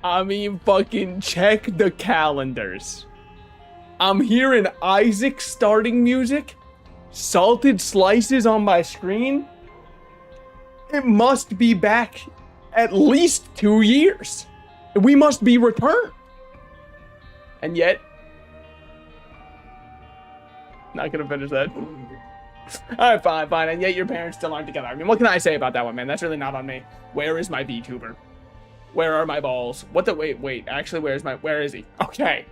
I mean, fucking check the calendars. I'm hearing Isaac starting music, salted slices on my screen. It must be back at least 2 years. We must be returned. And yet, not gonna finish that. All right, fine. And yet your parents still aren't together. I mean, what can I say about that one, man? That's really not on me. Where is my VTuber? Where are my balls? What the, wait, actually, where is he? Okay.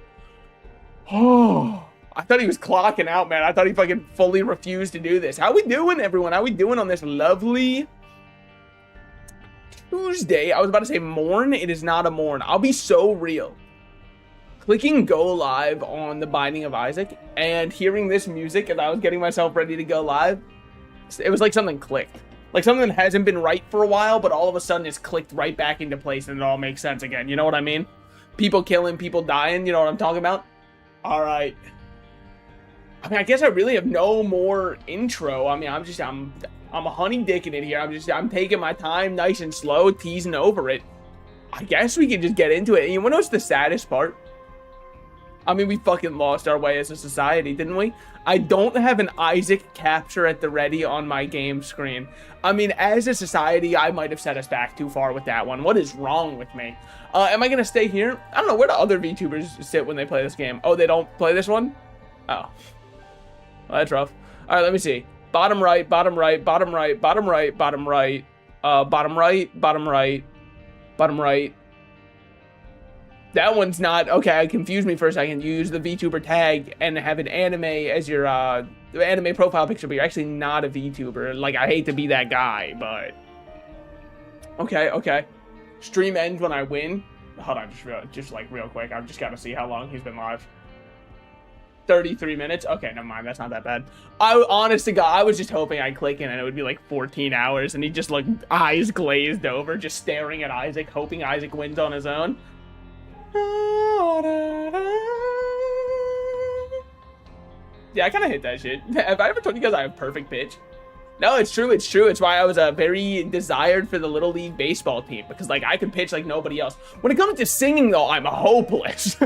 Oh, I thought he was clocking out, man. I thought he fucking fully refused to do this. How we doing, everyone? How we doing on this lovely Tuesday? I was about to say morn. It is not a morn. I'll be so real. Clicking go live on The Binding of Isaac and hearing this music as I was getting myself ready to go live, it was like something clicked. Like something that hasn't been right for a while, but all of a sudden it's clicked right back into place and it all makes sense again. You know what I mean? People killing, people dying. You know what I'm talking about? All right. I mean, I guess I really have no more intro. I mean, I'm a honey dicking it here. I'm taking my time nice and slow, teasing over it. I guess we can just get into it. And you wanna know what's the saddest part? I mean, we fucking lost our way as a society, didn't we? I don't have an Isaac capture at the ready on my game screen. I mean, as a society, I might have set us back too far with that one. What is wrong with me? Am I going to stay here? I don't know. Where do other VTubers sit when they play this game? Oh, they don't play this one? Oh. Well, that's rough. All right, let me see. Bottom right, bottom right, bottom right, bottom right, bottom right, bottom right, bottom right, bottom right. That one's not, okay, it confused me for a second. You use the VTuber tag and have an anime as your anime profile picture, but you're actually not a VTuber. Like, I hate to be that guy, but... Okay. Stream ends when I win. Hold on, just like real quick. I've just got to see how long he's been live. 33 minutes? Okay, never mind. That's not that bad. Honest to God, I was just hoping I'd click in and it would be like 14 hours and he just looked eyes glazed over, just staring at Isaac, hoping Isaac wins on his own. Yeah, I kind of hit that shit. Have I ever told you guys I have perfect pitch? No, it's true. It's why I was very desired for the Little League baseball team, because like I could pitch like nobody else. When it comes to singing though, I'm hopeless.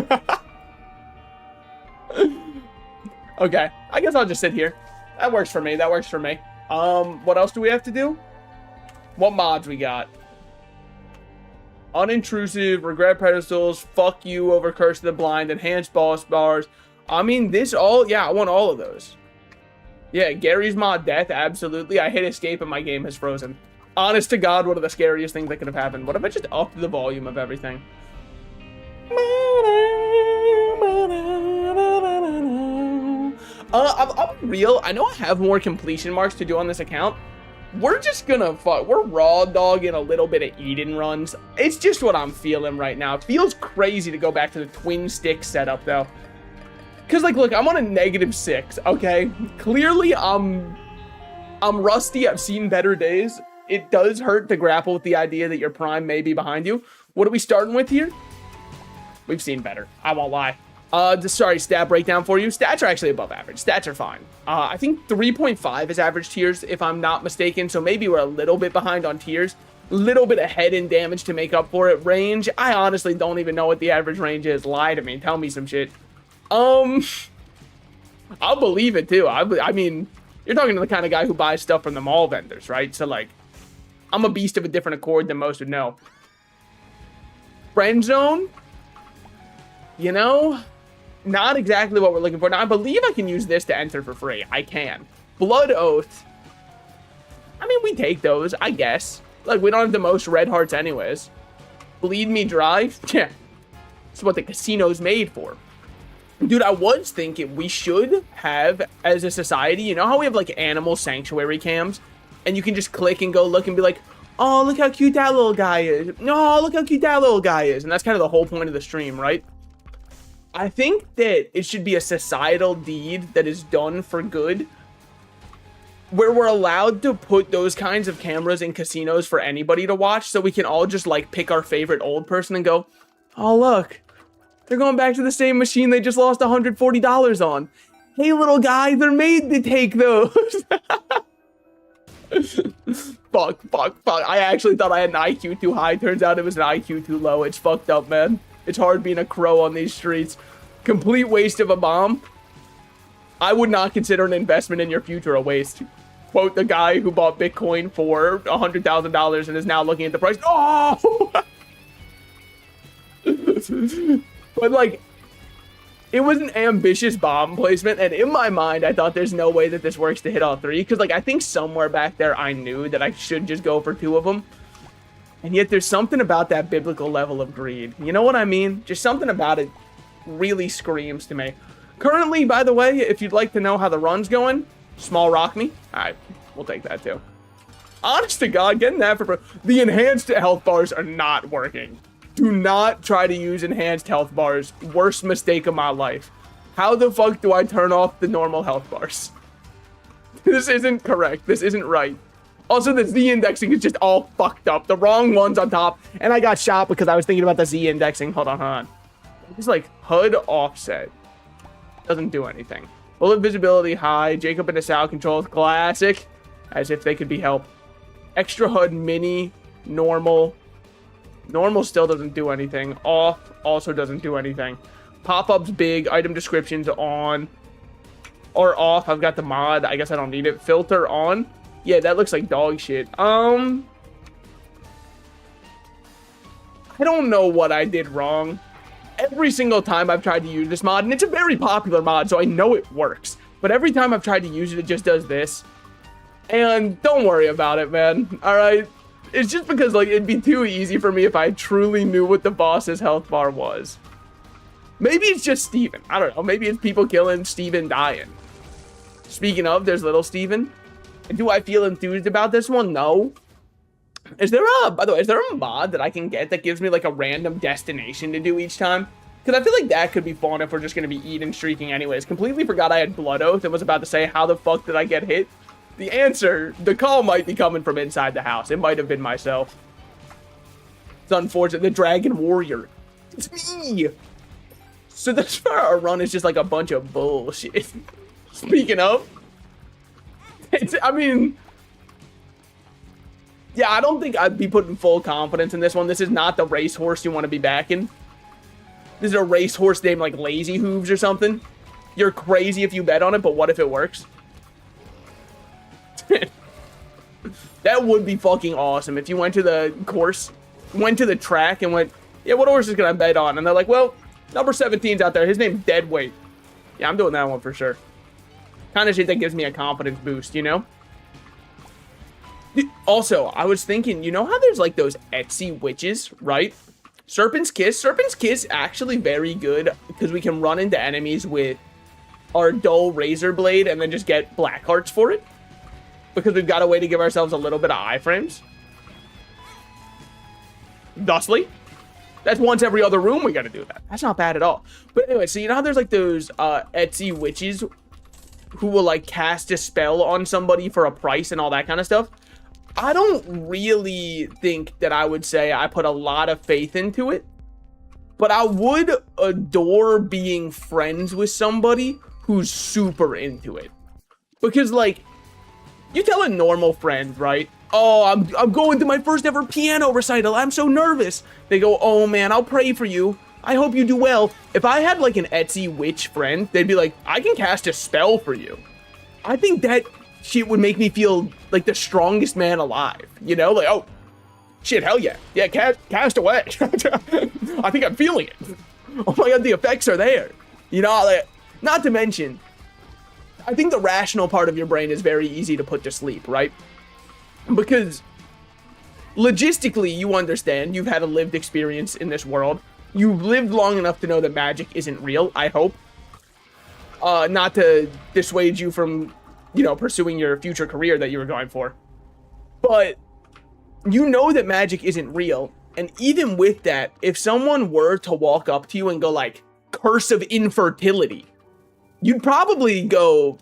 Okay, I guess I'll just sit here. That works for me. What else do we have to do? What mods we got? Unintrusive, regret pedestals, fuck you over Curse of the Blind, enhanced boss bars. I mean, yeah, I want all of those. Yeah, Gary's mod death, absolutely. I hit escape and my game has frozen. Honest to God, one of the scariest things that could have happened. What if I just upped the volume of everything? I'm real. I know I have more completion marks to do on this account. We're just gonna we're raw dogging a little bit of Eden runs. It's just what I'm feeling right now. It feels crazy to go back to the twin stick setup though. Cause like, look, I'm on a -6, okay? Clearly I'm rusty, I've seen better days. It does hurt to grapple with the idea that your prime may be behind you. What are we starting with here? We've seen better, I won't lie. Sorry, stat breakdown for you. Stats are actually above average. Stats are fine. I think 3.5 is average tiers, if I'm not mistaken. So maybe we're a little bit behind on tiers. Little bit ahead in damage to make up for it. Range, I honestly don't even know what the average range is. Lie to me. Tell me some shit. I'll believe it too. I mean, you're talking to the kind of guy who buys stuff from the mall vendors, right? So like, I'm a beast of a different accord than most would know. Friend zone, you know, not exactly what we're looking for. Now, I believe I can use this to enter for free. I can. Blood Oath. I mean, we take those, I guess. Like, we don't have the most red hearts anyways. Bleed Me Dry? Yeah. That's what the casino's made for. Dude, I was thinking we should have, as a society, you know how we have, like, animal sanctuary cams? And you can just click and go look and be like, oh, look how cute that little guy is. No, look how cute that little guy is. And that's kind of the whole point of the stream, right? I think that it should be a societal deed that is done for good, where we're allowed to put those kinds of cameras in casinos for anybody to watch, so we can all just like pick our favorite old person and go, oh look, they're going back to the same machine they just lost $140 on. Hey little guy, they're made to take those. Fuck. I actually thought I had an IQ too high. Turns out it was an IQ too low. It's fucked up, man. It's hard being a crow on these streets. Complete waste of a bomb. I would not consider an investment in your future a waste. Quote the guy who bought Bitcoin for $100,000 and is now looking at the price. Oh! But like, it was an ambitious bomb placement, and in my mind, I thought there's no way that this works to hit all three, because like, I think somewhere back there I knew that I should just go for 2 of them, and yet there's something about that biblical level of greed. You know what I mean? Just something about it really screams to me. Currently, by the way, if you'd like to know how the run's going, small rock me. Alright, we'll take that too. Honest to God, getting that for... The enhanced health bars are not working. Do not try to use enhanced health bars. Worst mistake of my life. How the fuck do I turn off the normal health bars? This isn't correct. This isn't right. Also, the Z indexing is just all fucked up. The wrong one's on top. And I got shot because I was thinking about the Z indexing. Hold on. It's like HUD offset. Doesn't do anything. Bullet visibility high. Jacob and Asal controls classic. As if they could be helped. Extra HUD mini. Normal. Normal still doesn't do anything. Off also doesn't do anything. Pop-ups big. Item descriptions on. Or off. I've got the mod. I guess I don't need it. Filter on. Yeah, that looks like dog shit. I don't know what I did wrong. Every single time I've tried to use this mod, and it's a very popular mod, so I know it works. But every time I've tried to use it, it just does this. And don't worry about it, man. Alright? It's just because, like, it'd be too easy for me if I truly knew what the boss's health bar was. Maybe it's just Steven. I don't know. Maybe it's people killing, Steven dying. Speaking of, there's little Steven. Do I feel enthused about this one? No. Is there a, by the way, is there a mod that I can get that gives me, like, a random destination to do each time? Because I feel like that could be fun if we're just going to be eating streaking anyways. Completely forgot I had Blood Oath and was about to say, how the fuck did I get hit? The answer, the call might be coming from inside the house. It might have been myself. It's unfortunate. The Dragon Warrior. It's me. So this for our run is just like a bunch of bullshit. Speaking of, I mean, yeah, I don't think I'd be putting full confidence in this one. This is not the racehorse you want to be backing. This is a racehorse named like Lazy Hooves or something. You're crazy if you bet on it, but what if it works? That would be fucking awesome if you went to the course, went to the track and went, yeah, what horse is gonna bet on? And they're like, well, number 17's out there. His name's Deadweight. Yeah, I'm doing that one for sure. Kind of shit that gives me a confidence boost, you know? Also, I was thinking, you know how there's like those Etsy witches, right? Serpent's Kiss. Serpent's Kiss actually very good because we can run into enemies with our dull razor blade and then just get black hearts for it. Because we've got a way to give ourselves a little bit of iframes. Thusly. That's once every other room we gotta do that. That's not bad at all. But anyway, so you know how there's like those Etsy witches who will like cast a spell on somebody for a price and all that kind of stuff? I don't really think that I would say I put a lot of faith into it. But I would adore being friends with somebody who's super into it. Because like, you tell a normal friend, right? Oh, I'm going to my first ever piano recital. I'm so nervous. They go, oh man, I'll pray for you. I hope you do well. If I had like an Etsy witch friend, they'd be like, I can cast a spell for you. I think that shit would make me feel like the strongest man alive. You know, like, oh, shit, hell yeah. Yeah, cast away. I think I'm feeling it. Oh my God, the effects are there. You know, like, not to mention, I think the rational part of your brain is very easy to put to sleep, right? Because logistically, you understand, you've had a lived experience in this world. You've lived long enough to know that magic isn't real, I hope. Not to dissuade you from, you know, pursuing your future career that you were going for. But you know that magic isn't real. And even with that, if someone were to walk up to you and go like, curse of infertility, you'd probably go,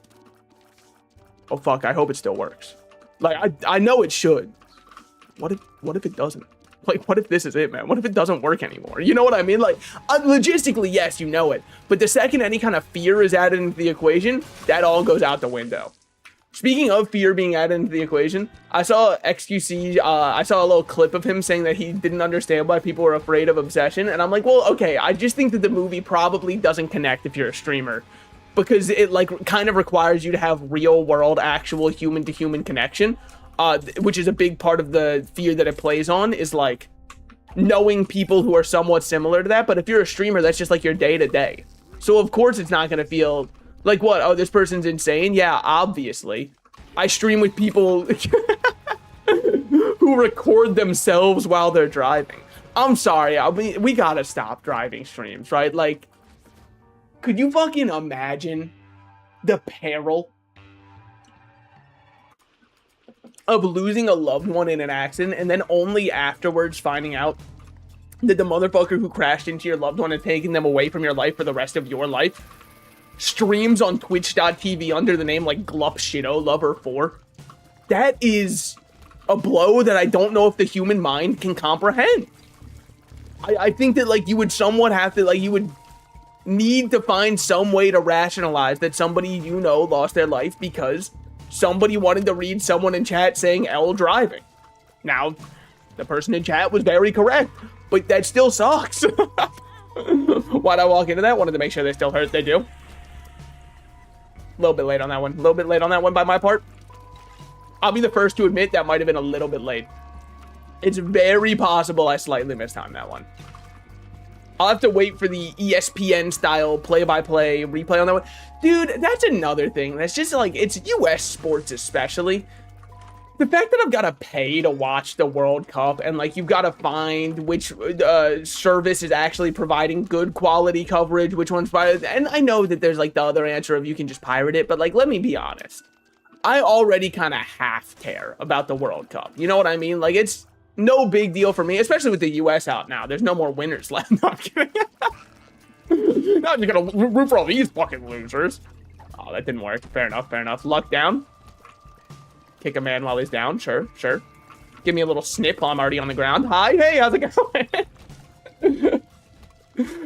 oh fuck, I hope it still works. Like, I know it should. What if it doesn't? Like, what if this is it, man? What if it doesn't work anymore? You know what I mean? Like, logistically, yes, you know it. But the second any kind of fear is added into the equation, that all goes out the window. Speaking of fear being added into the equation, I saw XQC, I saw a little clip of him saying that he didn't understand why people were afraid of Obsession. And I'm like, well, okay, I just think that the movie probably doesn't connect if you're a streamer. Because it, like, kind of requires you to have real world, actual human-to-human connection. Which is a big part of the fear that it plays on, is, like, knowing people who are somewhat similar to that. But if you're a streamer, that's just, like, your day-to-day. So, of course, it's not going to feel... Like, what? Oh, this person's insane? Yeah, obviously. I stream with people who record themselves while they're driving. I'm sorry. We gotta stop driving streams, right? Like, could you fucking imagine the peril of losing a loved one in an accident and then only afterwards finding out that the motherfucker who crashed into your loved one and taking them away from your life for the rest of your life streams on twitch.tv under the name like Glup Shido Lover 4. That is a blow that I don't know if the human mind can comprehend. I think that, like, you would somewhat have to, like, you would need to find some way to rationalize that somebody you know lost their life because somebody wanted to read someone in chat saying L driving. Now, the person in chat was very correct, but that still sucks. Why'd I walk into that? Wanted to make sure they still hurt. They do. A little bit late on that one. A little bit late on that one by my part. I'll be the first to admit that might have been a little bit late. It's very possible I slightly mistimed that one. I'll have to wait for the ESPN-style play-by-play replay on that one. Dude, that's another thing. That's just like, it's US sports especially. The fact that I've got to pay to watch the World Cup and, like, you've got to find which service is actually providing good quality coverage, which one's private. And I know that there's, like, the other answer of you can just pirate it, but, like, let me be honest. I already kind of half care about the World Cup. You know what I mean? Like, it's no big deal for me, especially with the US out now. There's no more winners left. No, I'm kidding. Now you're going to root for all these fucking losers. Oh, that didn't work. Fair enough, fair enough. Luck down. Kick a man while he's down. Sure, sure. Give me a little snip while I'm already on the ground. Hi, hey, how's it going?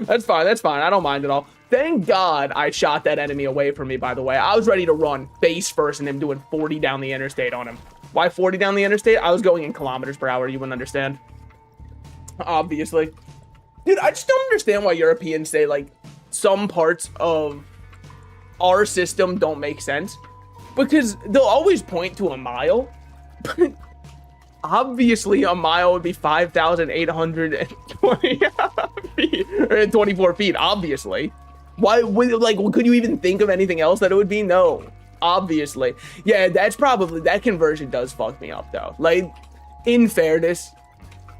That's fine, that's fine. I don't mind at all. Thank God I shot that enemy away from me, by the way. I was ready to run face first and him doing 40 down the interstate on him. Why 40 down the interstate? I was going in kilometers per hour. You wouldn't understand. Obviously. Dude, I just don't understand why Europeans say, like, some parts of our system don't make sense. Because they'll always point to a mile, but obviously a mile would be 5,820 feet, or 24 feet, obviously. Why would, like, could you even think of anything else that it would be? No, obviously. Yeah, that's probably, that conversion does fuck me up, though. Like, in fairness,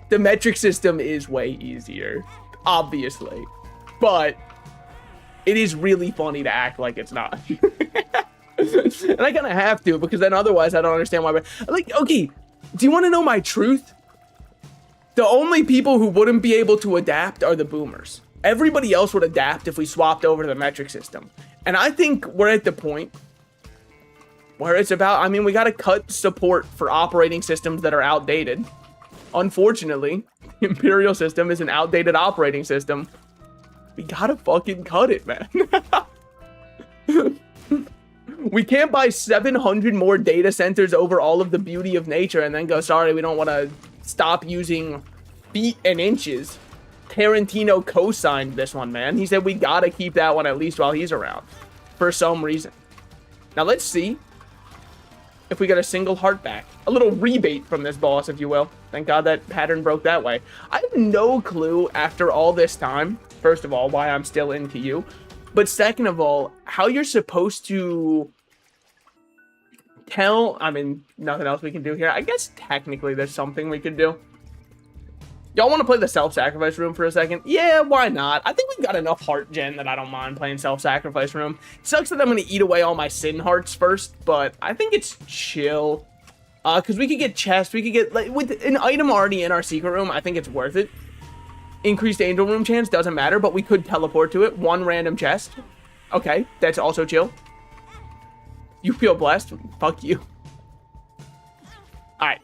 the metric system is way easier, obviously. But it is really funny to act like it's not. And I kind of have to, because then otherwise I don't understand why. Like, okay, do you want to know my truth? The only people who wouldn't be able to adapt are the boomers. Everybody else would adapt if we swapped over to the metric system. And I think we're at the point where it's about, I mean, we got to cut support for operating systems that are outdated. Unfortunately, the Imperial system is an outdated operating system. We gotta fucking cut it, man. We can't buy 700 more data centers over all of the beauty of nature and then go, sorry, we don't want to stop using feet and inches. Tarantino co-signed this one, man. He said we gotta keep that one at least while he's around. For some reason. Now let's see if we get a single heart back. A little rebate from this boss, if you will. Thank God that pattern broke that way. I have no clue after all this time, first of all, why I'm still into you. But second of all, how you're supposed to tell, I mean, nothing else we can do here. I guess technically there's something we could do. Y'all want to play the self-sacrifice room for a second? Yeah, why not? I think we've got enough heart gen that I don't mind playing self-sacrifice room. It sucks that I'm going to eat away all my sin hearts first, but I think it's chill. Because we could get chests, we could get, like, with an item already in our secret room, I think it's worth it. Increased angel room chance, doesn't matter, but we could teleport to it. One random chest. Okay, that's also chill. You feel blessed? Fuck you. Alright.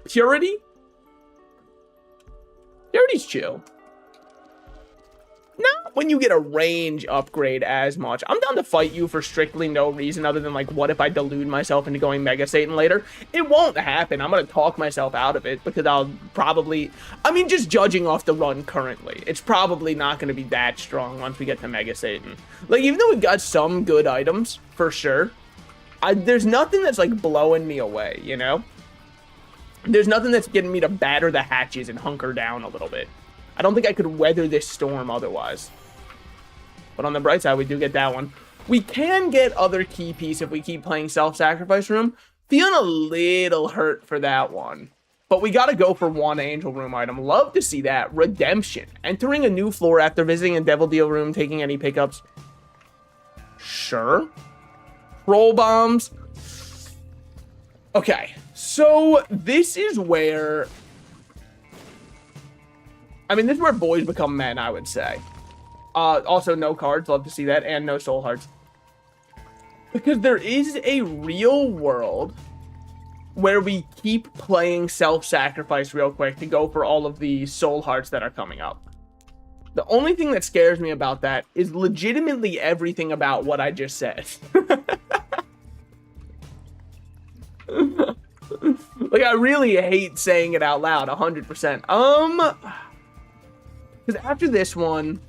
Purity? Purity's chill. Not when you get a range upgrade as much. I'm down to fight you for strictly no reason other than, like, what if I delude myself into going Mega Satan later? It won't happen. I'm going to talk myself out of it because I'll probably... I mean, just judging off the run currently, it's probably not going to be that strong once we get to Mega Satan. Like, even though we've got some good items, for sure, there's nothing that's, like, blowing me away, you know? There's nothing that's getting me to batter the hatches and hunker down a little bit. I don't think I could weather this storm otherwise. But on the bright side, we do get that one. We can get other key piece if we keep playing self-sacrifice room. Feeling a little hurt for that one. But we got to go for one angel room item. Love to see that. Redemption. Entering a new floor after visiting a devil deal room, taking any pickups. Sure. Troll bombs. Okay. So this is where... I mean, this is where boys become men, I would say. Also, no cards. Love to see that. And no soul hearts. Because there is a real world where we keep playing self-sacrifice real quick to go for all of the soul hearts that are coming up. The only thing that scares me about that is legitimately everything about what I just said. Like, I really hate saying it out loud, 100%. Because after this one...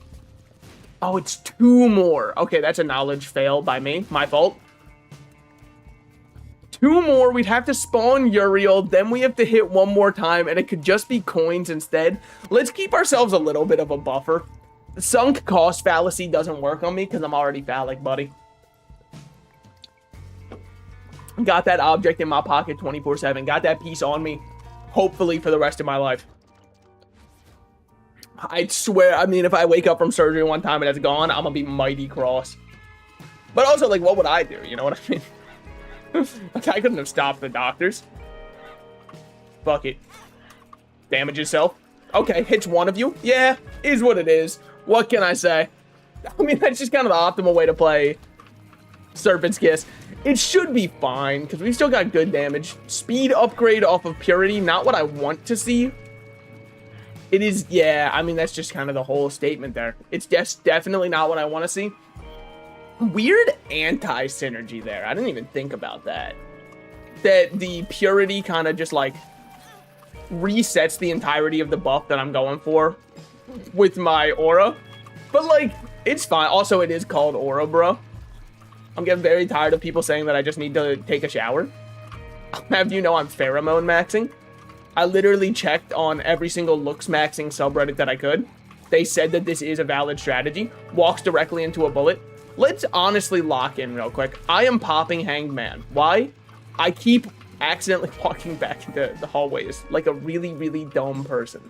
Oh, it's 2 more. Okay, that's a knowledge fail by me. My fault. 2 more. We'd have to spawn Uriel. Then we have to hit 1 more time. And it could just be coins instead. Let's keep ourselves a little bit of a buffer. The sunk cost fallacy doesn't work on me because I'm already phallic, buddy. Got that object in my pocket 24/7. Got that piece on me. Hopefully for the rest of my life. I swear, I mean, if I wake up from surgery one time and it's gone, I'm gonna be mighty cross. But also, like, what would I do? You know what I mean? I couldn't have stopped the doctors. Fuck it. Damage yourself. Okay, hits one of you. Yeah, is what it is. What can I say? I mean, that's just kind of the optimal way to play Serpent's Kiss. It should be fine, because we still got good damage. Speed upgrade off of Purity, not what I want to see. It is, yeah, I mean, that's just kind of the whole statement there. It's just definitely not what I want to see. Weird anti-synergy there. I didn't even think about that. That the Purity kind of just, like, resets the entirety of the buff that I'm going for with my aura. But, like, it's fine. Also, it is called aura, bro. I'm getting very tired of people saying that I just need to take a shower. I'll have you know I'm pheromone maxing. I literally checked on every single looks maxing subreddit that I could. They said that this is a valid strategy. Walks directly into a bullet. Let's honestly lock in real quick. I am popping Hanged Man. Why? I keep accidentally walking back into the hallways like a really, really dumb person.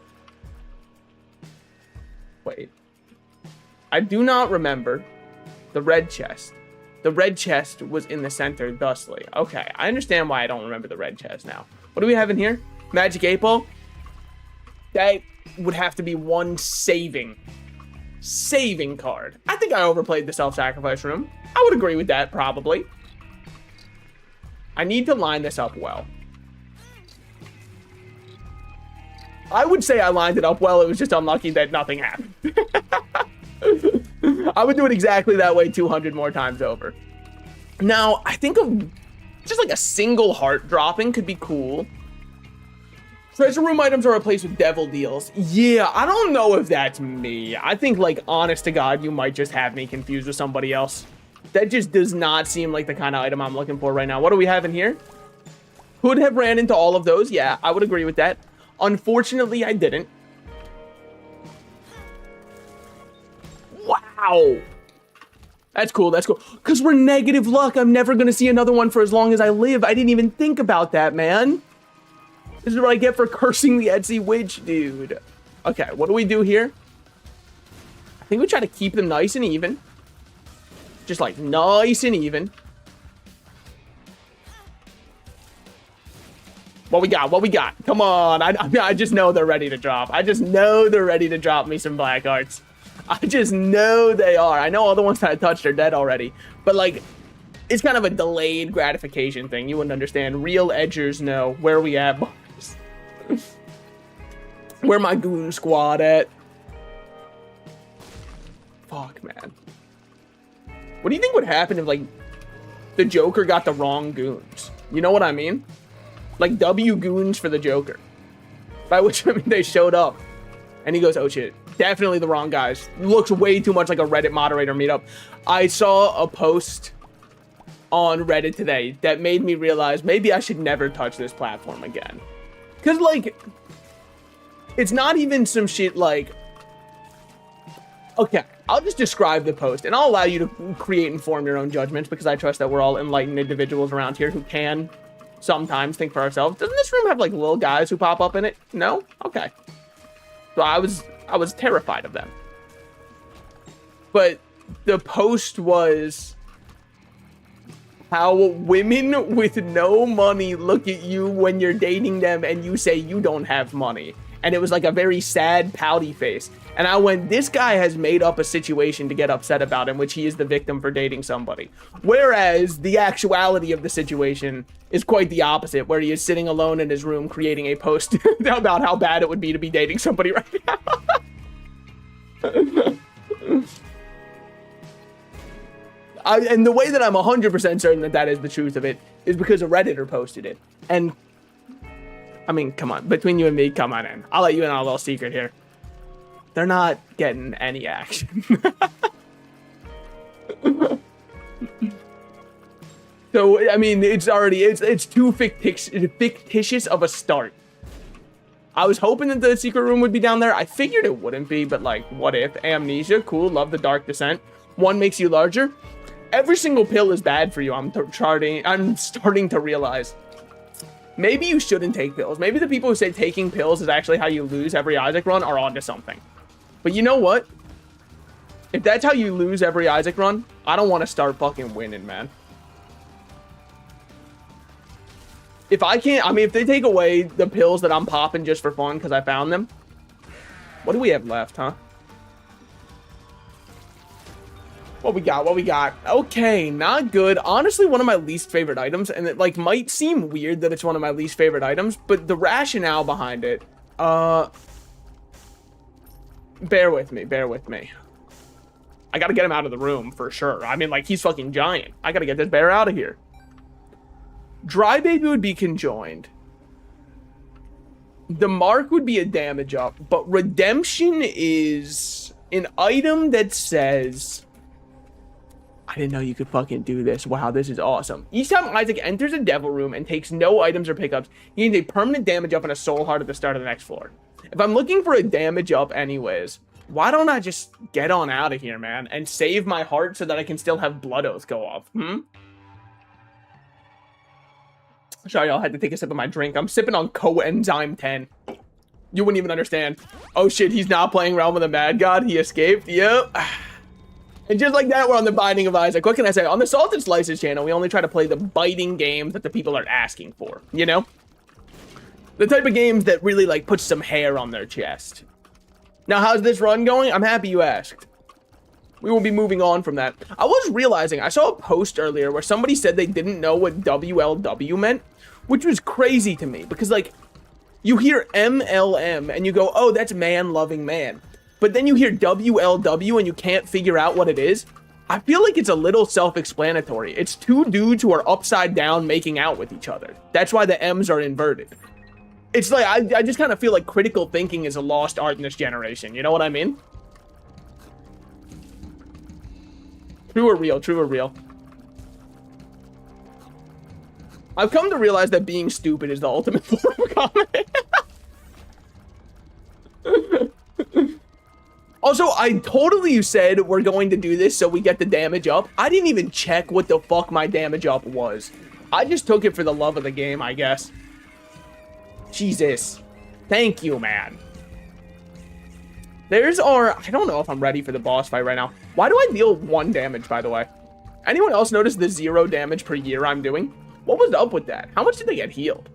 Wait. I do not remember the red chest. The red chest was in the center thusly. Okay, I understand why I don't remember the red chest now. What do we have in here? Magic 8-Ball? That would have to be one saving card. I think I overplayed the self-sacrifice room. I would agree with that, probably. I need to line this up well. I would say I lined it up well. It was just unlucky that nothing happened. I would do it exactly that way 200 more times over. Now, I think of just like a single heart dropping could be cool. Treasure room items are replaced with devil deals. Yeah, I don't know if that's me. I think, like, honest to God, you might just have me confused with somebody else. That just does not seem like the kind of item I'm looking for right now. What do we have in here? Could have ran into all of those. Yeah, I would agree with that. Unfortunately, I didn't. Wow. That's cool. That's cool. Because we're negative luck. I'm never going to see another one for as long as I live. I didn't even think about that, man. This is what I get for cursing the Etsy witch, dude. Okay, what do we do here? I think we try to keep them nice and even. Just like nice and even. What we got? What we got? Come on. I just know they're ready to drop. I just know they're ready to drop me some black arts. I just know they are. I know all the ones that I touched are dead already. But, like, it's kind of a delayed gratification thing. You wouldn't understand. Real edgers know where we at, boys. Where my goon squad at? fuck, man. What do you think would happen if, like, the Joker got the wrong goons? You know what I mean? Like, W goons for the Joker. By which I mean they showed up. And he goes, oh shit, definitely the wrong guys. Looks way too much like a Reddit moderator meetup. I saw a post on Reddit today that made me realize maybe I should never touch this platform again. Because, like, it's not even some shit like... Okay, I'll just describe the post, and I'll allow you to create and form your own judgments, because I trust that we're all enlightened individuals around here who can sometimes think for ourselves. Doesn't this room have, like, little guys who pop up in it? No? Okay. So I was terrified of them. But the post was how women with no money look at you when you're dating them and you say you don't have money. And it was like a very sad, pouty face. And I went, this guy has made up a situation to get upset about in which he is the victim for dating somebody. Whereas the actuality of the situation is quite the opposite, where he is sitting alone in his room creating a post about how bad it would be to be dating somebody right now. And the way that I'm 100% certain that that is the truth of it is because a Redditor posted it. And, I mean, come on. Between you and me, come on in. I'll let you in on a little secret here. They're not getting any action. So, I mean, it's already, it's too fictitious of a start. I was hoping that the secret room would be down there. I figured it wouldn't be, but, like, what if? Amnesia, cool, love the Dark Descent. One makes you larger. Every single pill is bad for you. I'm starting to realize. Maybe you shouldn't take pills. Maybe the people who say taking pills is actually how you lose every Isaac run are onto something. But you know what? If that's how you lose every Isaac run, I don't want to start fucking winning, man. If I can't, I mean, if they take away the pills that I'm popping just for fun because I found them, what do we have left, huh? What we got? What we got? Okay, not good. Honestly, one of my least favorite items, and it, like, might seem weird that it's one of my least favorite items, but the rationale behind it, bear with me, bear with me. I gotta get him out of the room, for sure. I mean, like, he's fucking giant. I gotta get this bear out of here. Dry Baby would be conjoined. The Mark would be a damage up, but Redemption is an item that says... I didn't know you could fucking do this. Wow, this is awesome. Each time Isaac enters a devil room and takes no items or pickups, he gains a permanent damage up and a soul heart at the start of the next floor. If I'm looking for a damage up anyways, why don't I just get on out of here, man, and save my heart so that I can still have Blood Oath go off, Sorry, y'all, had to take a sip of my drink. I'm sipping on Coenzyme 10. You wouldn't even understand. Oh shit, he's not playing Realm of the Mad God. He escaped. Yep. And just like that, we're on the Binding of Isaac. What can I say? On the Salted Slices channel, we only try to play the biting games that the people are asking for, you know? The type of games that really, like, put some hair on their chest. Now, how's this run going? I'm happy you asked. We will be moving on from that. I was realizing, I saw a post earlier where somebody said they didn't know what WLW meant, which was crazy to me, because, like, you hear MLM and you go, oh, that's man-loving man. But then you hear WLW and you can't figure out what it is. I feel like it's a little self-explanatory. It's two dudes who are upside down making out with each other. That's why the M's are inverted. It's like, I just kind of feel like critical thinking is a lost art in this generation. You know what I mean? True or real? True or real? I've come to realize that being stupid is the ultimate form of comedy. Also, I totally said we're going to do this so we get the damage up. I didn't even check what the fuck my damage up was. I just took it for the love of the game, I guess. Jesus. Thank you, man. There's our... I don't know if I'm ready for the boss fight right now. Why do I deal 1 damage, by the way? Anyone else notice the 0 damage per year I'm doing? What was up with that? How much did they get healed?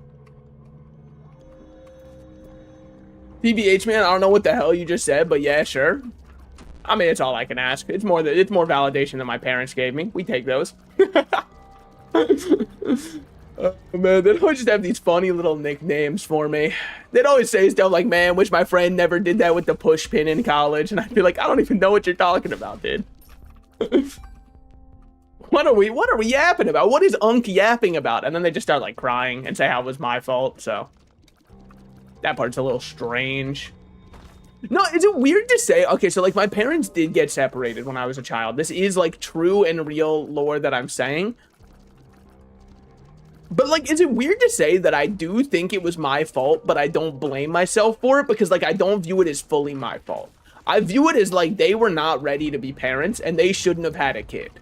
TBH, man, I don't know what the hell you just said, but yeah, sure. I mean, it's all I can ask. It's more validation than my parents gave me. We take those. Oh, man, they'd always just have these funny little nicknames for me. They'd always say stuff like, man, wish my friend never did that with the push pin in college. And I'd be like, I don't even know what you're talking about, dude. What are we yapping about? What is Unk yapping about? And then they just start like crying and say how it was my fault. So that part's a little strange. No, is it weird to say? Okay, so like my parents did get separated when I was a child. This is like true and real lore that I'm saying. But like, is it weird to say that I do think it was my fault, but I don't blame myself for it? Because like, I don't view it as fully my fault. I view it as like, they were not ready to be parents and they shouldn't have had a kid.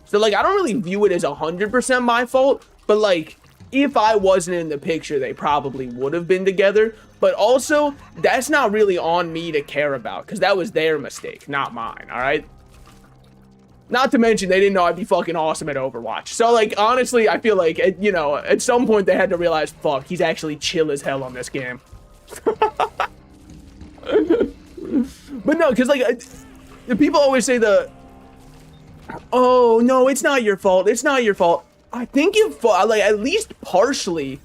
So like, I don't really view it as 100% my fault, but like, if I wasn't in the picture, they probably would have been together. But also, that's not really on me to care about because that was their mistake, not mine, all right? Not to mention, they didn't know I'd be fucking awesome at Overwatch. So, like, honestly, I feel like, you know, at some point they had to realize, fuck, he's actually chill as hell on this game. But no, because, like, the people always say oh, no, it's not your fault. It's not your fault. I think like, at least partially,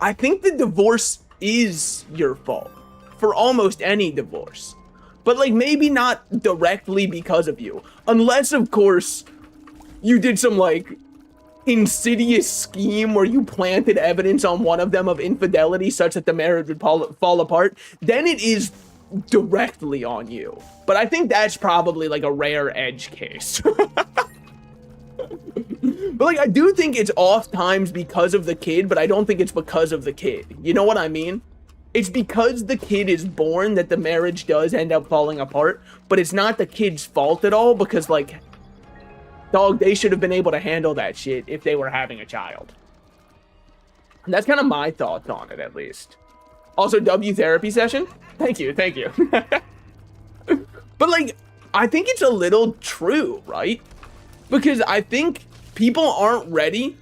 I think the divorce is your fault for almost any divorce. But, like, maybe not directly because of you. Unless, of course, you did some, like, insidious scheme where you planted evidence on one of them of infidelity such that the marriage would fall apart. Then it is directly on you. But I think that's probably, like, a rare edge case. But, like, I do think it's off times because of the kid, but I don't think it's because of the kid. You know what I mean? It's because the kid is born that the marriage does end up falling apart, but it's not the kid's fault at all because, like, dog, they should have been able to handle that shit if they were having a child. And that's kind of my thoughts on it, at least. Also, W therapy session? Thank you, thank you. But, like, I think it's a little true, right? Because I think people aren't ready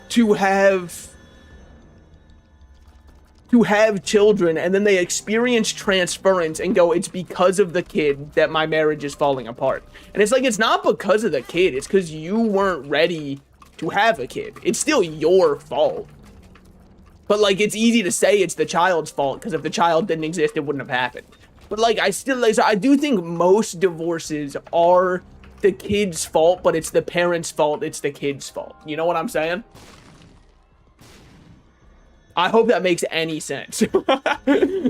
to have children, and then they experience transference and go, it's because of the kid that my marriage is falling apart. And it's like, it's not because of the kid, it's because you weren't ready to have a kid. It's still your fault. But, like, it's easy to say it's the child's fault, because if the child didn't exist, it wouldn't have happened. But, like, I do think most divorces are the kid's fault, but it's the parent's fault, it's the kid's fault. You know what I'm saying? I hope that makes any sense.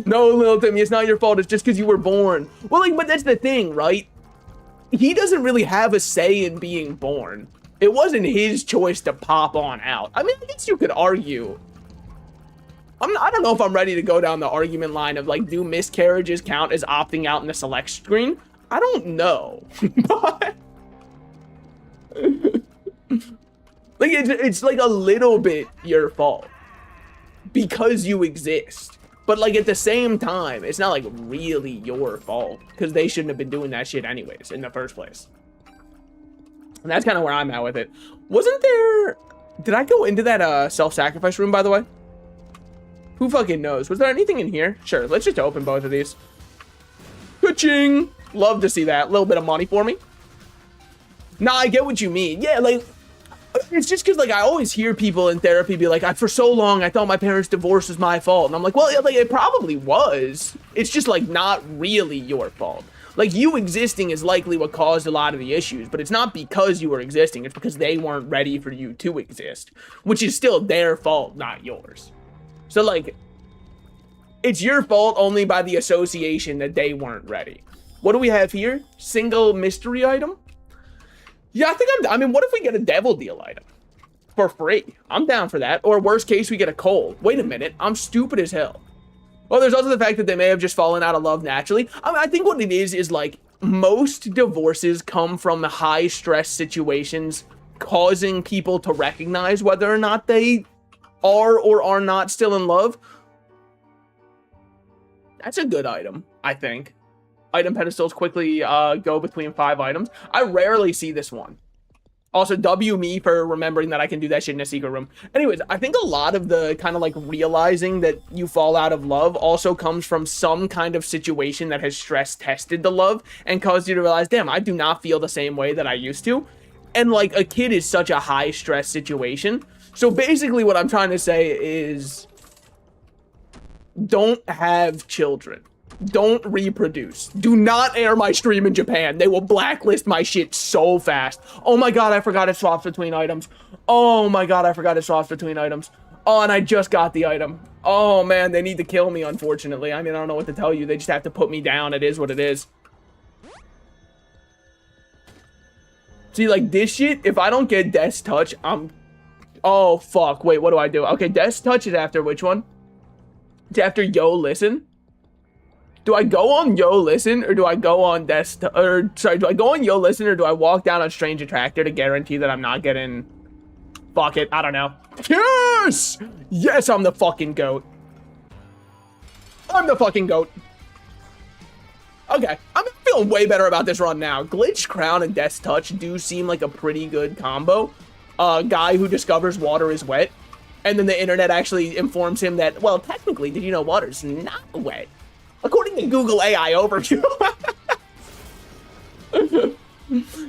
No, little Timmy, it's not your fault. It's just because you were born. Well, like, but that's the thing, right? He doesn't really have a say in being born. It wasn't his choice to pop on out. I mean, I guess you could argue. I don't know if I'm ready to go down the argument line of, like, do miscarriages count as opting out in the select screen? I don't know. But like, it's like a little bit your fault. Because you exist. But, like, at the same time, it's not, like, really your fault. Because they shouldn't have been doing that shit anyways, in the first place. And that's kind of where I'm at with it. Wasn't there... Did I go into that, self-sacrifice room, by the way? Who fucking knows? Was there anything in here? Sure, let's just open both of these. Ka-ching! Love to see that. Little bit of money for me. Nah, I get what you mean. Yeah, like... It's just because, like, I always hear people in therapy be like, for so long, I thought my parents' divorce was my fault. And I'm like, well, like, it probably was. It's just, like, not really your fault. Like, you existing is likely what caused a lot of the issues, but it's not because you were existing. It's because they weren't ready for you to exist, which is still their fault, not yours. So, like, it's your fault only by the association that they weren't ready. What do we have here? Single mystery item? Yeah, I mean, what if we get a devil deal item for free? I'm down for that. Or worst case, we get a cold. Wait a minute, I'm stupid as hell. Well, there's also the fact that they may have just fallen out of love naturally. I mean, I think what it is like, most divorces come from high stress situations causing people to recognize whether or not they are or are not still in love. That's a good item, I think. Item pedestals quickly go between 5 items. I rarely see this one. Also, W me for remembering that I can do that shit in a secret room. Anyways, I think a lot of the kind of like realizing that you fall out of love also comes from some kind of situation that has stress tested the love and caused you to realize, damn, I do not feel the same way that I used to. And like a kid is such a high stress situation. So basically what I'm trying to say is don't have children. Don't reproduce. Do not air my stream in Japan. They will blacklist my shit so fast. Oh my god, I forgot it swaps between items. Oh my god, I forgot it swaps between items. Oh, and I just got the item. Oh man, they need to kill me, unfortunately. I mean, I don't know what to tell you. They just have to put me down. It is what it is. See, like, this shit, if I don't get Death's Touch, I'm... Oh, fuck. Wait, what do I do? Okay, Death's Touch is after which one? It's after Yo Listen. Do I go on Yo Listen, or do I go on Death's Touch? Or, sorry, do I go on Yo Listen, or do I walk down on Strange Attractor to guarantee that I'm not getting... Fuck it, I don't know. Yes! Yes, I'm the fucking GOAT. I'm the fucking GOAT. Okay, I'm feeling way better about this run now. Glitch Crown and Death's Touch do seem like a pretty good combo. Guy who discovers water is wet, and then the internet actually informs him that, well, technically, did you know water's not wet? According to Google AI Overview.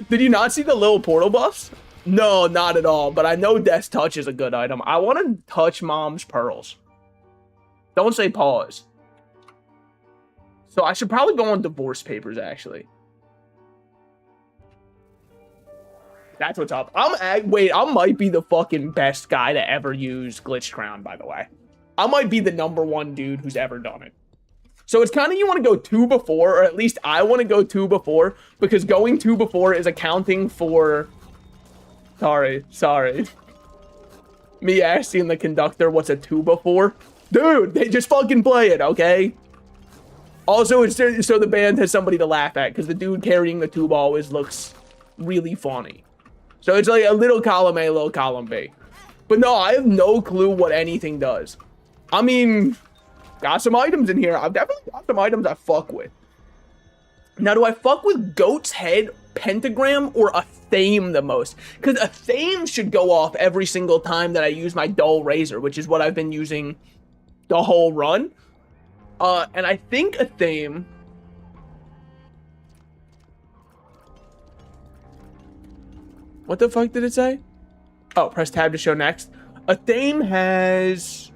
Did you not see the little portal buffs? No, not at all, but I know Death's Touch is a good item. I want to touch Mom's pearls. Don't say pause. So I should probably go on divorce papers, actually. That's what's up. Wait, I might be the fucking best guy to ever use Glitch Crown, by the way. I might be the #1 dude who's ever done it. So it's kind of, you want to go 2 before, or at least I want to go 2 before, because going 2 before is accounting for... Sorry. Me asking the conductor what's a 2 before. Dude, they just fucking play it, okay? Also, it's so the band has somebody to laugh at, because the dude carrying the tube always looks really funny. So it's like a little column A, little column B. But no, I have no clue what anything does. I mean, got some items in here. I've definitely got some items I fuck with. Now, do I fuck with Goat's Head, Pentagram, or a Thame the most? Because a Thame should go off every single time that I use my Dull Razor, which is what I've been using the whole run. And I think a Thame... What the fuck did it say? Oh, press tab to show next. A Thame has...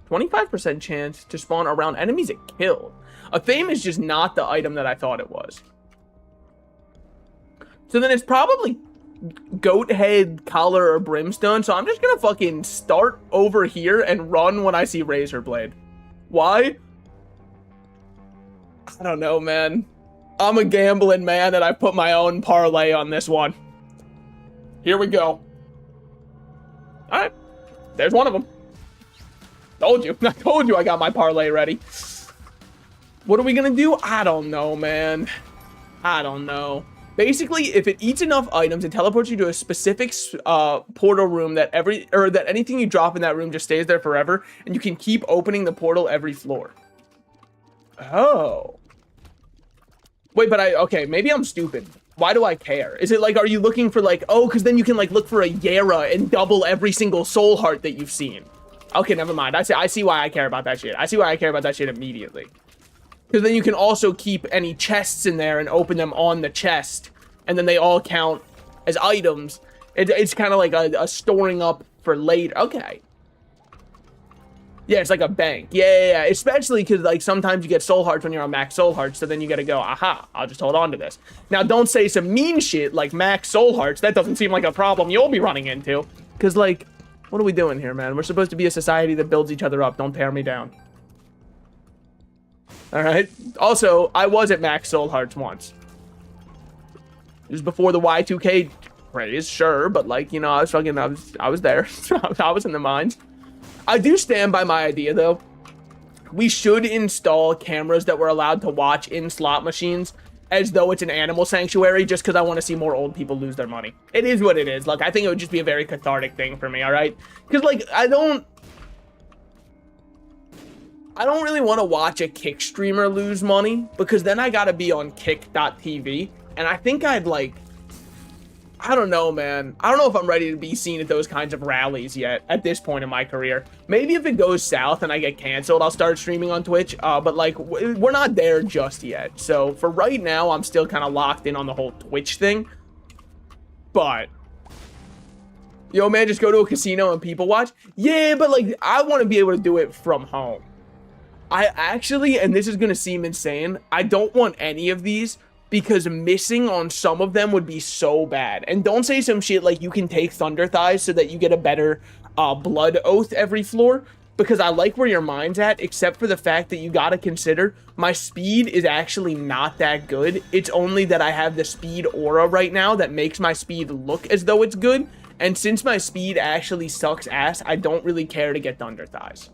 25% chance to spawn around enemies it killed. A Thame is just not the item that I thought it was. So then it's probably Goat Head, Collar, or Brimstone. So I'm just gonna fucking start over here and run when I see Razor Blade. Why? I don't know, man. I'm a gambling man, and I put my own parlay on this one. Here we go. Alright. There's one of them. Told you. I told you I got my parlay ready. What are we gonna do? I don't know, man. I don't know. Basically, if it eats enough items, it teleports you to a specific portal room that anything you drop in that room just stays there forever, and you can keep opening the portal every floor. Oh. Wait, but okay, maybe I'm stupid. Why do I care? Is it like, are you looking for like, oh, because then you can like look for a Yara and double every single soul heart that you've seen. Okay, never mind. I see why I care about that shit. I see why I care about that shit immediately. Because then you can also keep any chests in there and open them on the chest. And then they all count as items. It's kind of like a storing up for later. Okay. Yeah, it's like a bank. Yeah. Especially because like sometimes you get soul hearts when you're on max soul hearts. So then you got to go, aha, I'll just hold on to this. Now, don't say some mean shit like max soul hearts. That doesn't seem like a problem you'll be running into. Because like, what are we doing here, man? We're supposed to be a society that builds each other up. Don't tear me down. Alright. Also, I was at max soul hearts once. It was before the Y2K craze, sure, but like, you know, I was there. I was in the mines. I do stand by my idea though. We should install cameras that we're allowed to watch in slot machines as though it's an animal sanctuary, just because I want to see more old people lose their money. It is what it is. Like, I think it would just be a very cathartic thing for me, alright? Because like, I don't really want to watch a Kick streamer lose money, because then I gotta be on kick.tv, and I think I'd like... I don't know, man. I don't know if I'm ready to be seen at those kinds of rallies yet at this point in my career. Maybe if it goes south and I get canceled, I'll start streaming on Twitch. But like, we're not there just yet. So for right now, I'm still kind of locked in on the whole Twitch thing. But yo, man, just go to a casino and people watch. Yeah, but like, I want to be able to do it from home. I actually, and this is going to seem insane, I don't want any of these because missing on some of them would be so bad. And don't say some shit like you can take Thunder Thighs so that you get a better Blood Oath every floor, because I like where your mind's at, except for the fact that you got to consider my speed is actually not that good. It's only that I have the speed aura right now that makes my speed look as though it's good. And since my speed actually sucks ass, I don't really care to get Thunder Thighs.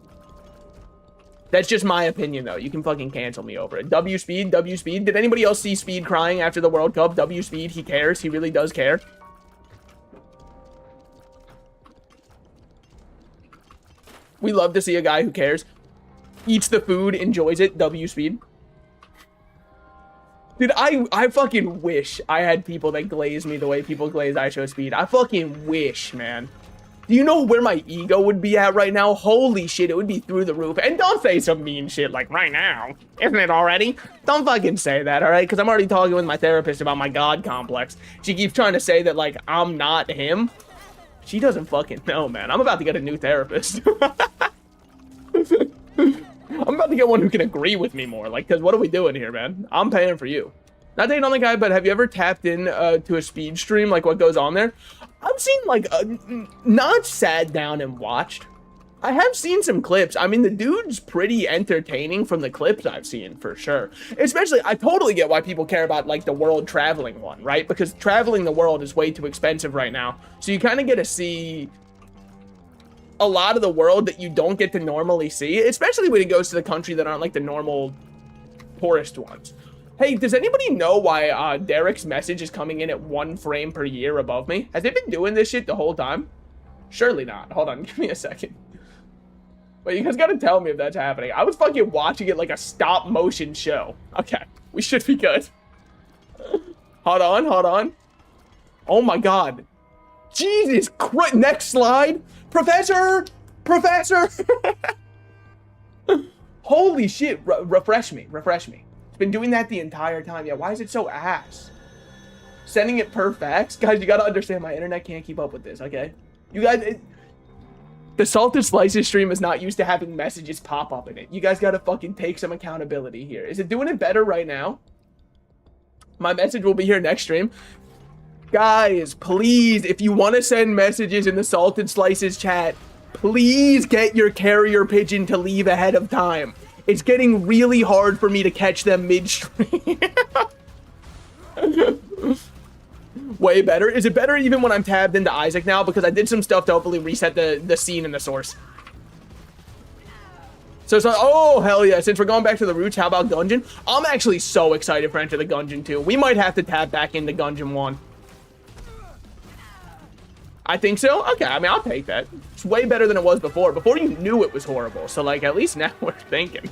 That's just my opinion, though. You can fucking cancel me over it. W Speed, W Speed. Did anybody else see Speed crying after the World Cup? W Speed, he cares. He really does care. We love to see a guy who cares. Eats the food, enjoys it. W Speed. Dude, I fucking wish I had people that glaze me the way people glaze IShowSpeed. I fucking wish, man. Do you know where my ego would be at right now? Holy shit, it would be through the roof. And don't say some mean shit like, right now. Isn't it already? Don't fucking say that, all right? Because I'm already talking with my therapist about my God complex. She keeps trying to say that, like, I'm not him. She doesn't fucking know, man. I'm about to get a new therapist. I'm about to get one who can agree with me more. Like, because what are we doing here, man? I'm paying for you. Not dating on the guy, but have you ever tapped in to a speed stream, like what goes on there? I've seen, like, not sat down and watched. I have seen some clips. I mean, the dude's pretty entertaining from the clips I've seen, for sure. Especially, I totally get why people care about, like, the world traveling one, right? Because traveling the world is way too expensive right now. So you kind of get to see a lot of the world that you don't get to normally see, especially when it goes to the country that aren't, like, the normal tourist ones. Hey, does anybody know why Derek's message is coming in at 1 frame per year above me? Has it been doing this shit the whole time? Surely not. Hold on, give me a second. Wait, you guys gotta tell me if that's happening. I was fucking watching it like a stop motion show. Okay, we should be good. Hold on, hold on. Oh my god. Jesus Christ. Next slide. Professor! Professor! Holy shit. Refresh me. Refresh me. It's been doing that the entire time. Yeah, why is it so ass? Sending it per fax? Guys, you gotta understand my internet can't keep up with this, okay? You guys... The Salted Slices stream is not used to having messages pop up in it. You guys gotta fucking take some accountability here. Is it doing it better right now? My message will be here next stream. Guys, please, if you want to send messages in the Salted Slices chat, please get your carrier pigeon to leave ahead of time. It's getting really hard for me to catch them mid-stream. Way better. Is it better even when I'm tabbed into Isaac now? Because I did some stuff to hopefully reset the scene and the source. So, oh, hell yeah. Since we're going back to the roots, how about Gungeon? I'm actually so excited for Enter the Gungeon 2. We might have to tap back into Gungeon 1. I think so? Okay, I mean, I'll take that. It's way better than it was before. Before you knew it was horrible. So, like, at least now we're thinking.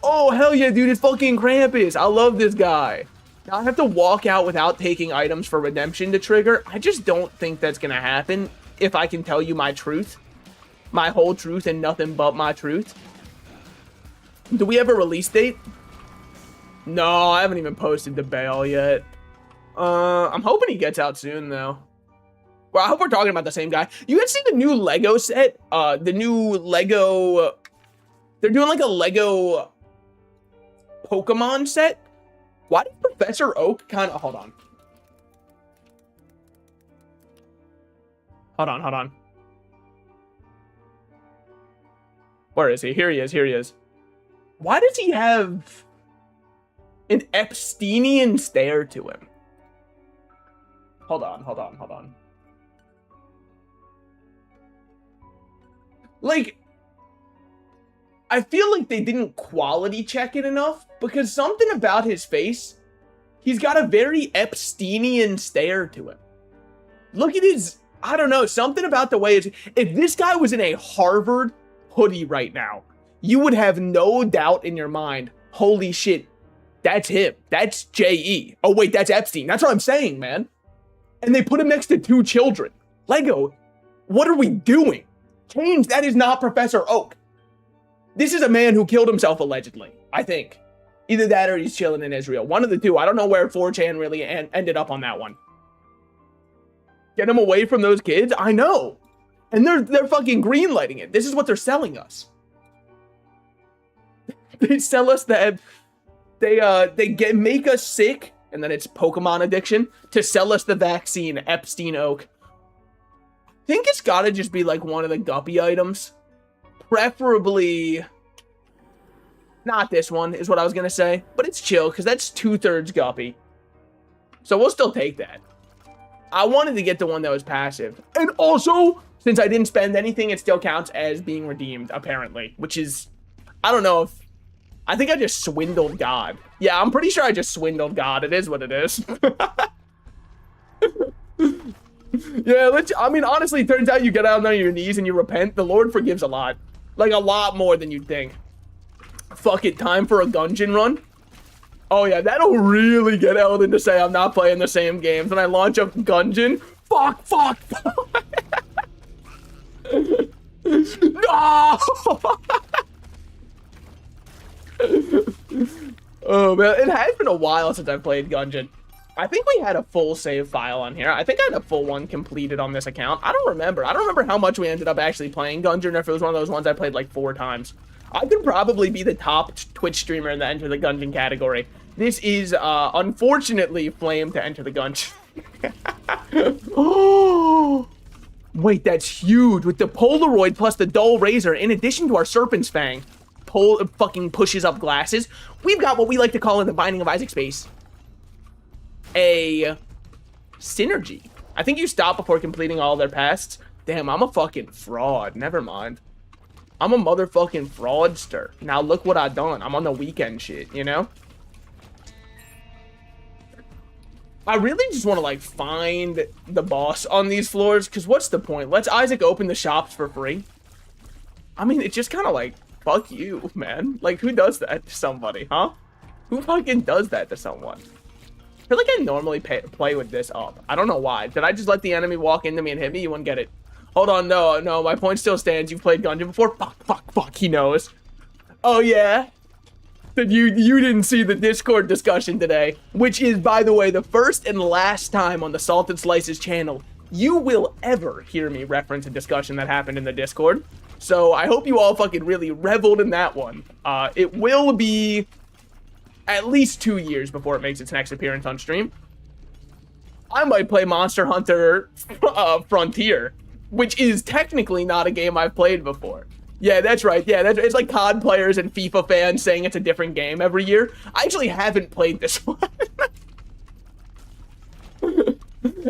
Oh, hell yeah, dude. It's fucking Krampus. I love this guy. Now, I have to walk out without taking items for redemption to trigger. I just don't think that's going to happen if I can tell you my truth. My whole truth and nothing but my truth. Do we have a release date? No, I haven't even posted the bail yet. I'm hoping he gets out soon, though. Well, I hope we're talking about the same guy. You guys see the new Lego set? The new Lego... They're doing like a Lego Pokemon set. Why did Professor Oak kind of... Hold on. Hold on, hold on. Where is he? Here he is, here he is. Why does he have an Epsteinian stare to him? Hold on, hold on, hold on. Like, I feel like they didn't quality check it enough because something about his face, he's got a very Epsteinian stare to him. Look at his, I don't know, something about the way it's, if this guy was in a Harvard hoodie right now, you would have no doubt in your mind, holy shit, that's him. That's J.E. Oh wait, that's Epstein. That's what I'm saying, man. And they put him next to 2 children. Lego, what are we doing? Change, that is not Professor Oak. This is a man who killed himself, allegedly, I think. Either that or he's chilling in Israel. One of the two. I don't know where 4chan really ended up on that one. Get him away from those kids? I know. And they're fucking greenlighting it. This is what they're selling us. They sell us that they make us sick, and then it's Pokemon addiction, to sell us the vaccine, Epstein Oak. I think it's gotta just be like one of the guppy items. Preferably not this one, is what I was gonna say. But it's chill, because that's 2/3 guppy. So we'll still take that. I wanted to get the one that was passive. And also, since I didn't spend anything, it still counts as being redeemed, apparently. Which is, I don't know if, I think I just swindled God. Yeah, I'm pretty sure I just swindled God. It is what it is. Yeah, I mean, honestly, it turns out you get out on your knees and you repent. The Lord forgives a lot. Like, a lot more than you'd think. Fuck it, time for a Gungeon run? Oh yeah, that'll really get Eldon to say I'm not playing the same games. When I launch up Gungeon, fuck. No! Oh man, it has been a while since I've played Gungeon. I think we had a full save file on here. I think I had a full one completed on this account. I don't remember. I don't remember how much we ended up actually playing Gungeon, or if it was one of those ones I played like 4 times. I could probably be the top Twitch streamer in the Enter the Gungeon category. This is, unfortunately, Flame to enter the Gungeon. Oh! Wait, that's huge. With the Polaroid plus the dull razor, in addition to our Serpent's Fang, fucking pushes up glasses, we've got what we like to call in the Binding of Isaac space a synergy. I think you stop before completing all their pasts. Damn, I'm a fucking fraud. Never mind. I'm a motherfucking fraudster. Now look what I done. I'm on the weekend shit, you know? I really just want to, like, find the boss on these floors, because what's the point? Let's Isaac open the shops for free. I mean, it's just kind of like, fuck you, man. Like, who does that to somebody, huh? Who fucking does that to someone? I feel like I normally play with this up. I don't know why. Did I just let the enemy walk into me and hit me? You wouldn't get it. Hold on, no, my point still stands. You've played Gungeon before? Fuck, he knows. Oh, yeah? That you didn't see the Discord discussion today, which is, by the way, the first and last time on the Salted Slices channel you will ever hear me reference a discussion that happened in the Discord. So I hope you all fucking really reveled in that one. It will be at least 2 years before it makes its next appearance on stream. I might play Monster Hunter Frontier, which is technically not a game I've played before. Yeah, that's right. Yeah, it's like COD players and FIFA fans saying it's a different game every year. I actually haven't played this one.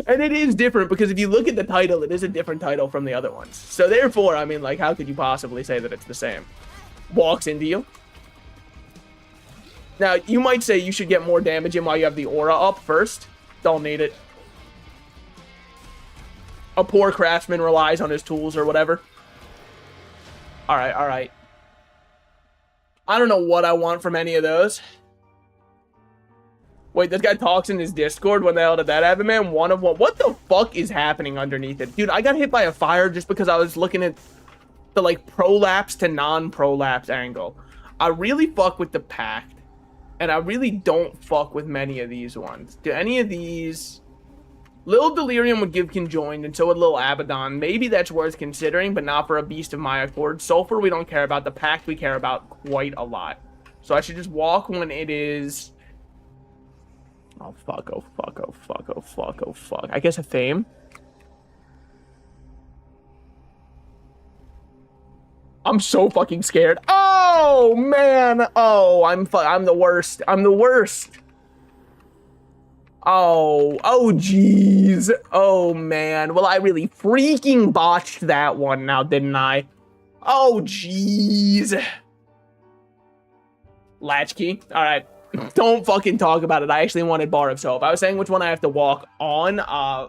And it is different because if you look at the title, it is a different title from the other ones. So therefore, I mean, like, how could you possibly say that it's the same? Walks into you. Now, you might say you should get more damage in while you have the aura up first. Don't need it. A poor craftsman relies on his tools or whatever. Alright. I don't know what I want from any of those. Wait, this guy talks in his Discord? When the hell did that happen, man? One of one. What the fuck is happening underneath it? Dude, I got hit by a fire just because I was looking at the, like, prolapse to non-prolapse angle. I really fuck with the Pact. And I really don't fuck with many of these ones. Do any of these... Lil Delirium would give Conjoined, and so would Lil Abaddon. Maybe that's worth considering, but not for a Beast of my accord. Sulfur we don't care about. The Pact we care about quite a lot. So I should just walk when it is... Oh fuck, oh fuck, oh fuck, oh fuck, oh fuck. I guess a Fame? I'm so fucking scared. Oh, man! Oh, I'm the worst. I'm the worst. Oh, jeez. Oh, man. Well, I really freaking botched that one now, didn't I? Oh, jeez. Latchkey. All right. Don't fucking talk about it. I actually wanted Bar of Soap. I was saying which one I have to walk on,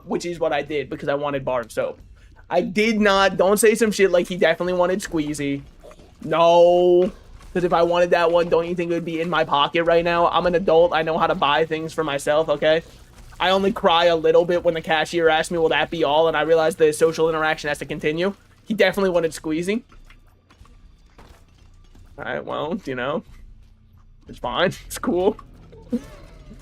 which is what I did because I wanted Bar of Soap. I did not. Don't say some shit like he definitely wanted Squeezy. No. Because if I wanted that one, don't you think it would be in my pocket right now? I'm an adult. I know how to buy things for myself, okay? I only cry a little bit when the cashier asks me, will that be all? And I realize the social interaction has to continue. He definitely wanted squeezing. All right, well, you know, it's fine. It's cool.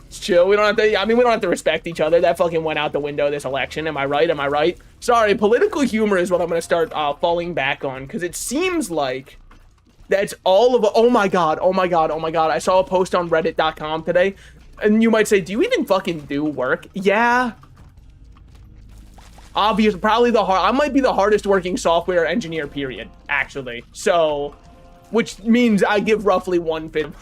It's chill. We don't have to, I mean, we don't have to respect each other. That fucking went out the window this election. Am I right? Am I right? Sorry, political humor is what I'm going to start falling back on, because it seems like that's all of, oh my God, oh my God, oh my God. I saw a post on reddit.com today, and you might say, do you even fucking do work? Yeah. Obviously, probably I might be the hardest working software engineer, period, actually. So, which means I give roughly 1/5.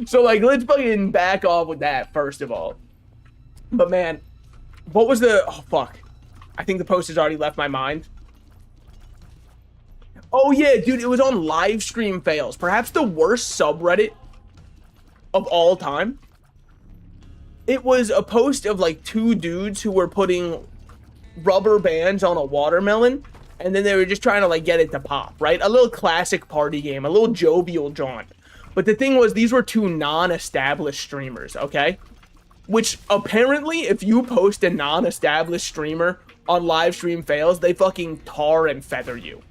So, like, let's fucking back off with that, first of all. But, man, what was the... Oh, fuck. I think the post has already left my mind. Oh, yeah, dude, it was on live stream fails. Perhaps the worst subreddit of all time. It was a post of, like, 2 dudes who were putting rubber bands on a watermelon, and then they were just trying to, like, get it to pop, right? A little classic party game, a little jovial jaunt. But the thing was, these were 2 non-established streamers, okay? Which, apparently, if you post a non-established streamer on live stream fails, they fucking tar and feather you.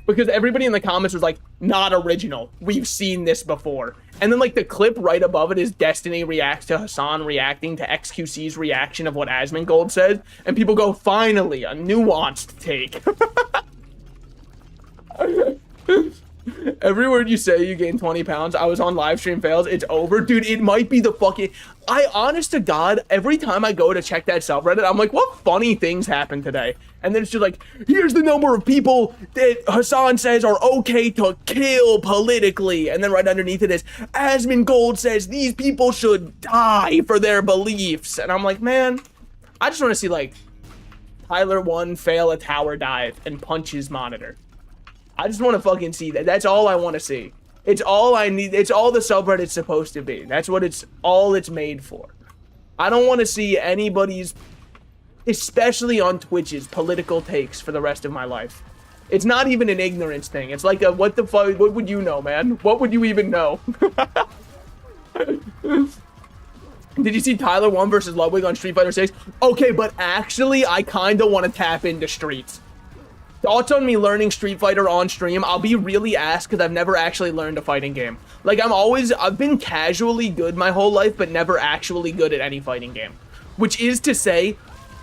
Because everybody in the comments was like, not original. We've seen this before. And then, like, the clip right above it is Destiny reacts to Hassan reacting to XQC's reaction of what Asmongold said. And people go, finally, a nuanced take. Every word you say, you gain 20 pounds. I was on live stream fails. It's over. Dude, it might be the fucking... honest to God, every time I go to check that subreddit, I'm like, what funny things happened today? And then it's just like, here's the number of people that Hassan says are okay to kill politically. And then right underneath it is, Asmongold says these people should die for their beliefs. And I'm like, man, I just want to see, like, Tyler 1 fail a tower dive and punch his monitor. I just want to fucking see that. That's all I want to see. It's all I need. It's all the subreddit's supposed to be. That's what it's made for. I don't want to see anybody's, especially on Twitch's, political takes for the rest of my life. It's not even an ignorance thing. It's like a, what the fuck, what would you know, man? What would you even know? Did you see Tyler 1 versus Ludwig on Street Fighter 6? Okay, but actually, I kind of want to tap into Streets. Thoughts on me learning Street Fighter on stream? I'll be really asked because I've never actually learned a fighting game. Like, I've been casually good my whole life, but never actually good at any fighting game. Which is to say,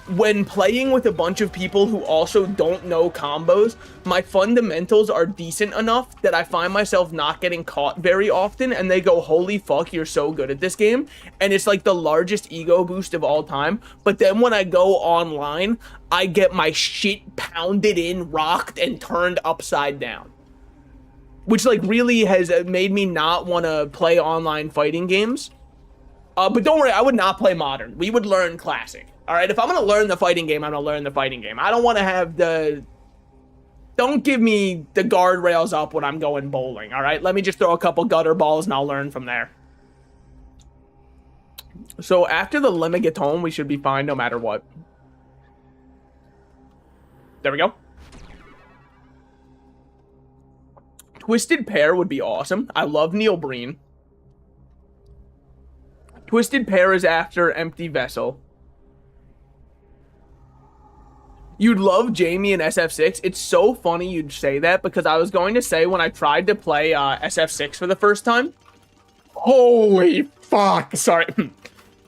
when playing with a bunch of people who also don't know combos, my fundamentals are decent enough that I find myself not getting caught very often, and they go, holy fuck, you're so good at this game. And it's like the largest ego boost of all time. But then when I go online, I get my shit pounded in, rocked, and turned upside down. Which, like, really has made me not want to play online fighting games. But don't worry, I would not play Modern. We would learn Classic. Alright, if I'm going to learn the fighting game, I'm going to learn the fighting game. I don't want to have the... Don't give me the guardrails up when I'm going bowling, alright? Let me just throw a couple gutter balls and I'll learn from there. So after the Lemigaton, we should be fine no matter what. There we go. Twisted Pear would be awesome. I love Neil Breen. Twisted Pear is after Empty Vessel. You'd love Jamie in SF6. It's so funny you'd say that, because I was going to say when I tried to play SF6 for the first time. Holy fuck. Sorry.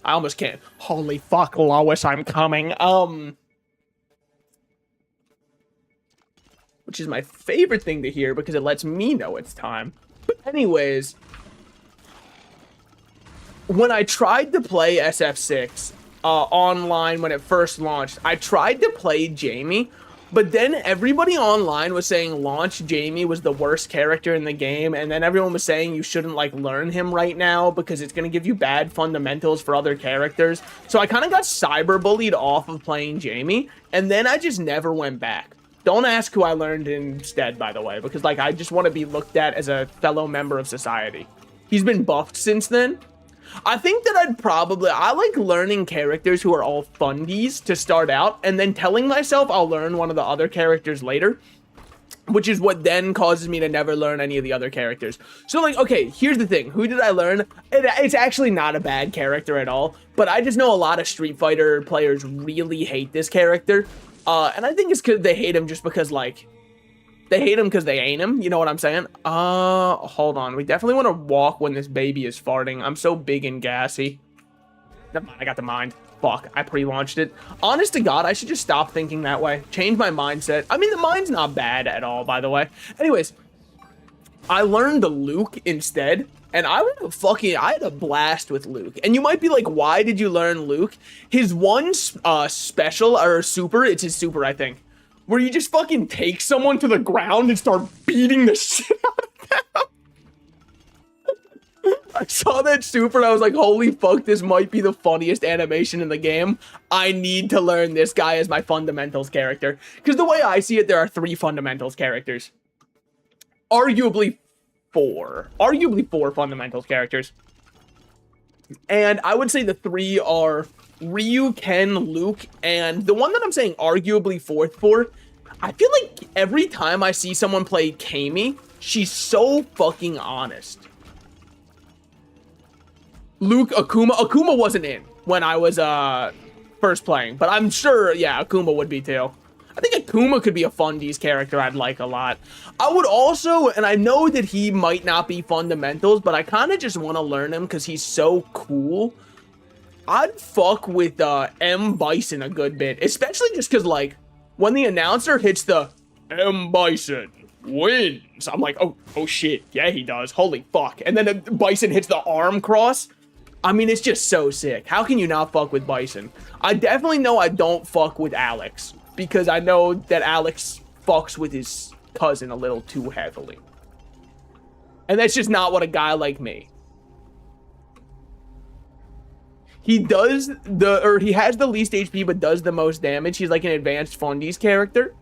I almost can't. Holy fuck, Lois, I'm coming. Which is my favorite thing to hear because it lets me know it's time. But anyways, when I tried to play SF6 online when it first launched, I tried to play Jamie, but then everybody online was saying launch Jamie was the worst character in the game, and then everyone was saying you shouldn't, like, learn him right now because it's going to give you bad fundamentals for other characters. So I kind of got cyberbullied off of playing Jamie, and then I just never went back. Don't ask who I learned instead, by the way, because, like, I just want to be looked at as a fellow member of society. He's been buffed since then. I think that I like learning characters who are all fundies to start out, and then telling myself I'll learn one of the other characters later. which is what then causes me to never learn any of the other characters. So like, okay, here's the thing. Who did I learn? It's actually not a bad character at all, but I just know a lot of Street Fighter players really hate this character. And I think it's because they hate him just because, like, they hate him because they ain't him. You know what I'm saying? Hold on. We definitely want to walk when this baby is farting. I'm so big and gassy. Never mind, I got the mind. Fuck, I pre-launched it. Honest to God, I should just stop thinking that way. Change my mindset. I mean, the mind's not bad at all, by the way. Anyways, I learned Luke instead, and I had a blast with Luke. And you might be like, why did you learn Luke? His one special, or super, it's his super, I think, where you just fucking take someone to the ground and start beating the shit out of them. I saw that super and I was like, holy fuck, this might be the funniest animation in the game. I need to learn this guy as my fundamentals character. Because the way I see it, there are 3 fundamentals characters. Arguably 4 fundamentals characters. And I would say the 3 are Ryu, Ken, Luke, and the one that I'm saying arguably 4th for, I feel like every time I see someone play Kami, she's so fucking honest. Luke, Akuma wasn't in when I was first playing, but I'm sure, yeah, Akuma would be too. I think Akuma could be a Fundies character I'd like a lot. I would also, and I know that he might not be fundamentals, but I kind of just want to learn him because he's so cool. I'd fuck with M. Bison a good bit, especially just because, like, when the announcer hits the M. Bison wins, I'm like, oh shit, yeah, he does. Holy fuck. And then Bison hits the arm cross. I mean, it's just so sick. How can you not fuck with Bison? I definitely know I don't fuck with Alex, because I know that Alex fucks with his cousin a little too heavily. And that's just not what a guy like me. He has the least HP, but does the most damage. He's like an advanced Fundies character.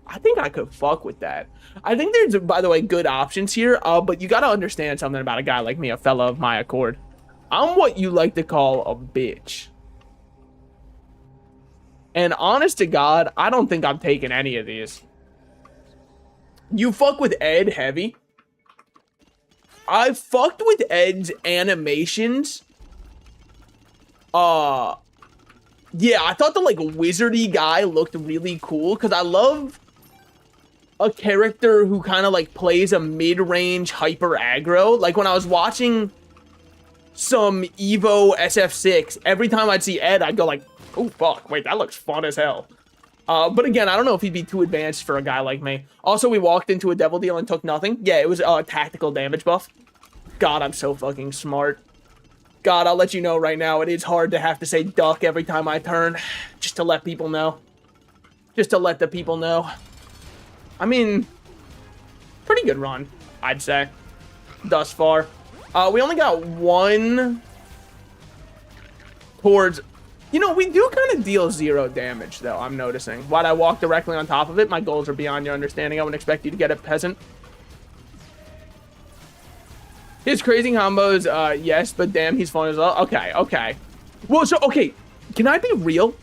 I think I could fuck with that. I think there's, by the way, good options here, but you gotta understand something about a guy like me, a fella of my accord. I'm what you like to call a bitch. And honest to God, I don't think I'm taking any of these. You fuck with Ed heavy. I fucked with Ed's animations. Yeah, I thought the, like, wizardy guy looked really cool, because I love a character who kind of, like, plays a mid-range hyper aggro. Like, when I was watching some Evo SF6, every time I'd see Ed, I'd go like, oh fuck, wait, that looks fun as hell. But again, I don't know if he'd be too advanced for a guy like me. Also, we walked into a devil deal and took nothing. Yeah, it was a tactical damage buff. God, I'm so fucking smart. God, I'll let you know right now, it is hard to have to say duck every time I turn, just to let people know. Just to let the people know. I mean, pretty good run, I'd say, thus far. We only got 1 towards... You know, we do kind of deal 0 damage, though, I'm noticing. Why'd I walk directly on top of it? My goals are beyond your understanding. I wouldn't expect you to get it, peasant. His crazy combos, yes, but damn, he's fun as well. Okay, okay. Well, so, okay, can I be real?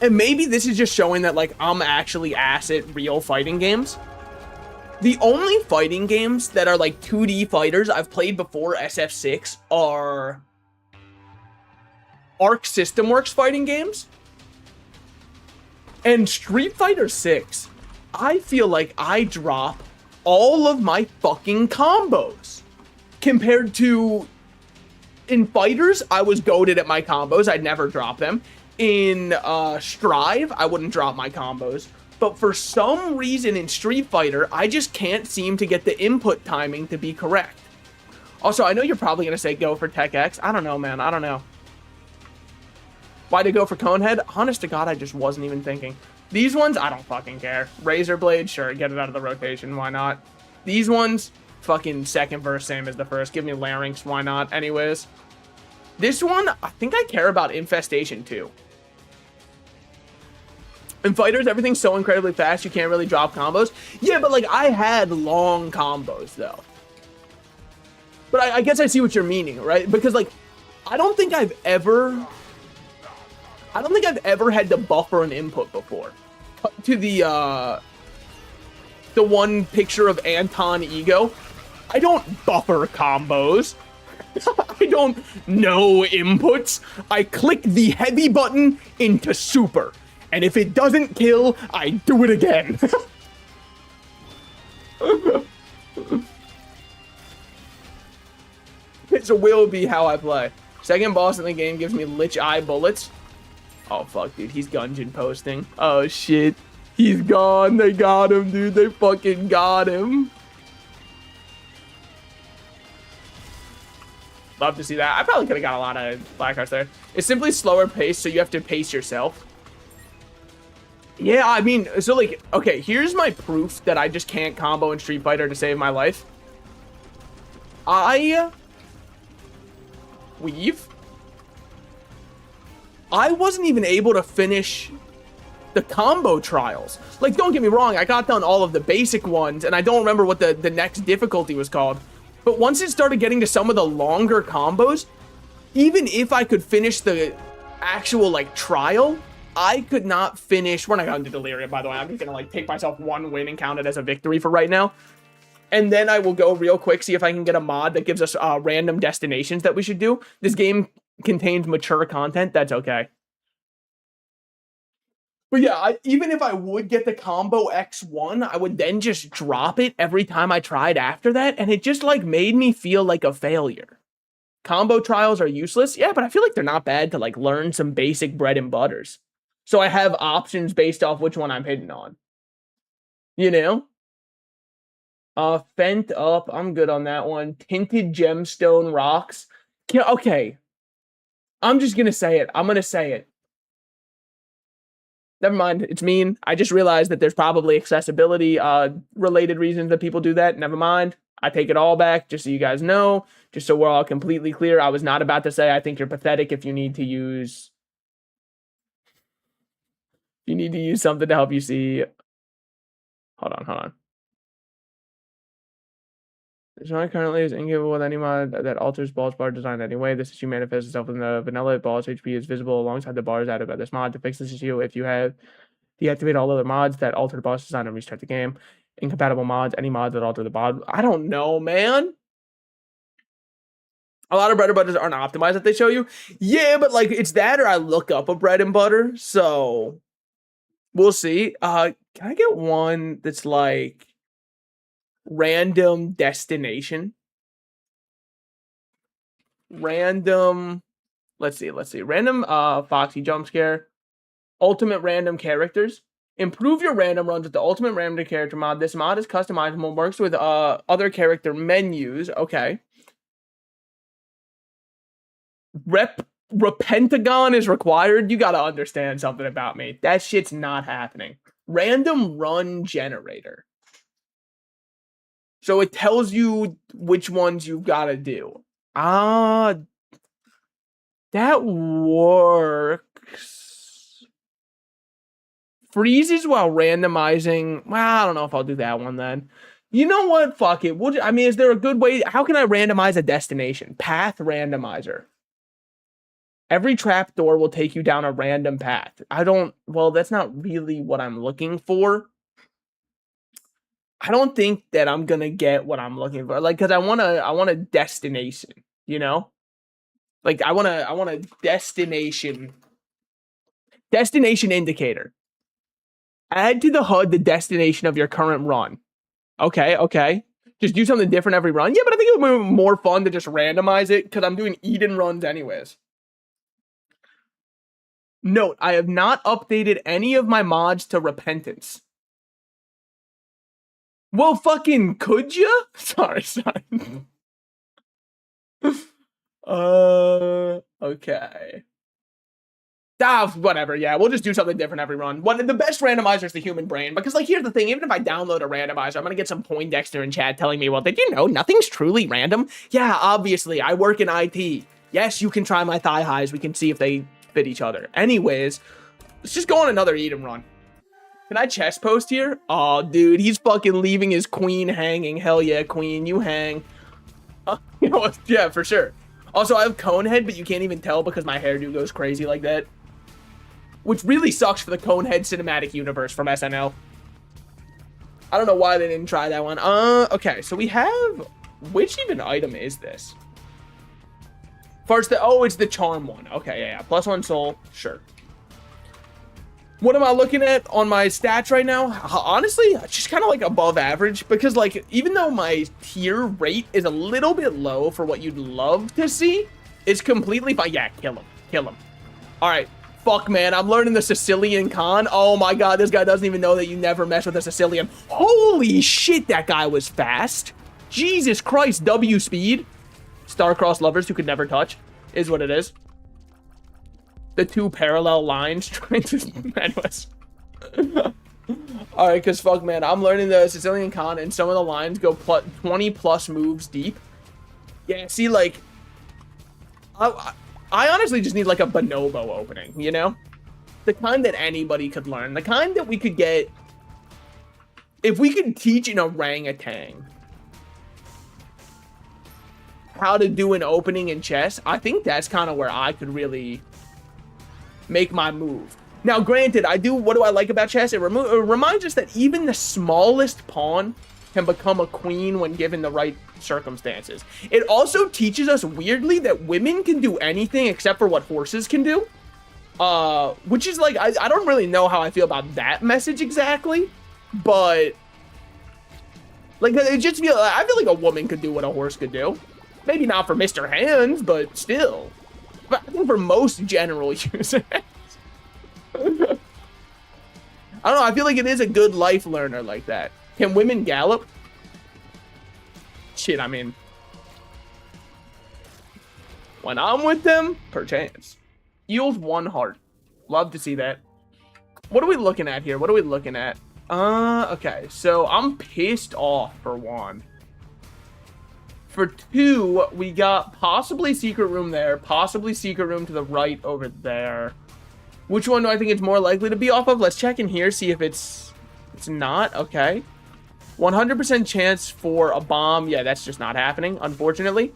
And maybe this is just showing that, like, I'm actually ass at real fighting games. The only fighting games that are, like, 2D fighters I've played before SF6 are Arc System Works fighting games and Street Fighter 6. I feel like I drop all of my fucking combos compared to... In fighters, I was goated at my combos. I'd never drop them. In Strive, I wouldn't drop my combos. But for some reason in Street Fighter, I just can't seem to get the input timing to be correct. Also, I know you're probably going to say go for Tech X. I don't know, man. I don't know. Why'd I go for Conehead? Honest to God, I just wasn't even thinking. These ones, I don't fucking care. Razor Blade, sure, get it out of the rotation. Why not? These ones, fucking second verse, same as the first. Give me Larynx, why not? Anyways. This one, I think I care about Infestation too. In fighters, everything's so incredibly fast, you can't really drop combos. Yeah, but, like, I had long combos, though. But I guess I see what you're meaning, right? Because, like, I don't think I've ever had to buffer an input before. To the the one picture of Anton Ego. I don't buffer combos. I don't know inputs. I click the heavy button into super. And if it doesn't kill, I do it again. It will be how I play. Second boss in the game gives me Lich Eye bullets. Oh, fuck, dude. He's Gungeon posting. Oh, shit. He's gone. They got him, dude. They fucking got him. Love to see that. I probably could have got a lot of black cards there. It's simply slower pace, so you have to pace yourself. Yeah, I mean, so, like, okay, here's my proof that I just can't combo in Street Fighter to save my life. Weave. I wasn't even able to finish the combo trials. Like, don't get me wrong, I got done all of the basic ones, and I don't remember what the next difficulty was called. But once it started getting to some of the longer combos, even if I could finish the actual, like, trial, I could not finish. We're not going to do Delirium, by the way. I'm just going to, like, take myself one win and count it as a victory for right now. And then I will go real quick, see if I can get a mod that gives us random destinations that we should do. This game contains mature content. That's okay. But yeah, even if I would get the combo X1, I would then just drop it every time I tried after that. And it just, like, made me feel like a failure. Combo trials are useless. Yeah, but I feel like they're not bad to, like, learn some basic bread and butters. So I have options based off which one I'm hitting on. You know? Fent Up. I'm good on that one. Tinted Gemstone Rocks. Okay. I'm just going to say it. I'm going to say it. Never mind. It's mean. I just realized that there's probably accessibility related reasons that people do that. Never mind. I take it all back, just so you guys know. Just so we're all completely clear. I was not about to say I think you're pathetic if you need to use... You need to use something to help you see. Hold on. This one currently is incapable with any mod that alters Ball's bar design anyway. This issue manifests itself in the vanilla. Ball's HP is visible alongside the bars added by this mod. To fix this issue, if you have deactivate all other mods that alter the boss design and restart the game. Incompatible mods, any mods that alter the mod. I don't know, man. A lot of bread and butters aren't optimized that they show you. Yeah, but, like, it's that or I look up a bread and butter. So we'll see. Can I get one that's like random destination? Random, let's see. Random Foxy jump scare. Ultimate random characters. Improve your random runs with the ultimate random character mod. This mod is customizable, works with other character menus. Okay. Repentagon is required. You gotta understand something about me. That shit's not happening. Random run generator. So it tells you which ones you've got to do. That works. Freezes while randomizing. Well, I don't know if I'll do that one then. You know what? Fuck it. I mean, is there a good way? How can I randomize a destination? Path randomizer. Every trapdoor will take you down a random path. Well, that's not really what I'm looking for. I don't think that I'm going to get what I'm looking for. Like, cause I want a destination, you know? Like, I want a destination indicator. Add to the HUD the destination of your current run. Okay. Just do something different every run. Yeah, but I think it would be more fun to just randomize it because I'm doing Eden runs anyways. Note, I have not updated any of my mods to Repentance. Well, fucking, could ya? Sorry. Okay. Whatever, yeah, we'll just do something different every run. The best randomizer is the human brain, because, like, here's the thing, even if I download a randomizer, I'm gonna get some Poindexter in chat telling me, well, did you know nothing's truly random? Yeah, obviously, I work in IT. Yes, you can try my thigh highs, we can see if they fit each other. Anyways, let's just go on another Eden run. Can I chest post here? Oh, dude, he's fucking leaving his queen hanging. Hell yeah, queen, you hang. You know what? Yeah, for sure. Also, I have Conehead, but you can't even tell because my hairdo goes crazy like that. Which really sucks for the Conehead cinematic universe from SNL. I don't know why they didn't try that one. Okay, so we have, which even item is this? First, oh, it's the charm one. Okay, yeah. +1 soul, sure. What am I looking at on my stats right now? Honestly, just kind of like above average, because like, even though my tier rate is a little bit low for what you'd love to see, it's completely fine. Yeah, kill him. Kill him. All right. Fuck, man. I'm learning the Sicilian con. Oh my god, this guy doesn't even know that you never mess with a Sicilian. Holy shit, that guy was fast. Jesus Christ, W speed. Star-crossed lovers who could never touch is what it is. The two parallel lines trying to... Anyways. Alright, because fuck, man. I'm learning the Sicilian con, and some of the lines go 20 plus moves deep. Yeah, see, like... I honestly just need, like, a bonobo opening, you know? The kind that anybody could learn. The kind that we could get... If we could teach an orangutan how to do an opening in chess, I think that's kind of where I could really make my move. Now, granted, what do I like about chess? It reminds us that even the smallest pawn can become a queen when given the right circumstances. It also teaches us, weirdly, that women can do anything except for what horses can do. Which is like, I don't really know how I feel about that message exactly, but like, it just feels, I feel like a woman could do what a horse could do. Maybe not for Mr. Hands, but still. But I think for most general users. I don't know, I feel like it is a good life learner like that. Can women gallop? Shit, I mean, when I'm with them, perchance. Eels 1 heart. Love to see that. What are we looking at here? What are we looking at? Okay, so I'm pissed off for 1. For 2, we got possibly secret room there, possibly secret room to the right over there. Which one do I think it's more likely to be off of? Let's check in here, see if it's not. Okay. 100% chance for a bomb. Yeah, that's just not happening, unfortunately.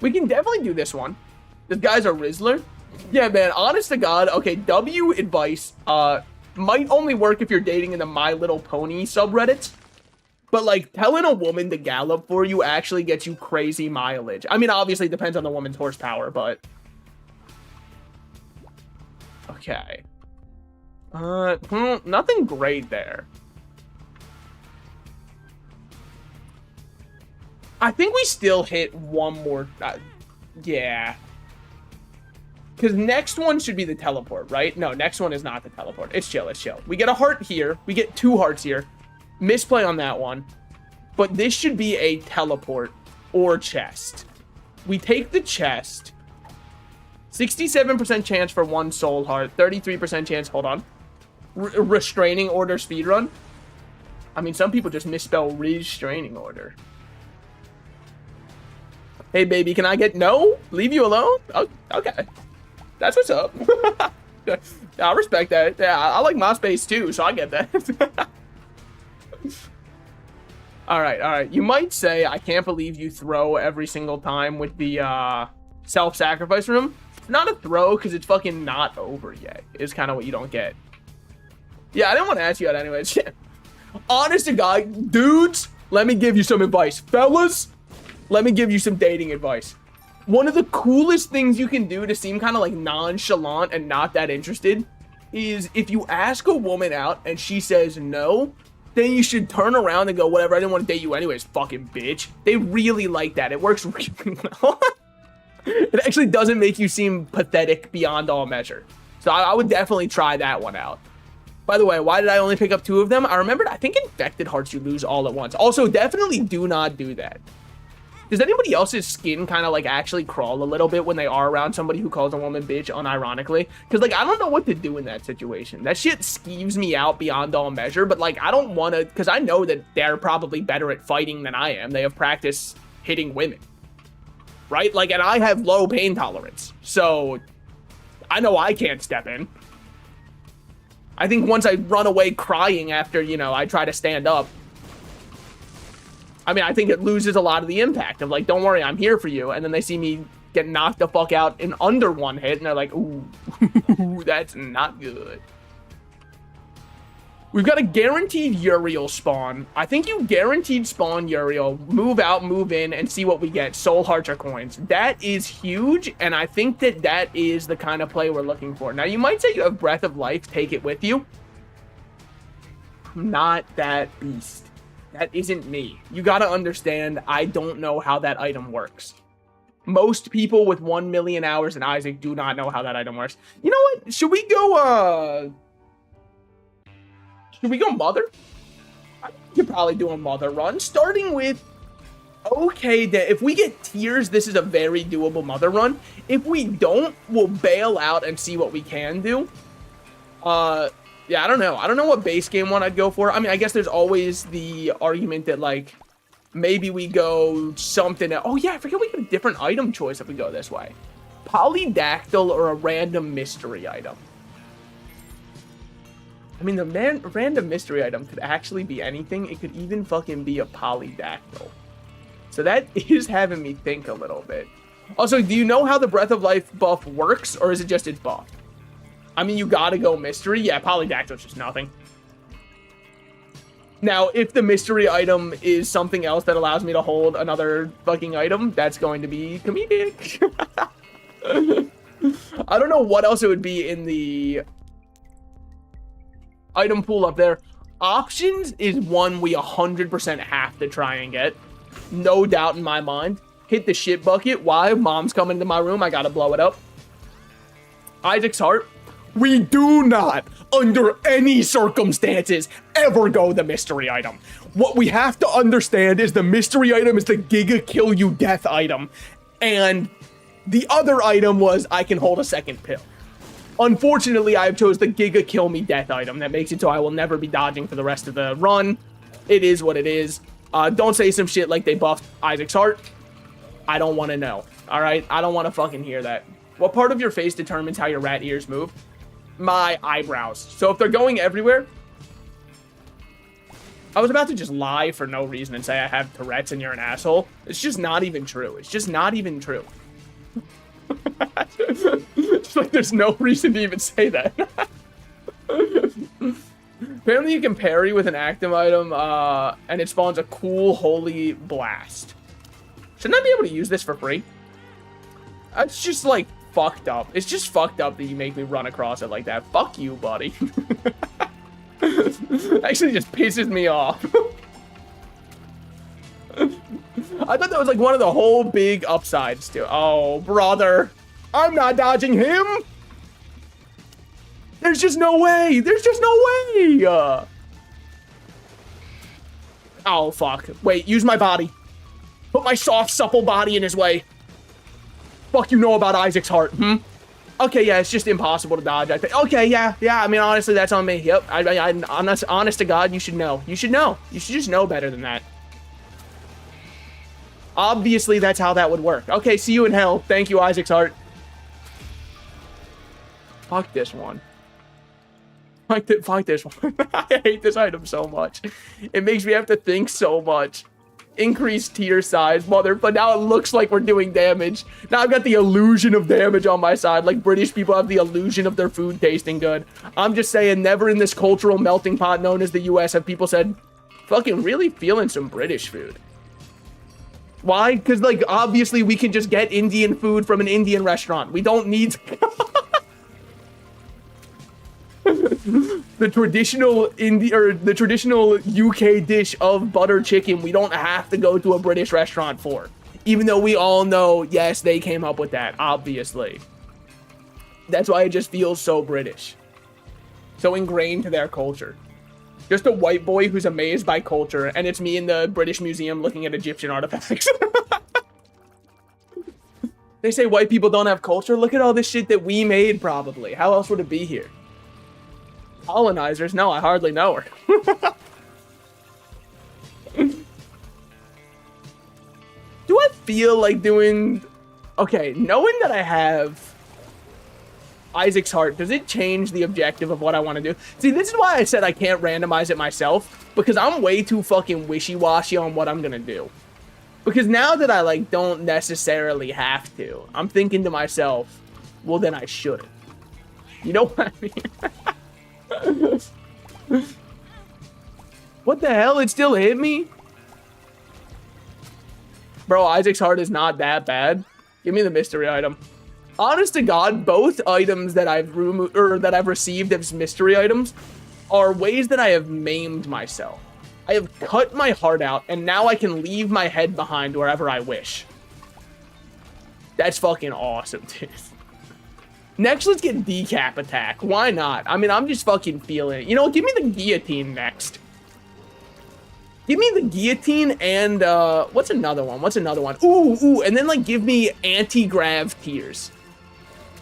We can definitely do this one. This guy's a Rizzler. Yeah, man, honest to God. Okay, W advice might only work if you're dating in the My Little Pony subreddits. But, like, telling a woman to gallop for you actually gets you crazy mileage. I mean, obviously, it depends on the woman's horsepower, but... Okay. Nothing great there. I think we still hit one more... yeah. Because next one should be the teleport, right? No, next one is not the teleport. It's chill, it's chill. We get a heart here. We get 2 hearts here. Misplay on that one. But this should be a teleport or chest. We take the chest. 67% chance for 1 soul heart. 33% chance, hold on. Restraining order speedrun. I mean, some people just misspell restraining order. Hey, baby, can I get no? Leave you alone? Oh, okay. That's what's up. I respect that. Yeah, I like my space too, so I get that. All right. You might say, I can't believe you throw every single time with the self-sacrifice room. It's not a throw because it's fucking not over yet. Is kind of what you don't get. Yeah, I didn't want to ask you that anyways. Honest to God, dudes, let me give you some advice. Fellas, let me give you some dating advice. One of the coolest things you can do to seem kind of like nonchalant and not that interested is if you ask a woman out and she says no, then you should turn around and go, whatever, I didn't want to date you anyways, fucking bitch. They really like that. It works really well. It actually doesn't make you seem pathetic beyond all measure. So I would definitely try that one out. By the way, why did I only pick up 2 of them? I remembered, I think infected hearts you lose all at once. Also, definitely do not do that. Does anybody else's skin kind of like actually crawl a little bit when they are around somebody who calls a woman bitch unironically? Because like, I don't know what to do in that situation. That shit skeeves me out beyond all measure, but like, I don't want to, because I know that they're probably better at fighting than I am. They have practice hitting women, right? Like, and I have low pain tolerance. So I know I can't step in. I think once I run away crying after, you know, I try to stand up, I mean, I think it loses a lot of the impact of like, don't worry, I'm here for you. And then they see me get knocked the fuck out in under 1 hit and they're like, ooh, that's not good. We've got a guaranteed Uriel spawn. I think you guaranteed spawn Uriel, move out, move in, and see what we get. Soul hearts or coins. That is huge, and I think that that is the kind of play we're looking for. Now, you might say you have Breath of Life. Take it with you. I'm not that beast. That isn't me. You got to understand, I don't know how that item works. Most people with 1 million hours in Isaac do not know how that item works. You know what? Should we go, Should we go Mother? I think we could probably do a Mother run, starting with, okay, if we get tiers, this is a very doable Mother run. If we don't, we'll bail out and see what we can do. Yeah, I don't know. I don't know what base game one I'd go for. I mean, I guess there's always the argument that, like, maybe we go something. Oh, yeah, I forget we get a different item choice if we go this way. Polydactyl or a random mystery item. I mean, the random mystery item could actually be anything. It could even fucking be a polydactyl. So that is having me think a little bit. Also, do you know how the Breath of Life buff works, or is it just its buff? I mean, you gotta go mystery. Yeah, polydactyl's just nothing. Now, if the mystery item is something else that allows me to hold another fucking item, that's going to be comedic. I don't know what else it would be in the item pool up there. Options is one we 100% have to try and get. No doubt in my mind. Hit the shit bucket. Why? Mom's coming into my room. I gotta blow it up. Isaac's heart. We do not, under any circumstances, ever go the mystery item. What we have to understand is the mystery item is the Giga Kill You Death item. And the other item was I can hold a second pill. Unfortunately, I have chose the Giga Kill Me Death item. That makes it so I will never be dodging for the rest of the run. It is what it is. Don't say some shit like they buffed Isaac's heart. I don't want to know. All right? I don't want to fucking hear that. What part of your face determines how your rat ears move? My eyebrows. So if they're going everywhere, I was about to just lie for no reason and say I have Tourette's and you're an asshole. It's just not even true. It's just not even true. It's like there's no reason to even say that. Apparently you can parry with an active item and it spawns a cool holy blast. Shouldn't I be able to use this for free? That's just like fucked up. It's just fucked up that you make me run across it like that. Fuck you, buddy. Actually just pisses me off. I thought that was like one of the whole big upsides too. Oh, brother. I'm not dodging him. There's just no way. There's just no way. Oh, fuck. Wait, use my body. Put my soft, supple body in his way. Fuck you know about Isaac's heart, Okay, yeah, it's just impossible to dodge, I think. Okay, yeah, I mean, honestly, that's on me. Yep, I'm honest to God, you should know. You should know. You should just know better than that. Obviously, that's how that would work. Okay, see you in hell. Thank you, Isaac's heart. Fuck this one. Fuck this one. I hate this item so much. It makes me have to think so much. Increased tier size, mother, but now it looks like we're doing damage. Now I've got the illusion of damage on my side, like British people have the illusion of their food tasting good. I'm just saying, never in this cultural melting pot known as the US have people said, fucking really feeling some British food. Why? Because, like, obviously we can just get Indian food from an Indian restaurant. We don't need the traditional UK dish of butter chicken. We don't have to go to a British restaurant for, even though we all know, yes, they came up with that. Obviously, that's why it just feels so British, so ingrained to their culture. Just a white boy who's amazed by culture, and it's me in the British Museum looking at Egyptian artifacts. They say white people don't have culture. Look at all this shit that we made, probably. How else would it be here? Colonizers? No, I hardly know her. Do I feel like doing... Okay, knowing that I have Isaac's heart, does it change the objective of what I want to do? See, this is why I said I can't randomize it myself, because I'm way too fucking wishy-washy on what I'm gonna do. Because now that I, like, don't necessarily have to, I'm thinking to myself, well, then I shouldn't. You know what I mean? What the hell? It still hit me? Bro, Isaac's heart is not that bad. Give me the mystery item. Honest to God, both items that I've removed or that I've received as mystery items are ways that I have maimed myself. I have cut my heart out, and now I can leave my head behind wherever I wish. That's fucking awesome, dude. Next, let's get decap attack. Why not? I mean, I'm just fucking feeling it. You know, give me the guillotine next. Give me the guillotine and, what's another one? What's another one? Ooh, and then, like, give me anti-grav tears.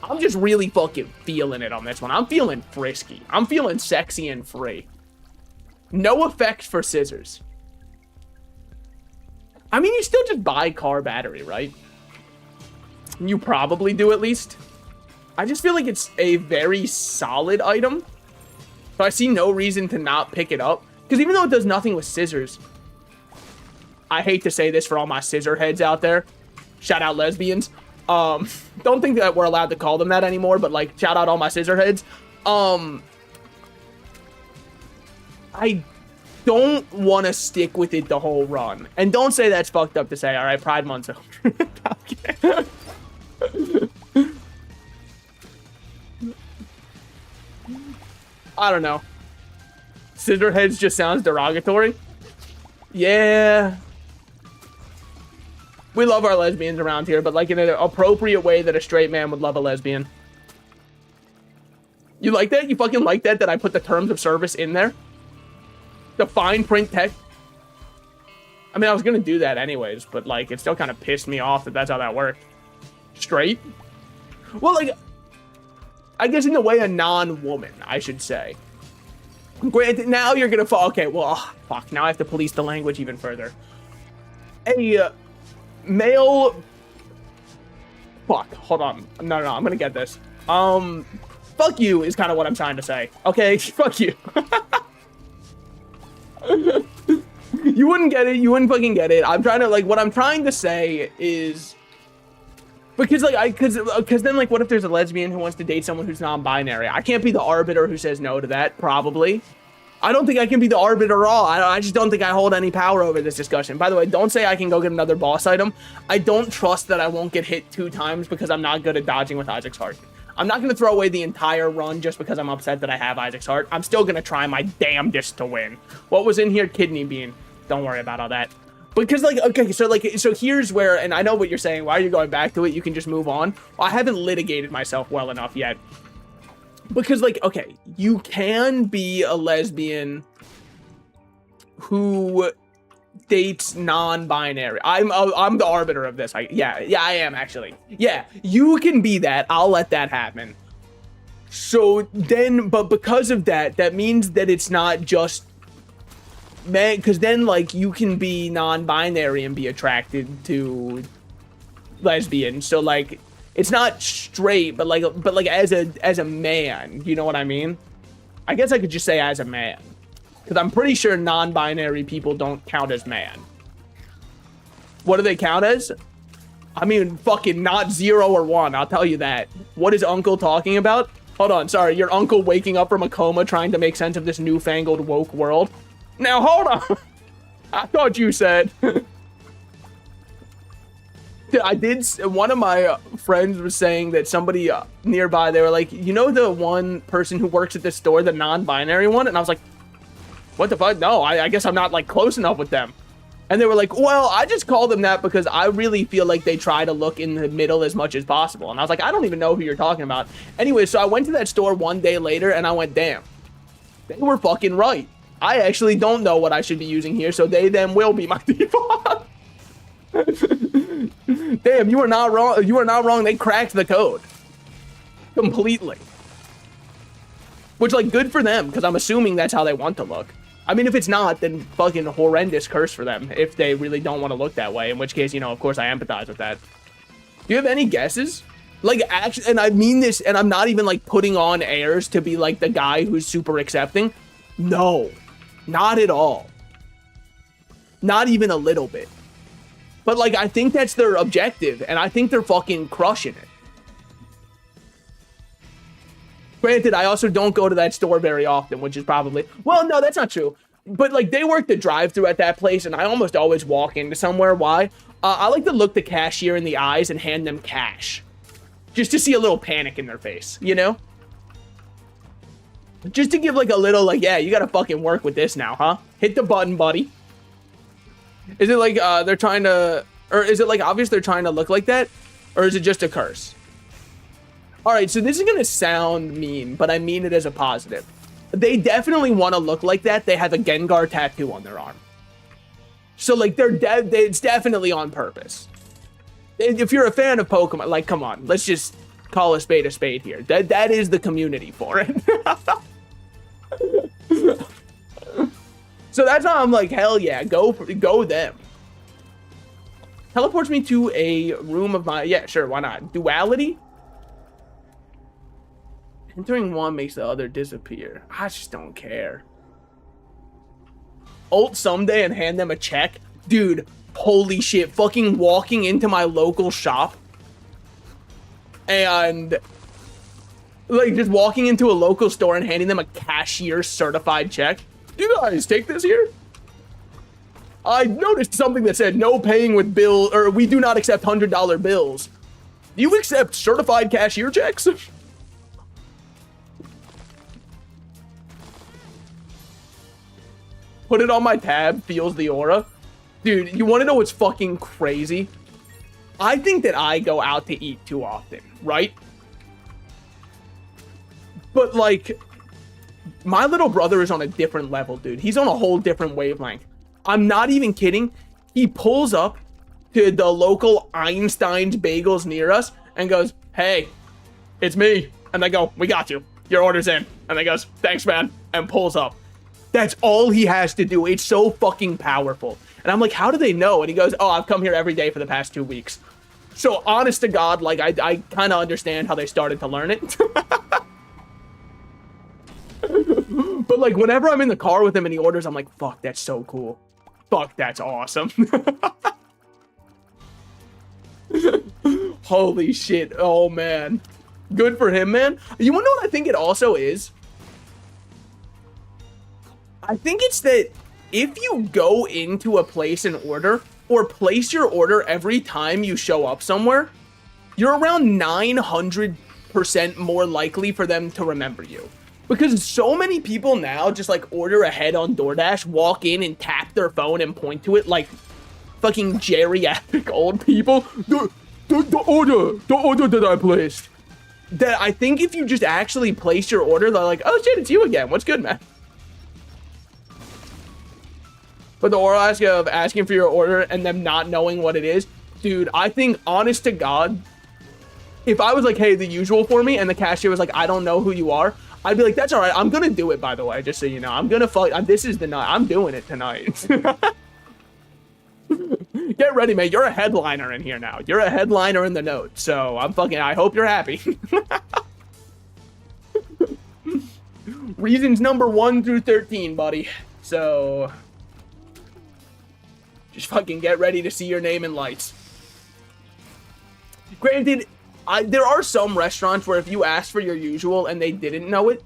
I'm just really fucking feeling it on this one. I'm feeling frisky. I'm feeling sexy and free. No effect for scissors. I mean, you still just buy car battery, right? You probably do, at least. I just feel like it's a very solid item. So I see no reason to not pick it up. Because even though it does nothing with scissors, I hate to say this for all my scissor heads out there. Shout out lesbians. Don't think that we're allowed to call them that anymore, but like, shout out all my scissor heads. I don't want to stick with it the whole run. And don't say that's fucked up to say, all right, Pride Month's over. Okay. I don't know. Scissorheads just sounds derogatory. Yeah. We love our lesbians around here, but like in an appropriate way that a straight man would love a lesbian. You like that? You fucking like that I put the terms of service in there? The fine print text. I mean, I was gonna do that anyways, but like, it still kind of pissed me off that that's how that worked. Straight? Well, like, I guess in a way, a non-woman, I should say. Granted, now you're gonna fall. Okay, well, fuck. Now I have to police the language even further. A male. Fuck. Hold on. No, I'm gonna get this. Fuck you is kind of what I'm trying to say. Okay, fuck you. You wouldn't get it. You wouldn't fucking get it. I'm trying to like. What I'm trying to say is. Because, like, because then, like, what if there's a lesbian who wants to date someone who's non-binary? I can't be the arbiter who says no to that, probably. I don't think I can be the arbiter at all. I just don't think I hold any power over this discussion. By the way, don't say I can go get another boss item. I don't trust that I won't get hit 2 times because I'm not good at dodging with Isaac's heart. I'm not going to throw away the entire run just because I'm upset that I have Isaac's heart. I'm still going to try my damnedest to win. What was in here? Kidney bean. Don't worry about all that. Because, like, okay, so here's where, and I know what you're saying, why are you going back to it? You can just move on. Well, I haven't litigated myself well enough yet. Because, like, okay, you can be a lesbian who dates non-binary. I'm the arbiter of this. Yeah, I am, actually. Yeah, you can be that. I'll let that happen. So then, but because of that, that means that it's not just man, because then like you can be non-binary and be attracted to lesbians. So like it's not straight, but like as a man, you know what I mean? I guess I could just say as a man, because I'm pretty sure non-binary people don't count as man. What do they count as? I mean, fucking not 0 or 1. I'll tell you that. What is Uncle talking about? Hold on, sorry, your uncle waking up from a coma trying to make sense of this newfangled woke world. Now, hold on. I thought you said. One of my friends was saying that somebody nearby, they were like, you know the one person who works at this store, the non-binary one? And I was like, what the fuck? No, I guess I'm not like close enough with them. And they were like, well, I just call them that because I really feel like they try to look in the middle as much as possible. And I was like, I don't even know who you're talking about. Anyway, so I went to that store one day later and I went, damn, they were fucking right. I actually don't know what I should be using here, so they then will be my default. Damn, you are not wrong. You are not wrong. They cracked the code completely. Which, like, good for them, because I'm assuming that's how they want to look. I mean, if it's not, then fucking horrendous curse for them if they really don't want to look that way, in which case, you know, of course I empathize with that. Do you have any guesses? Like, actually, and I mean this, and I'm not even, like, putting on airs to be, like, the guy who's super accepting. No. Not at all. Not even a little bit. But, like, I think that's their objective, and I think they're fucking crushing it. Granted, I also don't go to that store very often, which is probably... Well, no, that's not true. But like they work the drive-thru at that place, and I almost always walk into somewhere. Why? I like to look the cashier in the eyes and hand them cash, just to see a little panic in their face, you know? Just to give like a little like, yeah, you gotta fucking work with this now, huh? Hit the button, buddy. Is it like they're trying to, or is it like obvious they're trying to look like that, or is it just a curse? All right, so this is gonna sound mean, but I mean it as a positive. They definitely want to look like that. They have a Gengar tattoo on their arm. So, like, it's definitely on purpose. If you're a fan of Pokemon, like, come on. Let's just call a spade here. That is the community for it. So that's how I'm like, hell yeah, go them. Teleports me to a room of my... Yeah, sure, why not? Duality? Entering one makes the other disappear. I just don't care. Ult someday and hand them a check? Dude, holy shit. Fucking walking into my local shop. And... like, just walking into a local store and handing them a cashier certified check. You guys take this here? I noticed something that said no paying with bill, or we do not accept $100 bills. Do you accept certified cashier checks? Put it on my tab, feels the aura. Dude, you want to know what's fucking crazy? I think that I go out to eat too often, right? But, like, my little brother is on a different level, dude. He's on a whole different wavelength. I'm not even kidding. He pulls up to the local Einstein's Bagels near us and goes, hey, it's me. And I go, we got you. Your order's in. And he goes, thanks, man. And pulls up. That's all he has to do. It's so fucking powerful. And I'm like, how do they know? And he goes, oh, I've come here every day for the past 2 weeks. So honest to God, like I kind of understand how they started to learn it. But like whenever I'm in the car with him and he orders, I'm like, fuck, that's so cool. Fuck, that's awesome. Holy shit. Oh, man. Good for him, man. You want to know what I think it also is? I think it's that if you go into a place and order, or place your order every time you show up somewhere, you're around 900% more likely for them to remember you. Because so many people now just like order ahead on DoorDash, walk in and tap their phone and point to it like fucking geriatric old people. The order that I placed. That I think if you just actually place your order, they're like, oh shit, it's you again. What's good, man? But the oral ask of asking for your order and them not knowing what it is, dude, I think, honest to God, if I was like, hey, the usual for me, and the cashier was like, I don't know who you are, I'd be like, that's all right. I'm going to do it, by the way, just so you know. I'm going to fuck. This is the night. I'm doing it tonight. Get ready, mate. You're a headliner in here now. You're a headliner in the note. So I hope you're happy. Reasons number 1 through 13, buddy. So just fucking get ready to see your name in lights. Granted, there are some restaurants where if you ask for your usual and they didn't know it,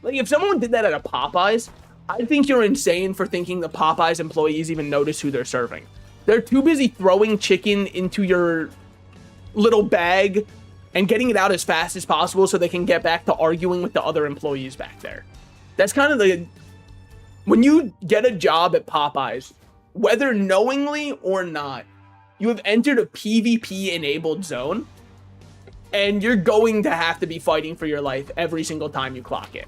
like if someone did that at a Popeyes, I think you're insane for thinking the Popeyes employees even notice who they're serving. They're too busy throwing chicken into your little bag and getting it out as fast as possible so they can get back to arguing with the other employees back there. That's kind of when you get a job at Popeyes, whether knowingly or not, you have entered a PvP-enabled zone, and you're going to have to be fighting for your life every single time you clock in.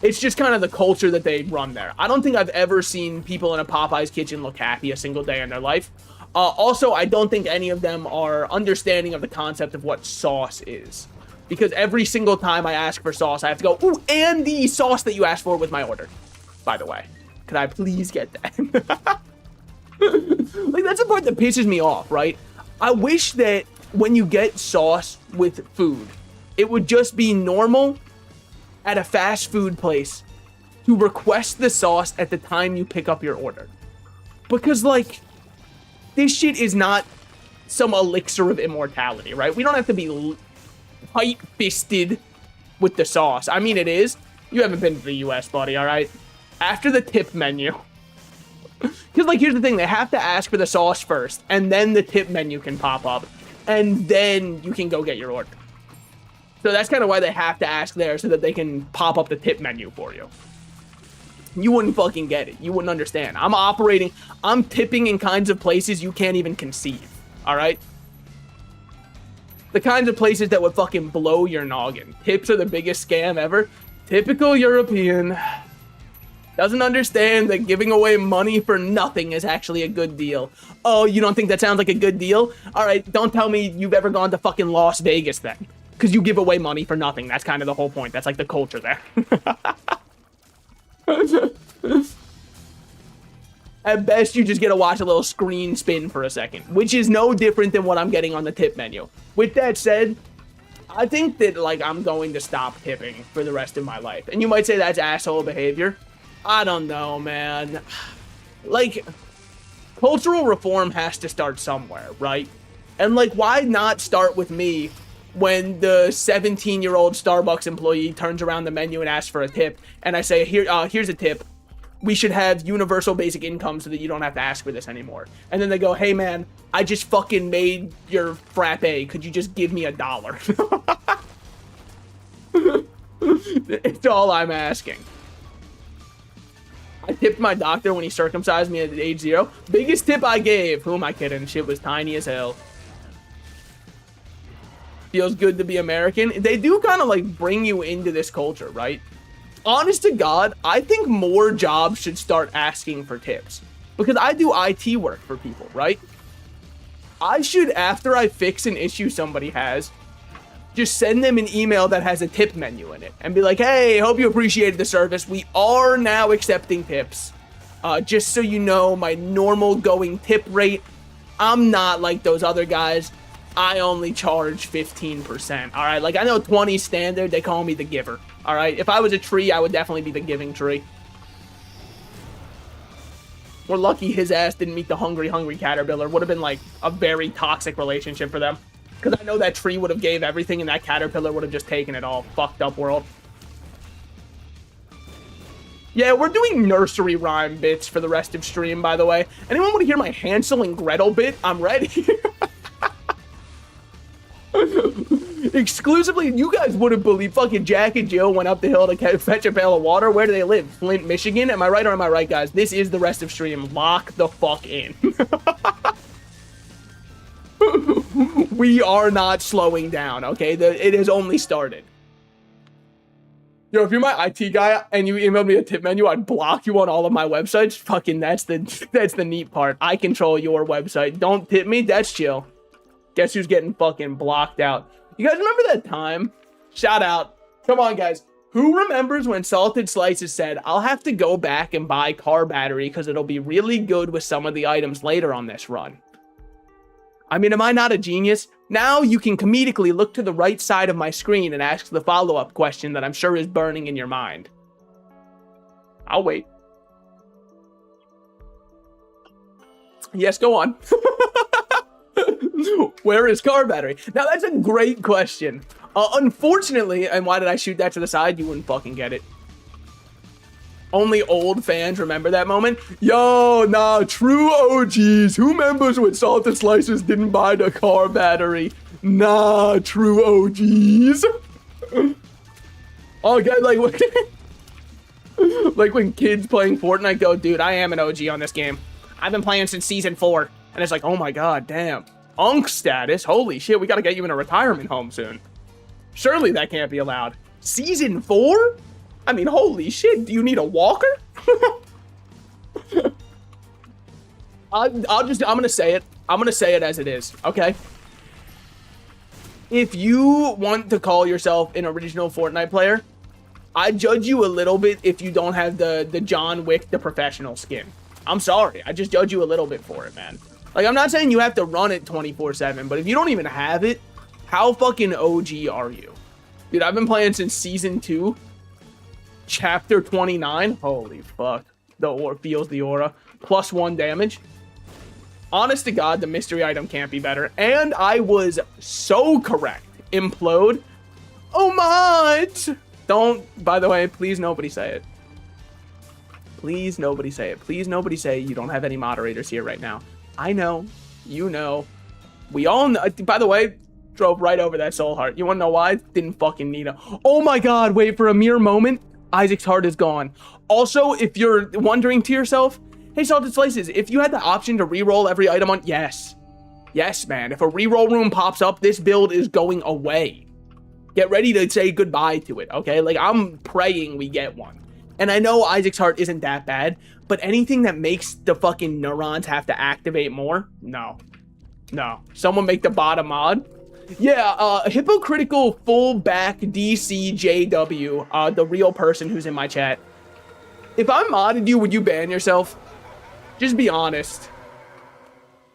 It's just kind of the culture that they run there. I don't think I've ever seen people in a Popeyes kitchen look happy a single day in their life. Also, I don't think any of them are understanding of the concept of what sauce is. Because every single time I ask for sauce, I have to go, ooh, and the sauce that you asked for with my order, by the way. Could I please get that? Like, that's the part that pisses me off, right? I wish that when you get sauce with food, it would just be normal at a fast food place to request the sauce at the time you pick up your order. Because, like, this shit is not some elixir of immortality, right? We don't have to be tight-fisted with the sauce. I mean, it is. You haven't been to the US, buddy, all right? after the tip menu. Because, like, here's the thing. They have to ask for the sauce first, and then the tip menu can pop up, and then you can go get your order. So that's kind of why they have to ask there, so that they can pop up the tip menu for you. You wouldn't fucking get it. You wouldn't understand. I'm tipping in kinds of places you can't even conceive. All right? The kinds of places that would fucking blow your noggin. Tips are the biggest scam ever. Typical European. Doesn't understand that giving away money for nothing is actually a good deal. Oh, you don't think that sounds like a good deal? All right, don't tell me you've ever gone to fucking Las Vegas then. Because you give away money for nothing. That's kind of the whole point. That's like the culture there. At best, you just get to watch a little screen spin for a second, which is no different than what I'm getting on the tip menu. With that said, I think that, like, I'm going to stop tipping for the rest of my life. And you might say that's asshole behavior. I don't know, man. Like, cultural reform has to start somewhere, right? And, like, why not start with me when the 17-year-old Starbucks employee turns around the menu and asks for a tip, and I say, here's a tip. We should have universal basic income so that you don't have to ask for this anymore. And then they go, hey, man, I just fucking made your frappe. Could you just give me $1? It's all I'm asking. I tipped my doctor when he circumcised me at age 0. Biggest tip I gave. Who am I kidding? Shit was tiny as hell. Feels good to be American. They do kind of like bring you into this culture, right? Honest to God, I think more jobs should start asking for tips. Because I do IT work for people, right? I should, after I fix an issue somebody has, just send them an email that has a tip menu in it and be like, hey, hope you appreciated the service. We are now accepting tips. Just so you know, my normal going tip rate, I'm not like those other guys. I only charge 15%. All right, like I know 20 standard. They call me the giver. All right, if I was a tree, I would definitely be the giving tree. We're lucky his ass didn't meet the hungry caterpillar. Would have been like a very toxic relationship for them. Because I know that tree would have gave everything and that caterpillar would have just taken it all. Fucked up world. Yeah, we're doing nursery rhyme bits for the rest of stream, by the way. Anyone want to hear my Hansel and Gretel bit? I'm ready. Exclusively, you guys wouldn't believe fucking Jack and Jill went up the hill to fetch a pail of water. Where do they live? Flint, Michigan? Am I right or am I right, guys? This is the rest of stream. Lock the fuck in. We are not slowing down, okay? It has only started. Yo, if you're my IT guy and you emailed me a tip menu, I'd block you on all of my websites. Fucking that's the neat part. I control your website. Don't tip me, that's chill. Guess who's getting fucking blocked out? You guys remember that time? Shout out. Come on, guys. Who remembers when Salted Slices said, I'll have to go back and buy car battery because it'll be really good with some of the items later on this run? I mean, am I not a genius? Now you can comedically look to the right side of my screen and ask the follow-up question that I'm sure is burning in your mind. I'll wait. Yes, go on. Where is car battery? Now, that's a great question. Unfortunately, and why did I shoot that to the side? You wouldn't fucking get it. Only old fans remember that moment. Yo, nah, true OGs. Who remembers when Salted Slices didn't buy the car battery? Nah, true OGs. Oh, God, like when kids playing Fortnite go, dude, I am an OG on this game. I've been playing since season 4. And it's like, oh my God, damn. Unk status. Holy shit, we gotta get you in a retirement home soon. Surely that can't be allowed. Season 4? I mean, holy shit, do you need a walker? I'm gonna say it. I'm gonna say it as it is, okay? If you want to call yourself an original Fortnite player, I judge you a little bit if you don't have the John Wick, the professional skin. I'm sorry, I just judge you a little bit for it, man. Like, I'm not saying you have to run it 24/7, but if you don't even have it, how fucking OG are you? Dude, I've been playing since Season 2, Chapter 29. Holy fuck. The aura feels the aura. +1 damage. Honest to God, the mystery item can't be better. And I was so correct. Implode. Oh my! Don't, by the way, please nobody say it. Please nobody say it. Please nobody say you don't have any moderators here right now. I know. You know. We all know. By the way, drove right over that soul heart. You want to know why? Didn't fucking need it. Oh my god, wait, for a mere moment, Isaac's heart is gone. Also, if you're wondering to yourself, hey, Salted Slices, if you had the option to reroll every item on... Yes. Yes, man. If a reroll room pops up, this build is going away. Get ready to say goodbye to it, okay? Like, I'm praying we get one. And I know Isaac's heart isn't that bad, but anything that makes the fucking neurons have to activate more? No. No. Someone make the bot a mod. Yeah, hypocritical fullback DCJW, the real person who's in my chat. If I modded you, would you ban yourself? Just be honest.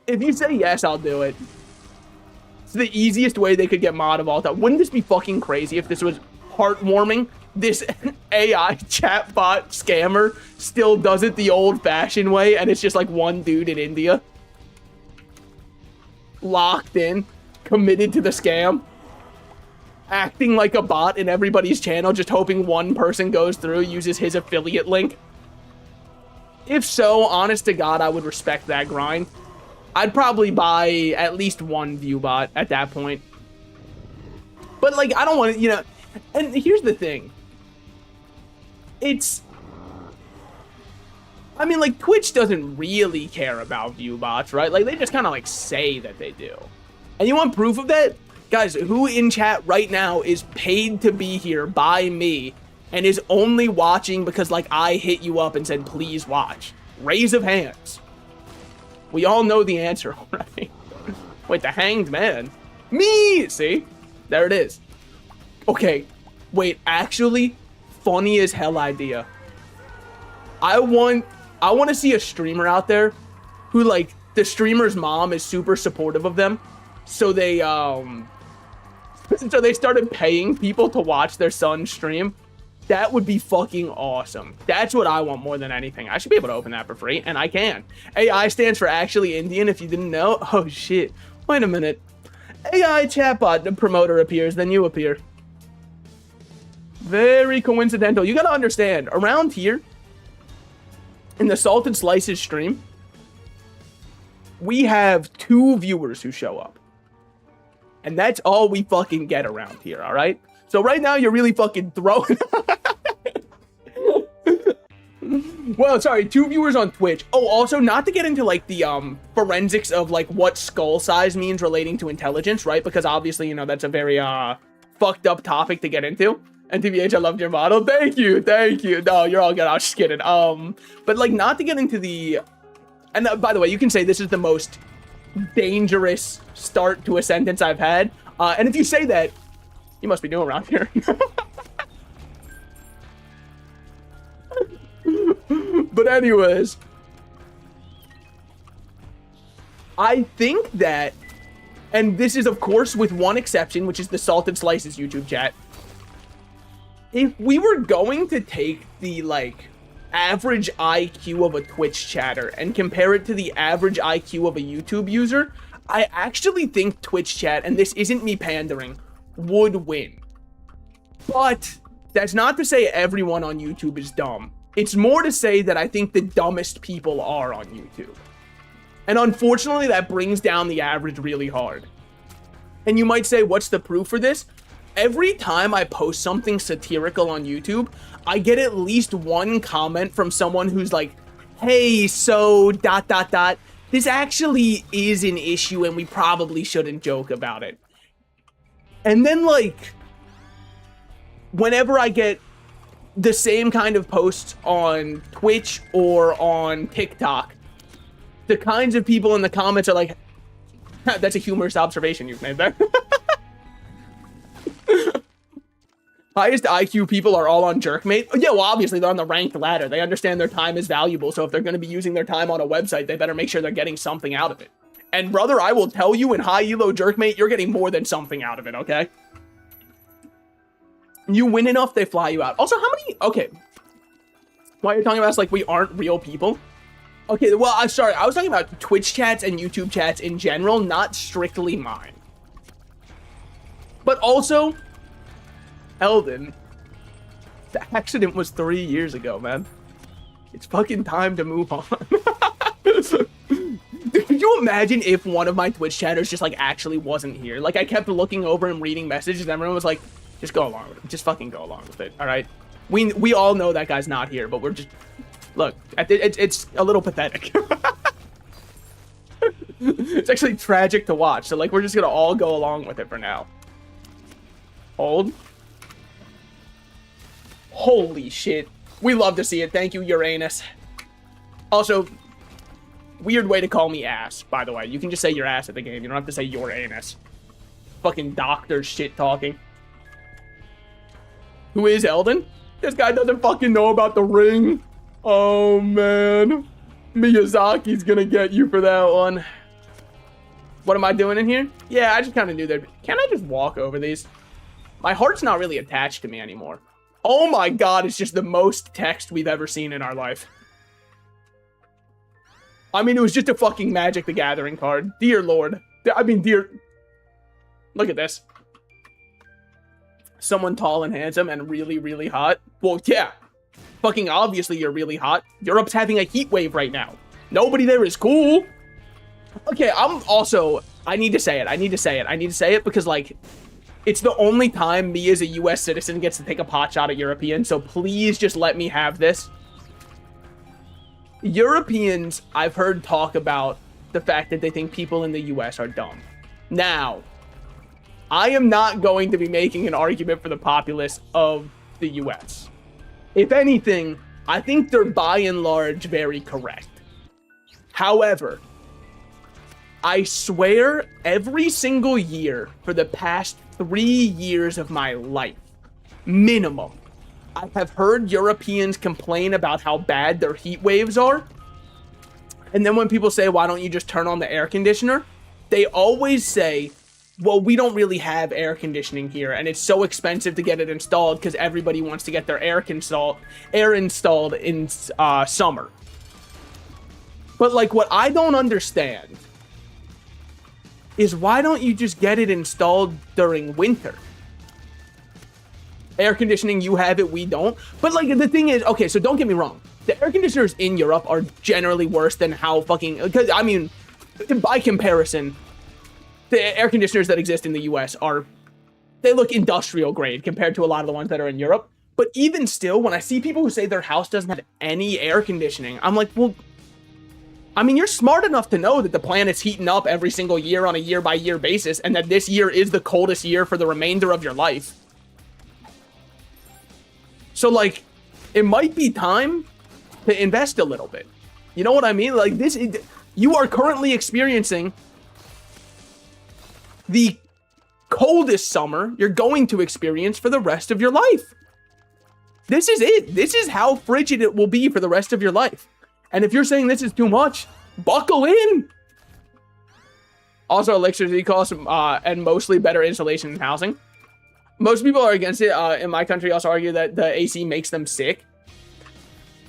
If you say yes, I'll do it. It's the easiest way they could get mod of all time. Wouldn't this be fucking crazy if this was heartwarming? This AI chatbot scammer still does it the old-fashioned way, and it's just like one dude in India. Locked in, committed to the scam. Acting like a bot in everybody's channel, just hoping one person goes through, uses his affiliate link. If so, honest to God, I would respect that grind. I'd probably buy at least one view bot at that point. But, like, I don't want to, you know... And here's the thing. It's... I mean, like, Twitch doesn't really care about view bots, right? Like, they just kind of, like, say that they do. And you want proof of that? Guys, who in chat right now is paid to be here by me and is only watching because, like, I hit you up and said, please watch? Raise of hands. We all know the answer already. Wait, the hanged man? Me! See? There it is. Okay. Wait, actually, funny as hell idea. I want to see a streamer out there who, like, the streamer's mom is super supportive of them. So they started paying people to watch their son stream. That would be fucking awesome. That's what I want more than anything. I should be able to open that for free, and I can. AI stands for actually Indian, if you didn't know. Oh, shit. Wait a minute. AI chatbot, the promoter appears, then you appear. Very coincidental. You gotta understand, around here, in the Salted Slices stream, we have 2 viewers who show up. And that's all we fucking get around here, alright? So right now, you're really fucking throwing... Well, sorry, 2 viewers on Twitch. Oh, also, not to get into, like, the, forensics of, like, what skull size means relating to intelligence, right? Because obviously, you know, that's a very, fucked up topic to get into. And TBH, I loved your model. Thank you, thank you. No, you're all good. I was just kidding. But, like, not to get into the... And, by the way, you can say this is the most dangerous start to a sentence I've had. And if you say that, you must be new around here. But anyways, I think that, and this is of course with one exception, which is the Salted Slices YouTube chat. If we were going to take the, like, average IQ of a Twitch chatter and compare it to the average IQ of a YouTube user, I actually think Twitch chat, and this isn't me pandering, would win. But that's not to say everyone on YouTube is dumb. It's more to say that I think the dumbest people are on YouTube. And unfortunately, that brings down the average really hard. And you might say, what's the proof for this? Every time I post something satirical on YouTube, I get at least one comment from someone who's like, hey, so ... This actually is an issue and we probably shouldn't joke about it. And then, like, whenever I get the same kind of posts on Twitch or on TikTok, the kinds of people in the comments are like, that's a humorous observation you've made there. Highest IQ people are all on Jerkmate. Yeah, well, obviously they're on the ranked ladder. They understand their time is valuable, so if they're going to be using their time on a website, they better make sure they're getting something out of it. And brother, I will tell you, in high elo Jerkmate, you're getting more than something out of it, okay? You win enough, they fly you out. Also, how many... Okay. Why you're talking about us like we aren't real people? Okay, well, I'm sorry. I was talking about Twitch chats and YouTube chats in general, not strictly mine. But also... Eldon, the accident was 3 years ago, man. It's fucking time to move on. Dude, could you imagine if one of my Twitch chatters just like actually wasn't here? Like I kept looking over and reading messages and everyone was like, just go along with it. Just fucking go along with it. All right. We all know that guy's not here, but we're just, look, it's a little pathetic. It's actually tragic to watch. So like, we're just going to all go along with it for now. Hold. Holy shit. We love to see it. Thank you, Uranus. Also, weird way to call me ass, by the way. You can just say your ass at the game. You don't have to say your anus. Fucking doctor shit talking. Who is Eldon? This guy doesn't fucking know about the ring. Oh, man. Miyazaki's gonna get you for that one. What am I doing in here? Yeah, I just kind of knew that. Can't I just walk over these? My heart's not really attached to me anymore. Oh my god, it's just the most text we've ever seen in our life. I mean, it was just a fucking Magic the Gathering card. Dear Lord. I mean, dear... Look at this. Someone tall and handsome and really, really hot. Well, yeah. Fucking obviously you're really hot. Europe's having a heat wave right now. Nobody there is cool. Okay, I need to say it. I need to say it because, like, it's the only time me as a US citizen gets to take a pot shot at Europeans, so please just let me have this. Europeans, I've heard talk about the fact that they think people in the US are dumb. Now, I am not going to be making an argument for the populace of the US. If anything, I think they're by and large very correct. However, I swear every single year for the past 3 years of my life, minimum, I have heard Europeans complain about how bad their heat waves are. And then when people say, why don't you just turn on the air conditioner? They always say, well, we don't really have air conditioning here, and it's so expensive to get it installed because everybody wants to get their air installed in summer. But like, what I don't understand is why don't you just get it installed during winter? Air conditioning, you have it, we don't. But like, the thing is, okay, so don't get me wrong. The air conditioners in Europe are generally worse than how fucking, because I mean, by comparison, the air conditioners that exist in the US they look industrial grade compared to a lot of the ones that are in Europe. But even still, when I see people who say their house doesn't have any air conditioning, I'm like, well, I mean, you're smart enough to know that the planet's heating up every single year on a year-by-year basis, and that this year is the coldest year for the remainder of your life. So, like, it might be time to invest a little bit. You know what I mean? Like, you are currently experiencing the coldest summer you're going to experience for the rest of your life. This is it. This is how frigid it will be for the rest of your life. And if you're saying this is too much, buckle in. Also, electricity costs and mostly better insulation and housing. Most people are against it. In my country, also argue that the AC makes them sick.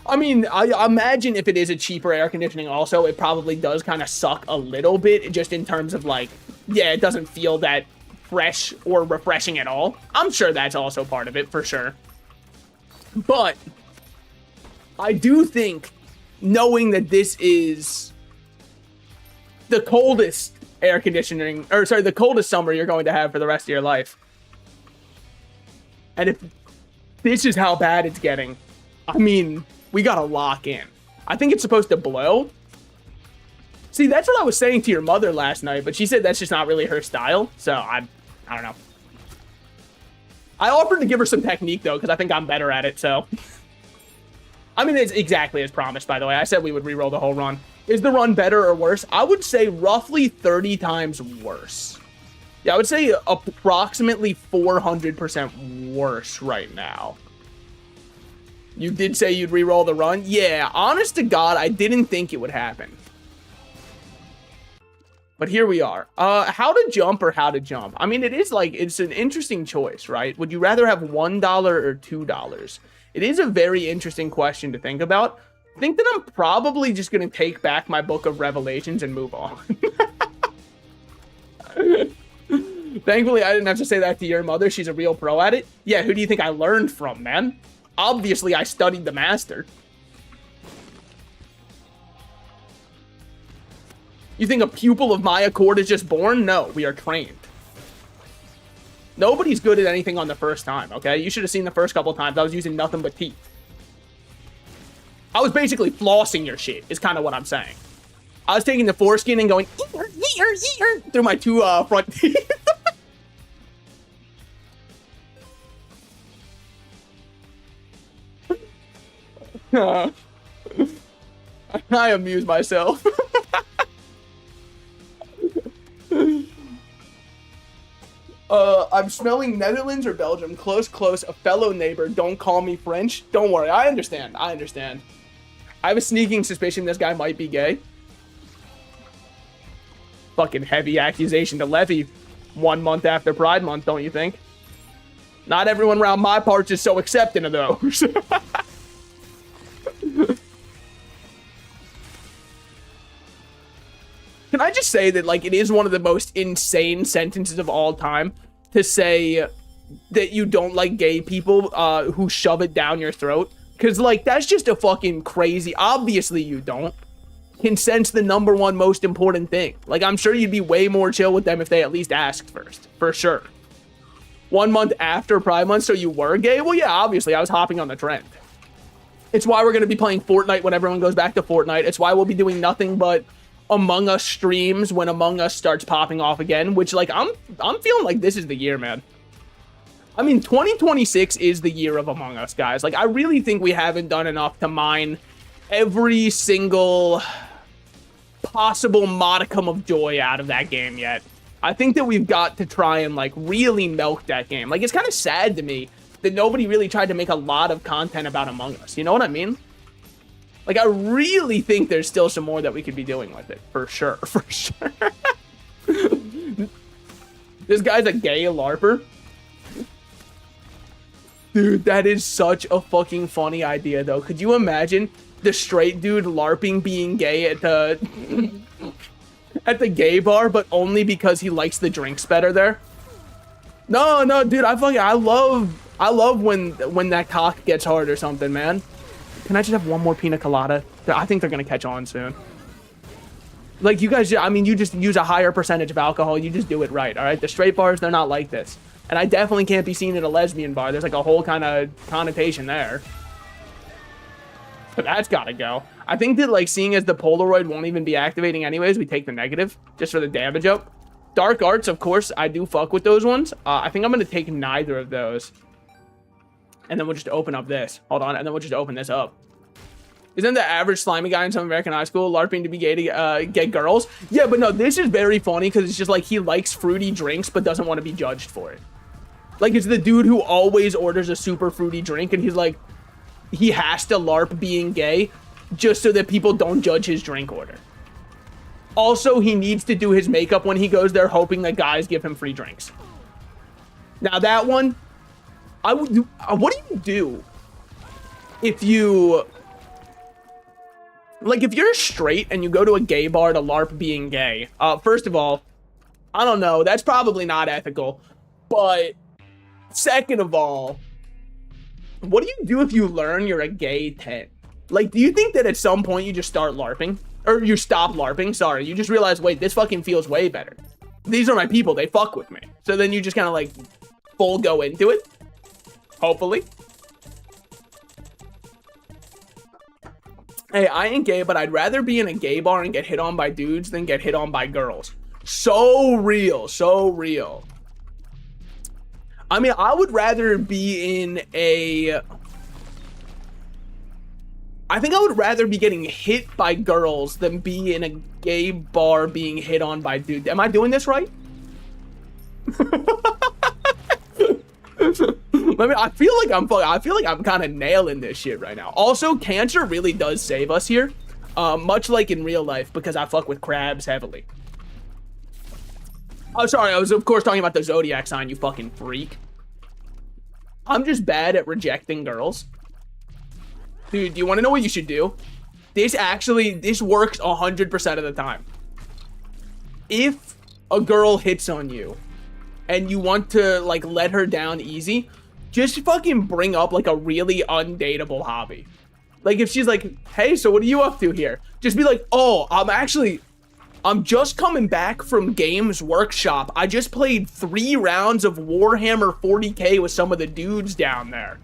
I mean, I imagine if it is a cheaper air conditioning also, it probably does kind of suck a little bit, just in terms of like, yeah, it doesn't feel that fresh or refreshing at all. I'm sure that's also part of it, for sure. But I do think, knowing that this is the coldest air conditioning, or sorry, the coldest summer you're going to have for the rest of your life, and if this is how bad it's getting, I mean, we gotta lock in. I think it's supposed to blow. See, that's what I was saying to your mother last night, but she said that's just not really her style, so I don't know. I offered to give her some technique, though, because I think I'm better at it, so. I mean, it's exactly as promised, by the way. I said we would reroll the whole run. Is the run better or worse? I would say roughly 30 times worse. Yeah, I would say approximately 400% worse right now. You did say you'd reroll the run? Yeah, honest to God, I didn't think it would happen. But here we are. How to jump or how to jump? I mean, it is like, it's an interesting choice, right? Would you rather have $1 or $2? It is a very interesting question to think about. I think that I'm probably just going to take back my book of Revelations and move on. Thankfully, I didn't have to say that to your mother. She's a real pro at it. Yeah, who do you think I learned from, man? Obviously, I studied the master. You think a pupil of my accord is just born? No, we are trained. Nobody's good at anything on the first time, okay? You should have seen the first couple of times. I was using nothing but teeth. I was basically flossing your shit, is kind of what I'm saying. I was taking the foreskin and going through my two front teeth. I amuse myself. I'm smelling Netherlands or Belgium. Close, close. A fellow neighbor. Don't call me French. Don't worry. I understand. I understand. I have a sneaking suspicion this guy might be gay. Fucking heavy accusation to levy 1 month after Pride Month, don't you think? Not everyone around my parts is so accepting of those. Can I just say that, like, it is one of the most insane sentences of all time to say that you don't like gay people who shove it down your throat? Because, like, that's just a fucking crazy... Obviously, you don't. Consent's the #1 most important thing. Like, I'm sure you'd be way more chill with them if they at least asked first. For sure. 1 month after Pride Month, so you were gay? Well, yeah, obviously, I was hopping on the trend. It's why we're going to be playing Fortnite when everyone goes back to Fortnite. It's why we'll be doing nothing but Among Us streams when Among Us starts popping off again, which, like, I'm feeling like this is the year, man. I mean, 2026 is the year of Among Us, guys. Like, I really think we haven't done enough to mine every single possible modicum of joy out of that game yet. I think that we've got to try and, like, really milk that game. Like, it's kind of sad to me that nobody really tried to make a lot of content about Among Us. You know what I mean? Like, I really think there's still some more that we could be doing with it. For sure. For sure. This guy's a gay LARPer. Dude, that is such a fucking funny idea, though. Could you imagine the straight dude LARPing being gay at the at the gay bar, but only because he likes the drinks better there? No, dude, I love when that cock gets hard or something, man. Can I just have one more pina colada? I think they're gonna catch on soon. Like, you guys, I mean, you just use a higher percentage of alcohol. You just do it right, all right? The straight bars, they're not like this. And I definitely can't be seen at a lesbian bar. There's, like, a whole kind of connotation there. But that's gotta go. I think that, like, seeing as the Polaroid won't even be activating anyways, we take the negative just for the damage up. Dark Arts, of course, I do fuck with those ones. I think I'm gonna take neither of those. And then we'll just open up this. Hold on, and then we'll just open this up. Isn't the average slimy guy in some American high school LARPing to be gay to get girls? Yeah, but no, this is very funny because it's just like he likes fruity drinks but doesn't want to be judged for it. Like, it's the dude who always orders a super fruity drink and he's like, he has to LARP being gay just so that people don't judge his drink order. Also, he needs to do his makeup when he goes there hoping that guys give him free drinks. Now that one, I would do, what do you do if you... Like, if you're straight and you go to a gay bar to LARP being gay, first of all, I don't know, that's probably not ethical. But second of all, what do you do if you learn you're a gay 10? Like, do you think that at some point you just start LARPing? Or you stop LARPing, sorry. You just realize, wait, this fucking feels way better. These are my people, they fuck with me. So then you just kind of, like, full go into it. Hopefully. Hey, I ain't gay, but I'd rather be in a gay bar and get hit on by dudes than get hit on by girls. So real, so real. I mean, I would rather be in a... I think I would rather be getting hit by girls than be in a gay bar being hit on by dudes. Am I doing this right? I feel like I'm kind of nailing this shit right now. Also, cancer really does save us here, much like in real life, because I fuck with crabs heavily. Oh, sorry, I was of course talking about the zodiac sign, you fucking freak. I'm just bad at rejecting girls. Dude, do you want to know what you should do? This works 100% of the time. If a girl hits on you and you want to, like, let her down easy, just fucking bring up, like, a really undateable hobby. Like, if she's like, hey, so what are you up to here? Just be like, oh, I'm just coming back from Games Workshop. I just played 3 rounds of Warhammer 40K with some of the dudes down there.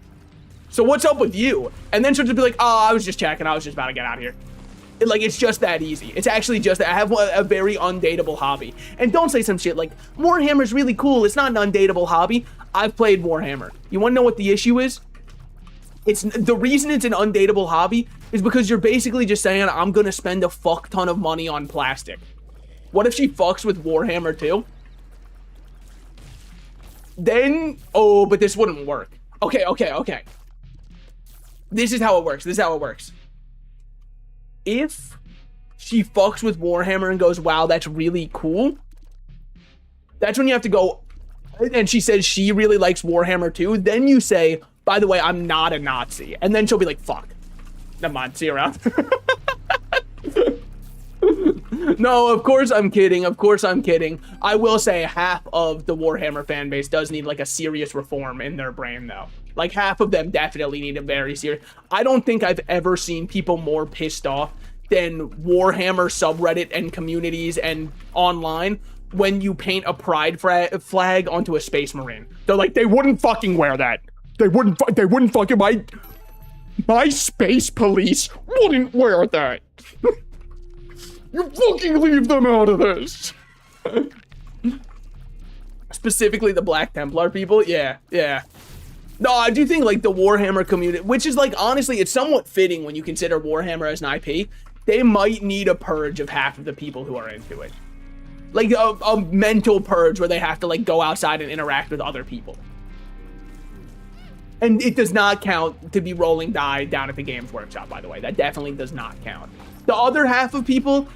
So what's up with you? And then she'll just be like, oh, I was just checking. I was just about to get out of here. Like, it's just that easy. It's actually just that. I have a very undateable hobby. And don't say some shit like, Warhammer's really cool. It's not an undateable hobby. I've played Warhammer. You want to know what the issue is? It's the reason it's an undateable hobby is because you're basically just saying, I'm going to spend a fuck ton of money on plastic. What if she fucks with Warhammer too? Then, oh, but this wouldn't work. Okay. This is how it works. If she fucks with Warhammer and goes, wow, that's really cool, that's when you have to go, and she says she really likes Warhammer too, then you say, by the way, I'm not a Nazi. And then she'll be like, fuck. Never mind, see you around. No, of course I'm kidding. I will say half of the Warhammer fan base does need like a serious reform in their brain though. Like half of them definitely need a very serious. I don't think I've ever seen people more pissed off than Warhammer subreddit and communities and online when you paint a pride flag onto a Space Marine. They're like, they wouldn't fucking wear that. They wouldn't fucking, my space police wouldn't wear that. You fucking leave them out of this. Specifically the Black Templar people. Yeah. No, I do think like the Warhammer community, which is like, honestly, it's somewhat fitting when you consider Warhammer as an IP. They might need a purge of half of the people who are into it. Like a mental purge where they have to like go outside and interact with other people. And it does not count to be rolling die down at the Games Workshop, by the way. That definitely does not count. The other half of people,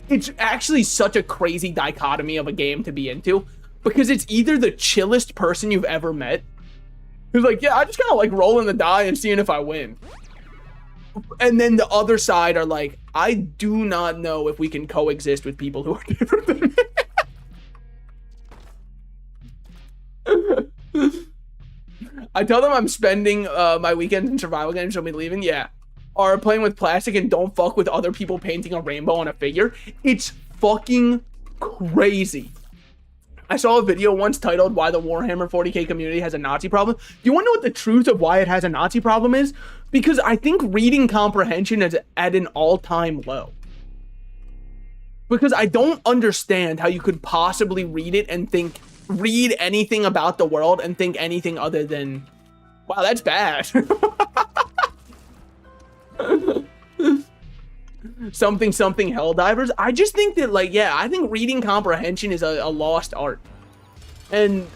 it's actually such a crazy dichotomy of a game to be into because it's either the chillest person you've ever met who's like, yeah, I just kind of like rolling the die and seeing if I win. And then the other side are like, I do not know if we can coexist with people who are different than me. I tell them I'm spending my weekends in survival games, so I'll be leaving. Yeah. Are playing with plastic and don't fuck with other people painting a rainbow on a figure. It's fucking crazy. I saw a video once titled Why the Warhammer 40K Community Has a Nazi Problem. Do you want to know what the truth of why it has a Nazi problem is? Because I think reading comprehension is at an all-time low. Because I don't understand how you could possibly read it and read anything about the world and think anything other than, wow, that's bad. something Helldivers. I just think that, like, yeah, I think reading comprehension is a lost art. And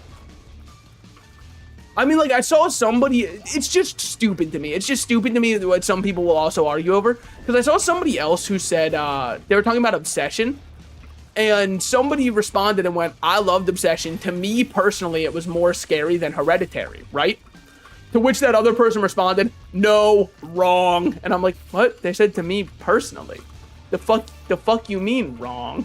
I mean, like, I saw somebody, it's just stupid to me. It's just stupid to me what some people will also argue over. Because I saw somebody else who said, they were talking about Obsession. And somebody responded and went, I loved Obsession. To me, personally, it was more scary than Hereditary, right? To which that other person responded, no, wrong. And I'm like, what? They said to me personally. The fuck you mean wrong?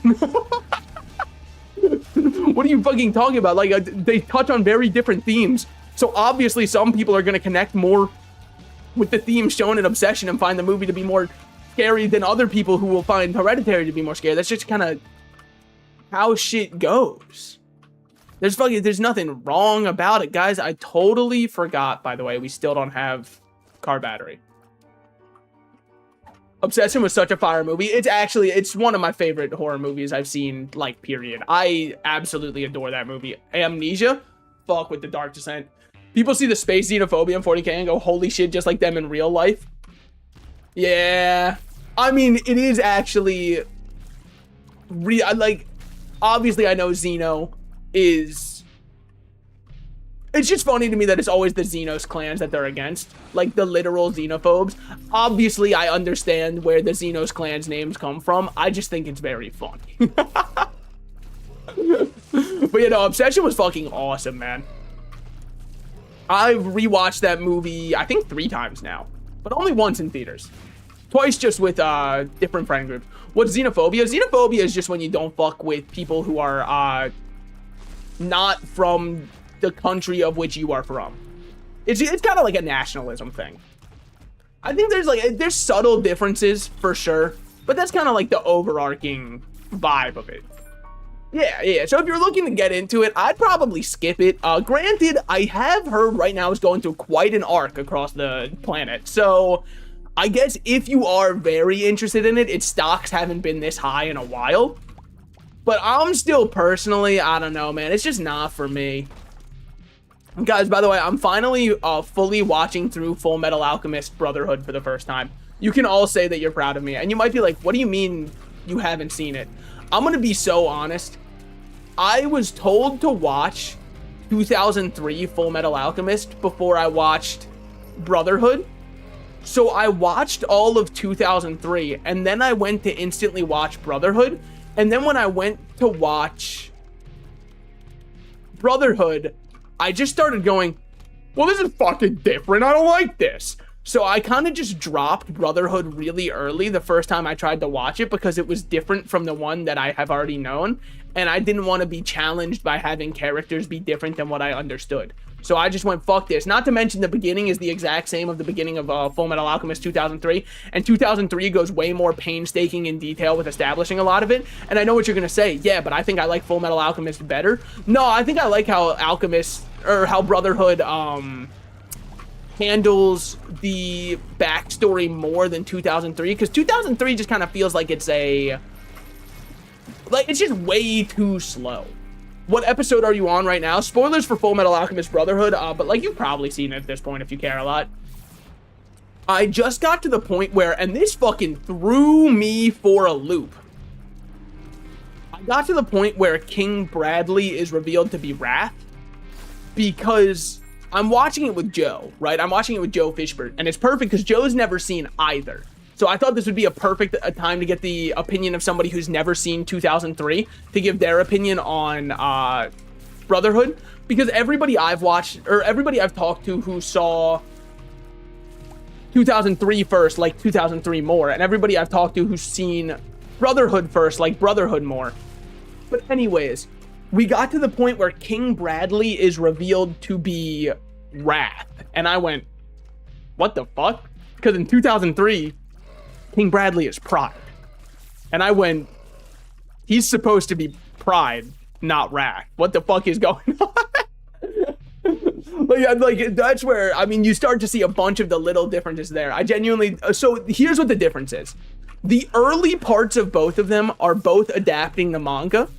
What are you fucking talking about? Like, they touch on very different themes. So obviously some people are going to connect more with the themes shown in Obsession and find the movie to be more scary than other people who will find Hereditary to be more scary. That's just kind of how shit goes. There's nothing wrong about it, guys. I totally forgot, by the way, we still don't have car battery. Obsession was such a fire movie. It's one of my favorite horror movies I've seen, like, period. I absolutely adore that movie. Amnesia, fuck with the Dark Descent. People see the space xenophobia in 40K and go, holy shit, just like them in real life. Yeah. I mean, it is actually like, obviously I know Xeno is, it's just funny to me that it's always the Xenos clans that they're against, like the literal xenophobes. Obviously I understand where the Xenos clans names come from. I just think it's very funny. But you know, Obsession was fucking awesome, man. I've rewatched that movie I think 3 times now, but only once in theaters. Twice just with different friend groups. What's xenophobia? Xenophobia is just when you don't fuck with people who are not from the country of which you are from. It's kind of like a nationalism thing. I think there's subtle differences for sure, but that's kind of like the overarching vibe of it. Yeah. So if you're looking to get into it, I'd probably skip it. Granted, I have heard right now it's going through quite an arc across the planet. So I guess if you are very interested in it, its stocks haven't been this high in a while. But I'm still personally, I don't know, man. It's just not for me. Guys, by the way, I'm finally fully watching through Full Metal Alchemist Brotherhood for the first time. You can all say that you're proud of me. And you might be like, what do you mean you haven't seen it? I'm going to be so honest. I was told to watch 2003 Full Metal Alchemist before I watched Brotherhood. So I watched all of 2003, and then I went to instantly watch Brotherhood. And then when I went to watch Brotherhood, I just started going, well, this is fucking different. I don't like this. So I kind of just dropped Brotherhood really early the first time I tried to watch it because it was different from the one that I have already known. And I didn't want to be challenged by having characters be different than what I understood. So I just went, fuck this. Not to mention the beginning is the exact same of the beginning of Full Metal Alchemist 2003. And 2003 goes way more painstaking in detail with establishing a lot of it. And I know what you're going to say. Yeah, but I think I like Full Metal Alchemist better. No, I think I like how how Brotherhood handles the backstory more than 2003. Because 2003 just kind of feels like it's it's just way too slow. What episode are you on right now? Spoilers for Full Metal Alchemist Brotherhood, but like you've probably seen it at this point if you care a lot. I just got to the point where, and this fucking threw me for a loop. I got to the point where King Bradley is revealed to be Wrath because I'm watching it with Joe, right? I'm watching it with Joe Fishburne, and it's perfect because Joe's never seen either. So I thought this would be a perfect time to get the opinion of somebody who's never seen 2003 to give their opinion on Brotherhood, because everybody I've watched or everybody I've talked to who saw 2003 first like 2003 more, and everybody I've talked to who's seen Brotherhood first like Brotherhood more. But anyways, we got to the point where King Bradley is revealed to be Wrath, and I went, what the fuck? Because in 2003 King Bradley is Pride. And I went, he's supposed to be Pride, not Wrath. What the fuck is going on? like, that's where, I mean, you start to see a bunch of the little differences there. I genuinely, so here's what the difference is. The early parts of both of them are both adapting the manga.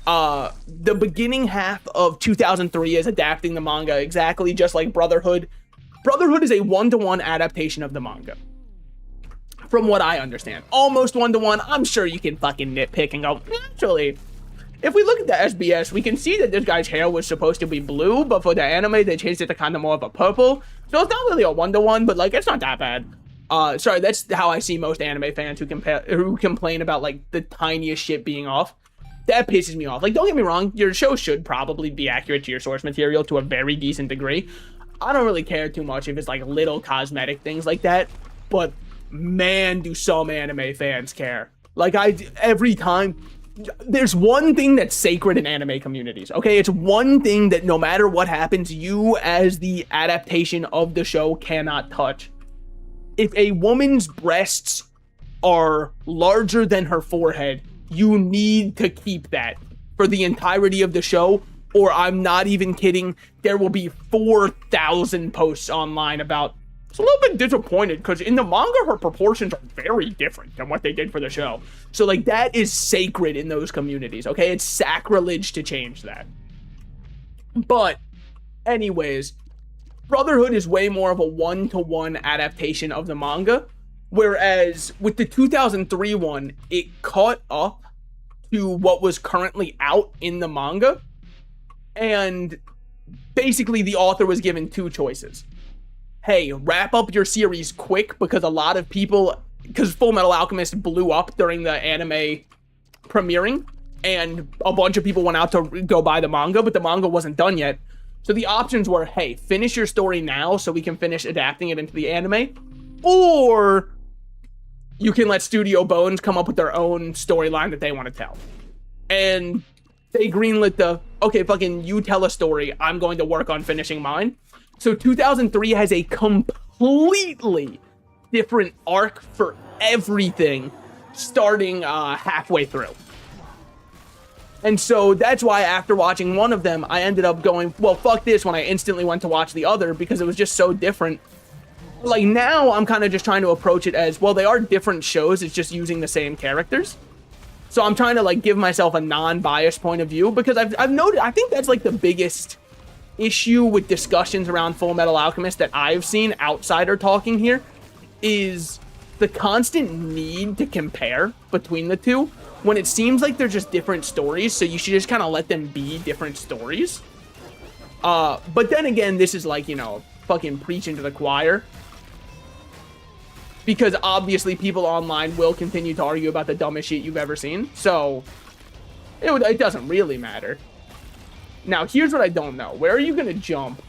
The beginning half of 2003 is adapting the manga exactly just like Brotherhood. Brotherhood is a one-to-one adaptation of the manga. From what I understand. Almost one-to-one. I'm sure you can fucking nitpick and go, actually, if we look at the SBS, we can see that this guy's hair was supposed to be blue, but for the anime, they changed it to kind of more of a purple. So it's not really a one-to-one, but, like, it's not that bad. Sorry, that's how I see most anime fans who complain about, like, the tiniest shit being off. That pisses me off. Like, don't get me wrong, your show should probably be accurate to your source material to a very decent degree. I don't really care too much if it's, like, little cosmetic things like that, but man, do some anime fans care. Like, every time, there's one thing that's sacred in anime communities, okay? It's one thing that no matter what happens, you as the adaptation of the show cannot touch. If a woman's breasts are larger than her forehead, you need to keep that for the entirety of the show, or I'm not even kidding, there will be 4,000 posts online about. It's a little bit disappointed because in the manga, her proportions are very different than what they did for the show. So, like, that is sacred in those communities, okay? It's sacrilege to change that. But, anyways, Brotherhood is way more of a one-to-one adaptation of the manga, whereas with the 2003 one, it caught up to what was currently out in the manga, and basically the author was given two choices. Hey, wrap up your series quick because a lot of people, because Full Metal Alchemist blew up during the anime premiering, and a bunch of people went out to go buy the manga, but the manga wasn't done yet. So the options were, hey, finish your story now so we can finish adapting it into the anime, or you can let Studio Bones come up with their own storyline that they want to tell. And they greenlit okay, fucking you tell a story, I'm going to work on finishing mine. So 2003 has a completely different arc for everything starting halfway through. And so that's why after watching one of them, I ended up going, well, fuck this, when I instantly went to watch the other because it was just so different. Like, now I'm kind of just trying to approach it as, well, they are different shows. It's just using the same characters. So I'm trying to, like, give myself a non-biased point of view because I've noted, I think that's, like, the biggest issue with discussions around Full Metal Alchemist that I've seen, outsider talking here, is the constant need to compare between the two when it seems like they're just different stories, so you should just kind of let them be different stories. But then again, this is like, you know, fucking preaching to the choir. Because obviously people online will continue to argue about the dumbest shit you've ever seen, so it doesn't really matter. Now, here's what I don't know. Where are you gonna jump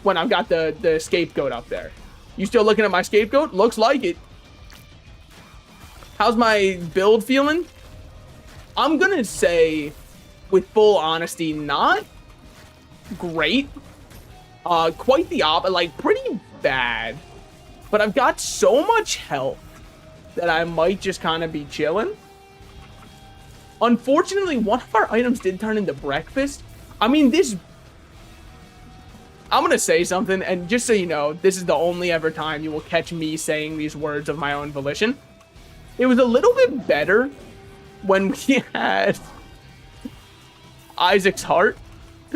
when I've got the scapegoat up there? You still looking at my scapegoat? Looks like it. How's my build feeling? I'm gonna say, with full honesty, not great. Quite the opposite, like pretty bad. But I've got so much health that I might just kind of be chilling. Unfortunately, one of our items did turn into breakfast. I mean, this... I'm gonna say something, and just so you know, this is the only ever time you will catch me saying these words of my own volition. It was a little bit better when we had Isaac's heart.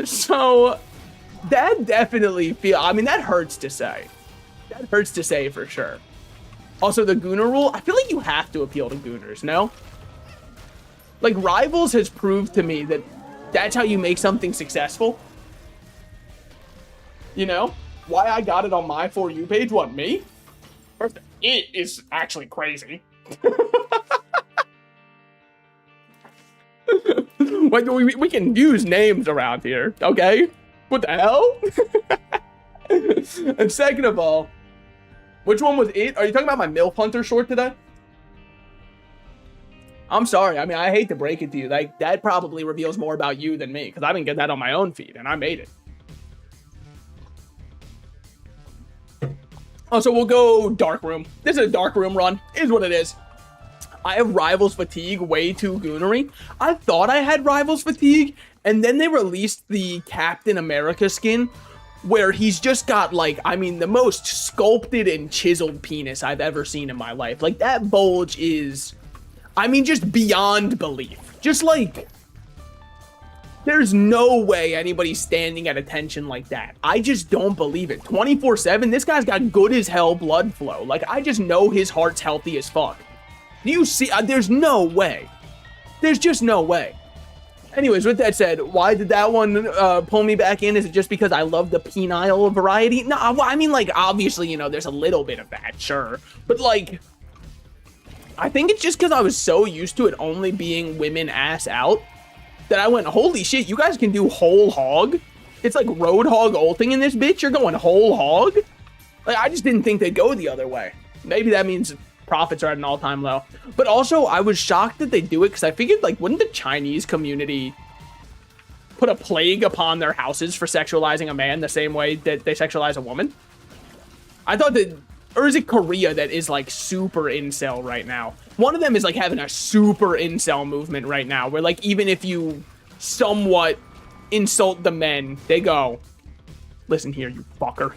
So that definitely I mean, that hurts to say. That hurts to say for sure. Also, the Gooner rule, I feel like you have to appeal to Gooners, no? Like, Rivals has proved to me that that's how you make something successful. You know? Why I got it on my For You page, what, me? First, it is actually crazy. Like, we can use names around here, okay? What the hell? And second of all, which one was it? Are you talking about my MILF Hunter short today? I'm sorry. I mean, I hate to break it to you. Like, that probably reveals more about you than me, because I didn't get that on my own feed, and I made it. Oh, so we'll go Dark Room. This is a Dark Room run. Is what it is. I have Rivals Fatigue way too goonery. I thought I had Rivals Fatigue, and then they released the Captain America skin, where he's just got, like, I mean, the most sculpted and chiseled penis I've ever seen in my life. Like, that bulge is, I mean, just beyond belief. Just, like, there's no way anybody's standing at attention like that. I just don't believe it. 24/7, this guy's got good as hell blood flow. Like, I just know his heart's healthy as fuck. Do you see? There's no way. There's just no way. Anyways, with that said, why did that one pull me back in? Is it just because I love the penile variety? No, I mean, like, obviously, you know, there's a little bit of that, sure. But, like, I think it's just because I was so used to it only being women ass out that I went, holy shit, you guys can do whole hog? It's like Roadhog ulting in this bitch? You're going whole hog? Like, I just didn't think they'd go the other way. Maybe that means profits are at an all-time low. But also, I was shocked that they do it because I figured, like, wouldn't the Chinese community put a plague upon their houses for sexualizing a man the same way that they sexualize a woman? I thought that, or is it Korea that is, like, super incel right now? One of them is, like, having a super incel movement right now, where, like, even if you somewhat insult the men, they go, listen here, you fucker.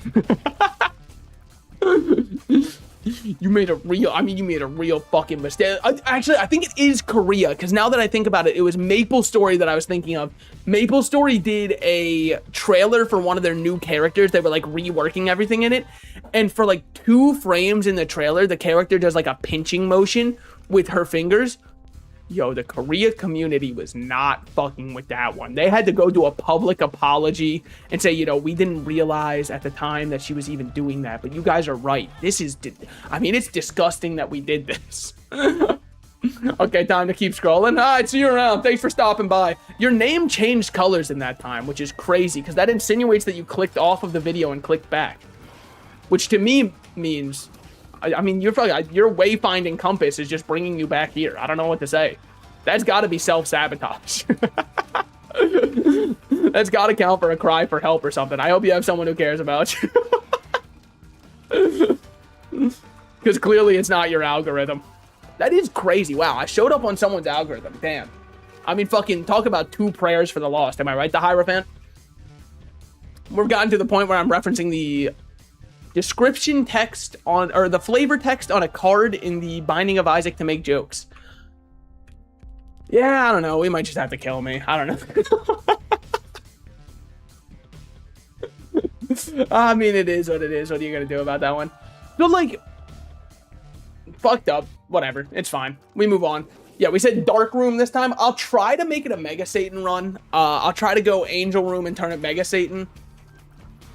You made a real fucking mistake. Actually, I think it is Korea, because now that I think about it, it was Maple Story that I was thinking of. Maple Story did a trailer for one of their new characters. They were, like, reworking everything in it. And for, like, 2 frames in the trailer, the character does, like, a pinching motion with her fingers. Yo, the Korea community was not fucking with that one. They had to go do a public apology and say, you know, we didn't realize at the time that she was even doing that, but you guys are right. This is, I mean, it's disgusting that we did this. Okay, time to keep scrolling. All right, see you around. Thanks for stopping by. Your name changed colors in that time, which is crazy, because that insinuates that you clicked off of the video and clicked back, which to me means, I mean, your wayfinding compass is just bringing you back here. I don't know what to say. That's got to be self-sabotage. That's got to count for a cry for help or something. I hope you have someone who cares about you. Because clearly it's not your algorithm. That is crazy. Wow, I showed up on someone's algorithm. Damn. I mean, fucking talk about 2 prayers for the lost. Am I right, the Hierophant? We've gotten to the point where I'm referencing the description text on, or the flavor text on a card in the Binding of Isaac to make jokes. Yeah, I don't know. We might just have to kill me. I don't know. I mean, it is what it is. What are you gonna do about that one? But like, fucked up. Whatever. It's fine. We move on. Yeah, we said Dark Room this time. I'll try to make it a Mega Satan run. I'll try to go Angel Room and turn it Mega Satan.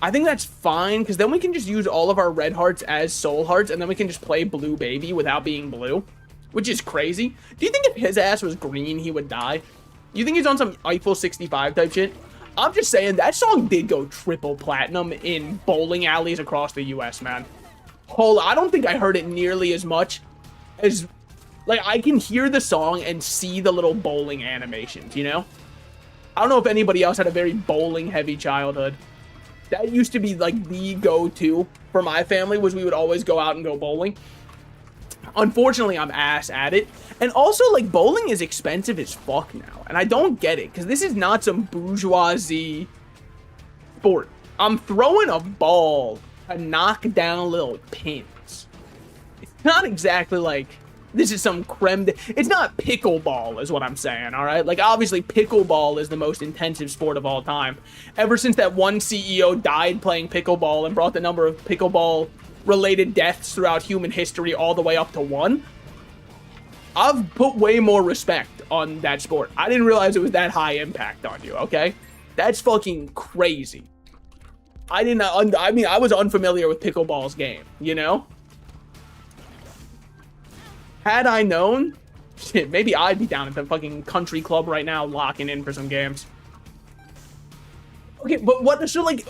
I think that's fine, because then we can just use all of our red hearts as soul hearts, and then we can just play Blue Baby without being blue, which is crazy. Do you think if his ass was green, he would die? You think he's on some Eiffel 65 type shit? I'm just saying, that song did go triple platinum in bowling alleys across the US, man. I don't think I heard it nearly as much as, like, I can hear the song and see the little bowling animations, you know? I don't know if anybody else had a very bowling-heavy childhood. That used to be, like, the go-to for my family, was we would always go out and go bowling. Unfortunately, I'm ass at it. And also, like, bowling is expensive as fuck now. And I don't get it, because this is not some bourgeoisie sport. I'm throwing a ball to knock down little pins. It's not exactly like this is some creme de... It's not pickleball is what I'm saying, all right? Like, obviously, pickleball is the most intensive sport of all time. Ever since that one CEO died playing pickleball and brought the number of pickleball-related deaths throughout human history all the way up to 1, I've put way more respect on that sport. I didn't realize it was that high impact on you, okay? That's fucking crazy. I mean, I was unfamiliar with pickleball's game, you know? Had I known, shit, maybe I'd be down at the fucking country club right now locking in for some games. Okay, but what, so like,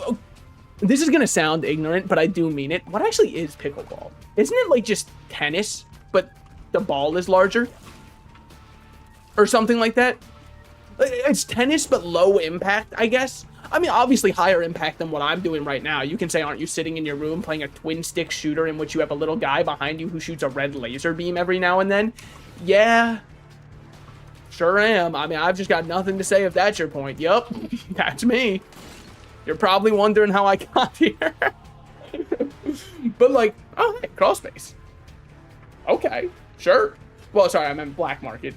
this is gonna sound ignorant, but I do mean it. What actually is pickleball? Isn't it like just tennis, but the ball is larger? Or something like that? It's tennis, but low impact, I guess. I mean, obviously higher impact than what I'm doing right now. You can say, aren't you sitting in your room playing a twin stick shooter in which you have a little guy behind you who shoots a red laser beam every now and then? Yeah, sure am. I mean, I've just got nothing to say if that's your point. Yup, that's me. You're probably wondering how I got here. But like, oh, hey, crawl space. Okay, sure. Well, sorry, I meant black market.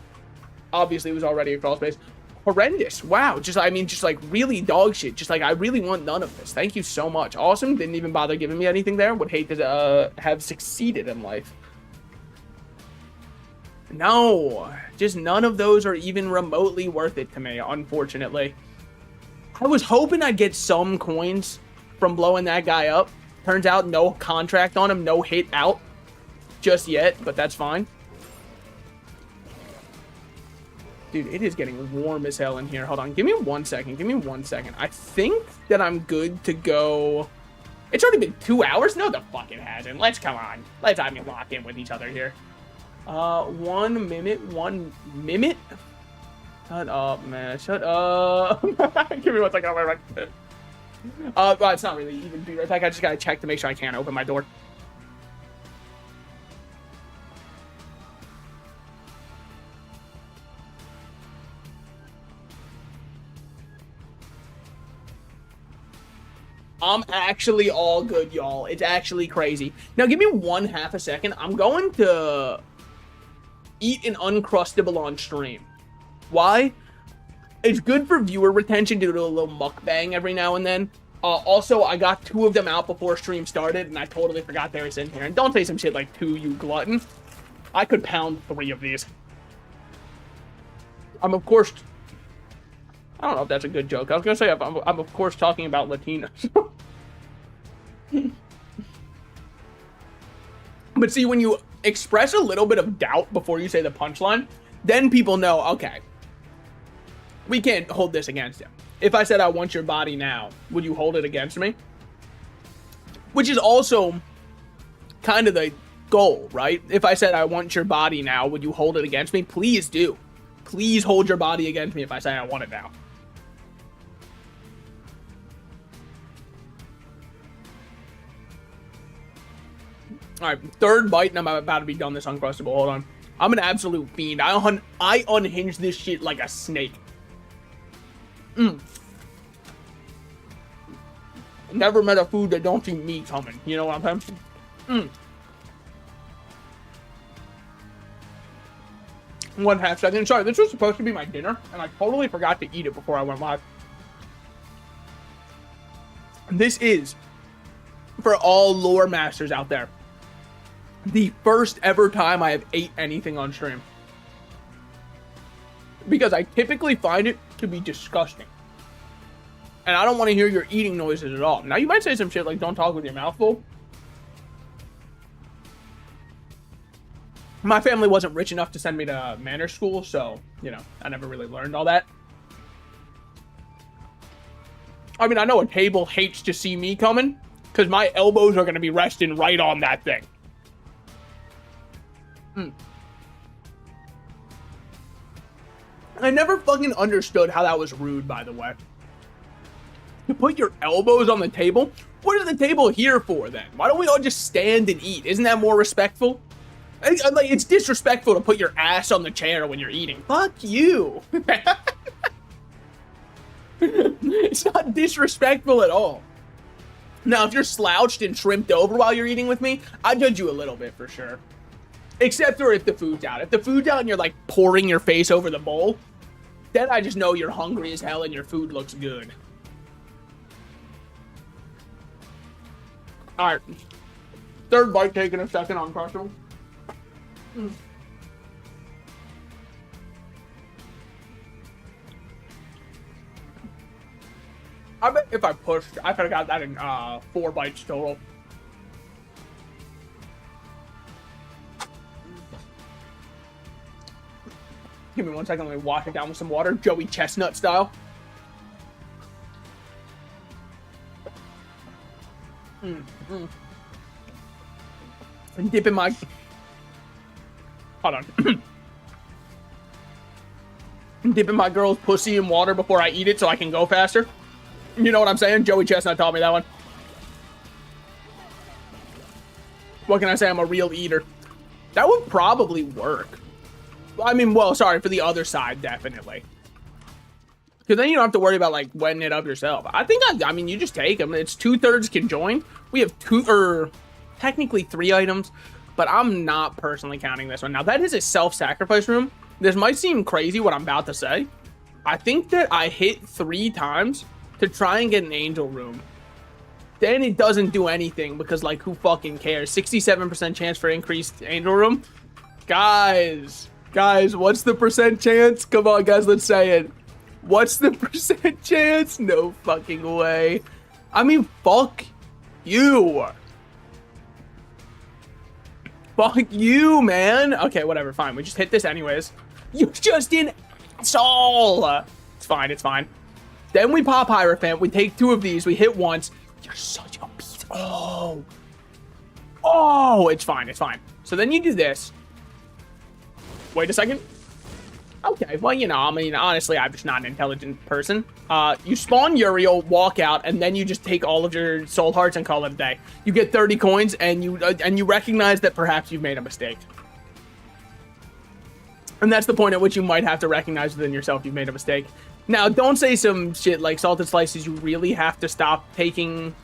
Obviously, it was already a crawl space. Horrendous. Wow. Just, I mean, just like really dog shit. Just like, I really want none of this. Thank you so much. Awesome. Didn't even bother giving me anything there. Would hate to have succeeded in life. No. Just none of those are even remotely worth it to me, unfortunately. I was hoping I'd get some coins from blowing that guy up. Turns out no contract on him. No hit out just yet, but that's fine. Dude, it is getting warm as hell in here. Hold on. Give me 1 second. Give me 1 second. I think that I'm good to go. It's already been 2 hours? No, the fuck it hasn't. Let's come on. Let's have me lock in with each other here. 1 minute. 1 minute? Shut up, man. Shut up. Give me 1 second. I'll be right back. Well, it's not really even be right back. I just gotta check to make sure I can't open my door. I'm actually all good, y'all. It's actually crazy. Now, give me 1/2 second. I'm going to eat an Uncrustable on stream. Why? It's good for viewer retention to do a little mukbang every now and then. Also, I got 2 of them out before stream started, and I totally forgot they were in here. And don't say some shit like 2, you glutton. I could pound 3 of these. I'm, of course... I don't know if that's a good joke. I was going to say, I'm of course talking about Latinos. But see, when you express a little bit of doubt before you say the punchline, then people know, okay, we can't hold this against him. If I said, I want your body now, would you hold it against me? Which is also kind of the goal, right? If I said, I want your body now, would you hold it against me? Please do. Please hold your body against me if I say I want it now. All right, 3rd bite, and I'm about to be done this Uncrustable. Hold on. I'm an absolute fiend. I unhinge this shit like a snake. Never met a food that don't see me coming. You know what I'm saying? 1/2 second. Sorry, this was supposed to be my dinner, and I totally forgot to eat it before I went live. This is, for all lore masters out there, the first ever time I have ate anything on stream. Because I typically find it to be disgusting. And I don't want to hear your eating noises at all. Now, you might say some shit like, don't talk with your mouth full. My family wasn't rich enough to send me to manners school, so, you know, I never really learned all that. I mean, I know a table hates to see me coming, because my elbows are going to be resting right on that thing. I never fucking understood how that was rude, by the way. To put your elbows on the table? What is the table here for, then? Why don't we all just stand and eat? Isn't that more respectful? Like, it's disrespectful to put your ass on the chair when you're eating. Fuck you. It's not disrespectful at all. Now, if you're slouched and shrimped over while you're eating with me, I judge you a little bit for sure. Except for if the food's out. If the food's out and you're like pouring your face over the bowl, then I just know you're hungry as hell and your food looks good. Alright. Third bite taken a second on Crushable. I bet if I pushed, I could have got that in 4 bites total. Give me 1 second, let me wash it down with some water, Joey Chestnut style. And dip in my... Hold on. Dipping my girl's pussy in water before I eat it so I can go faster. You know what I'm saying? Joey Chestnut taught me that one. What can I say? I'm a real eater. That would probably work. I mean, well, sorry, for the other side, definitely. Because then you don't have to worry about, like, wetting it up yourself. I think, I mean, you just take them. It's 2/3 conjoined. We have technically 3 items, but I'm not personally counting this one. Now, that is a self-sacrifice room. This might seem crazy, what I'm about to say. I think that I hit 3 times to try and get an angel room. Then it doesn't do anything because, like, who fucking cares? 67% chance for increased angel room. Guys, what's the percent chance? Come on, guys, let's say it. What's the percent chance? No fucking way. I mean, fuck you. Fuck you, man. Okay, whatever, fine. We just hit this anyways. You're just an asshole. It's fine, it's fine. Then we pop Hierophant. We take 2 of these. We hit once. You're such a piece. Oh, it's fine, it's fine. So then you do this. Wait a second. Okay, well, you know, I mean, honestly, I'm just not an intelligent person. You spawn Uriel, walk out, and then you just take all of your soul hearts and call it a day. You get 30 coins, and you recognize that perhaps you've made a mistake. And that's the point at which you might have to recognize within yourself you've made a mistake. Now, don't say some shit like Salted Slices. You really have to stop taking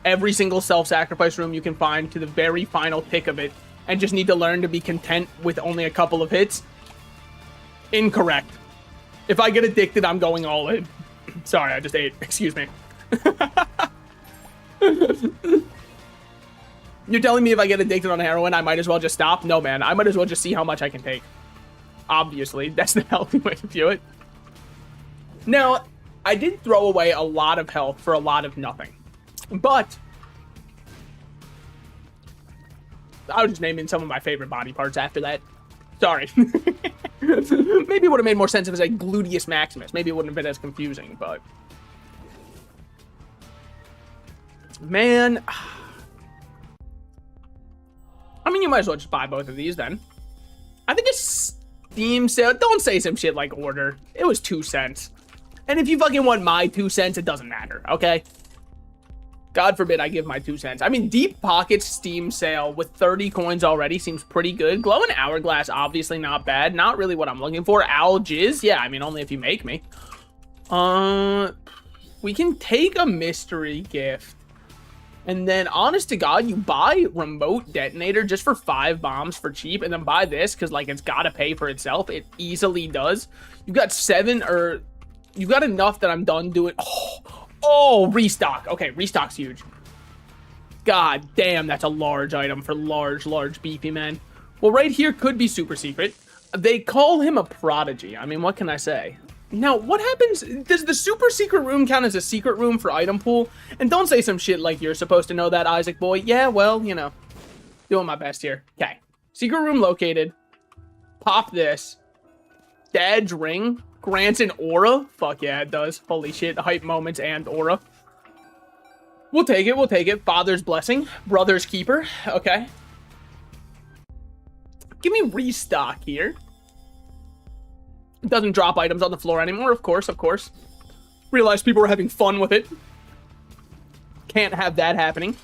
every single self-sacrifice room you can find to the very final pick of it, and just need to learn to be content with only a couple of hits. Incorrect. If I get addicted, I'm going all in. Sorry, I just ate. Excuse me. You're telling me if I get addicted on heroin, I might as well just stop? No, man. I might as well just see how much I can take. Obviously, that's the healthy way to view it. Now, I did throw away a lot of health for a lot of nothing. But I was just naming some of my favorite body parts after that. Sorry. Maybe it would have made more sense if it was like Gluteus Maximus. Maybe it wouldn't have been as confusing, but... Man... I mean, you might as well just buy both of these then. I think it's Steam sale. Don't say some shit like order. It was 2 cents. And if you fucking want my 2 cents, it doesn't matter, okay? God forbid I give my 2 cents. I mean, Deep Pockets Steam sale with 30 coins already seems pretty good. Glowing Hourglass, obviously not bad. Not really what I'm looking for. Owl Jizz, yeah, I mean, only if you make me. We can take a mystery gift. And then, honest to God, you buy Remote Detonator just for 5 bombs for cheap, and then buy this, because, like, it's gotta pay for itself. It easily does. You got 7, or... You got enough that I'm done doing... Oh, restock. Okay, restock's huge. God damn, that's a large item for large beefy men. Well, right here could be super secret. They call him a prodigy. I mean, what can I say? Now, what happens? Does the super secret room count as a secret room for item pool? And don't say some shit like you're supposed to know that, Isaac boy. Yeah, well, you know, doing my best here. Okay, secret room located. Pop this. Dad's ring grants an aura. Fuck yeah, it does. Holy shit, hype moments and aura. We'll take it, we'll take it. Father's blessing, brother's keeper. Okay. Give me restock here. It doesn't drop items on the floor anymore, of course, of course. Realize people are having fun with it. Can't have that happening.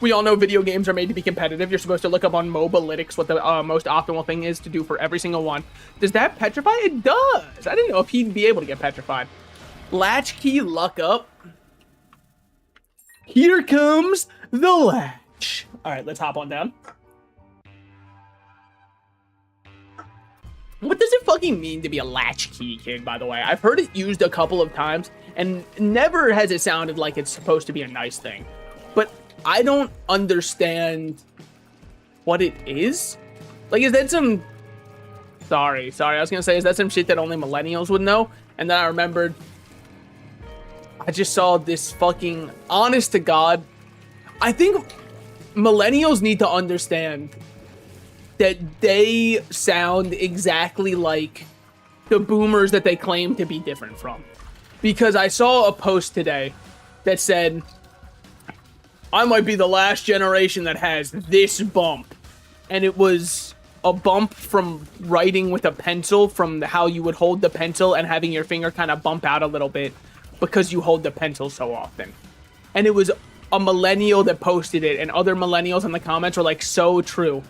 We all know video games are made to be competitive. You're supposed to look up on Mobalytics what the most optimal thing is to do for every single one. Does that petrify? It does. I didn't know if he'd be able to get petrified. Latchkey luck up. Here comes the latch. All right, let's hop on down. What does it fucking mean to be a latchkey kid, by the way? I've heard it used a couple of times, and never has it sounded like it's supposed to be a nice thing. But I don't understand what it is. Like, is that some... Sorry, I was gonna say, is that some shit that only millennials would know? And then I remembered... I just saw this fucking... Honest to God, I think millennials need to understand that they sound exactly like the boomers that they claim to be different from. Because I saw a post today that said, I might be the last generation that has this bump. And it was a bump from writing with a pencil, from how you would hold the pencil and having your finger kind of bump out a little bit because you hold the pencil so often. And it was a millennial that posted it, and other millennials in the comments were like, so true.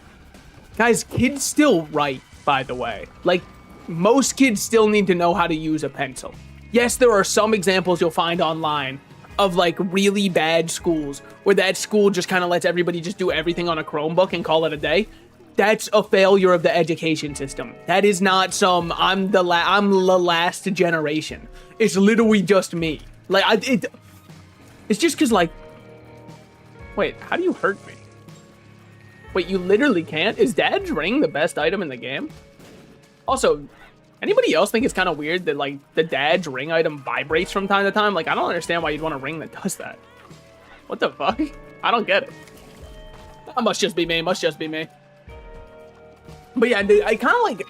Guys, kids still write, by the way. Like, most kids still need to know how to use a pencil. Yes, there are some examples you'll find online of, like, really bad schools where that school just kind of lets everybody just do everything on a Chromebook and call it a day. That's a failure of the education system. That is not some, I'm the last generation. It's literally just me. Like, it's just because, like, wait, how do you hurt me? Wait, you literally can't? Is Dad's ring the best item in the game? Also, anybody else think it's kind of weird that, like, the Dad's ring item vibrates from time to time? Like, I don't understand why you'd want a ring that does that. What the fuck? I don't get it. That must just be me. Must just be me. But yeah, dude, I kind of like...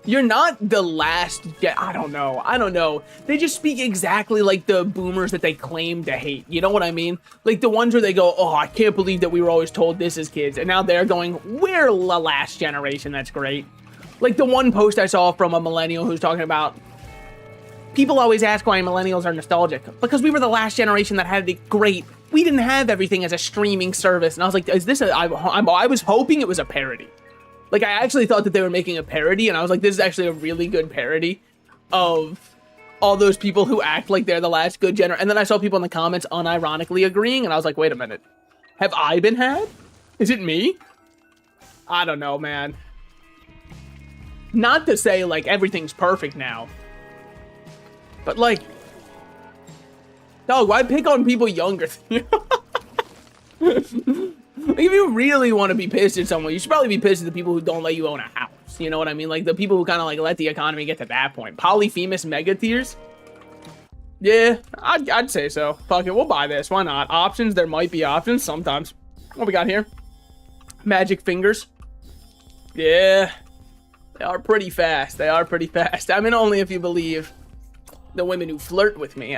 You're not the last... I don't know. They just speak exactly like the boomers that they claim to hate. You know what I mean? Like the ones where they go, oh, I can't believe that we were always told this as kids. And now they're going, we're the last generation. That's great. Like the one post I saw from a millennial who's talking about... People always ask why millennials are nostalgic. Because we were the last generation that had it great. We didn't have everything as a streaming service. And I was like, is this a... I was hoping it was a parody. Like, I actually thought that they were making a parody, and I was like, this is actually a really good parody of all those people who act like they're the last good generation. And then I saw people in the comments unironically agreeing, and I was like, wait a minute. Have I been had? Is it me? I don't know, man. Not to say, like, everything's perfect now. But, like... Dog, why pick on people younger than you? Like, if you really want to be pissed at someone, you should probably be pissed at the people who don't let you own a house. You know what I mean? Like, the people who kind of, like, let the economy get to that point. Polyphemus mega tiers? Yeah, I'd say so. Fuck it, we'll buy this. Why not? Options, there might be options sometimes. What we got here? Magic fingers. Yeah. They are pretty fast. They are pretty fast. I mean, only if you believe the women who flirt with me.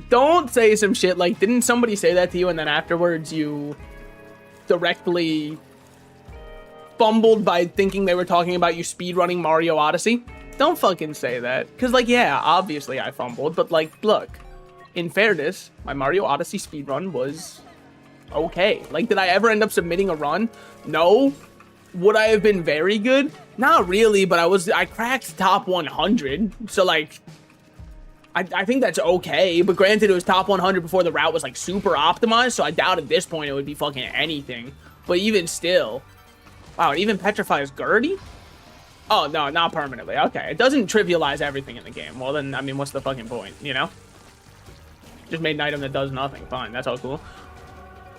Don't say some shit like, didn't somebody say that to you and then afterwards you... directly fumbled by thinking they were talking about you speedrunning Mario Odyssey? Don't fucking say that. Because, like, yeah, obviously I fumbled, but, like, look. in fairness, my Mario Odyssey speedrun was okay. Like, did I ever end up submitting a run? No. Would I have been very good? Not really, but I cracked top 100. So, like, I think that's okay. But granted, it was top 100 before the route was, like, super optimized. So I doubt at this point it would be fucking anything. But even still. Wow, it even petrifies Gertie? Oh, no, not permanently. Okay, it doesn't trivialize everything in the game. Well, then, I mean, what's the fucking point, you know? Just made an item that does nothing. Fine, that's all cool.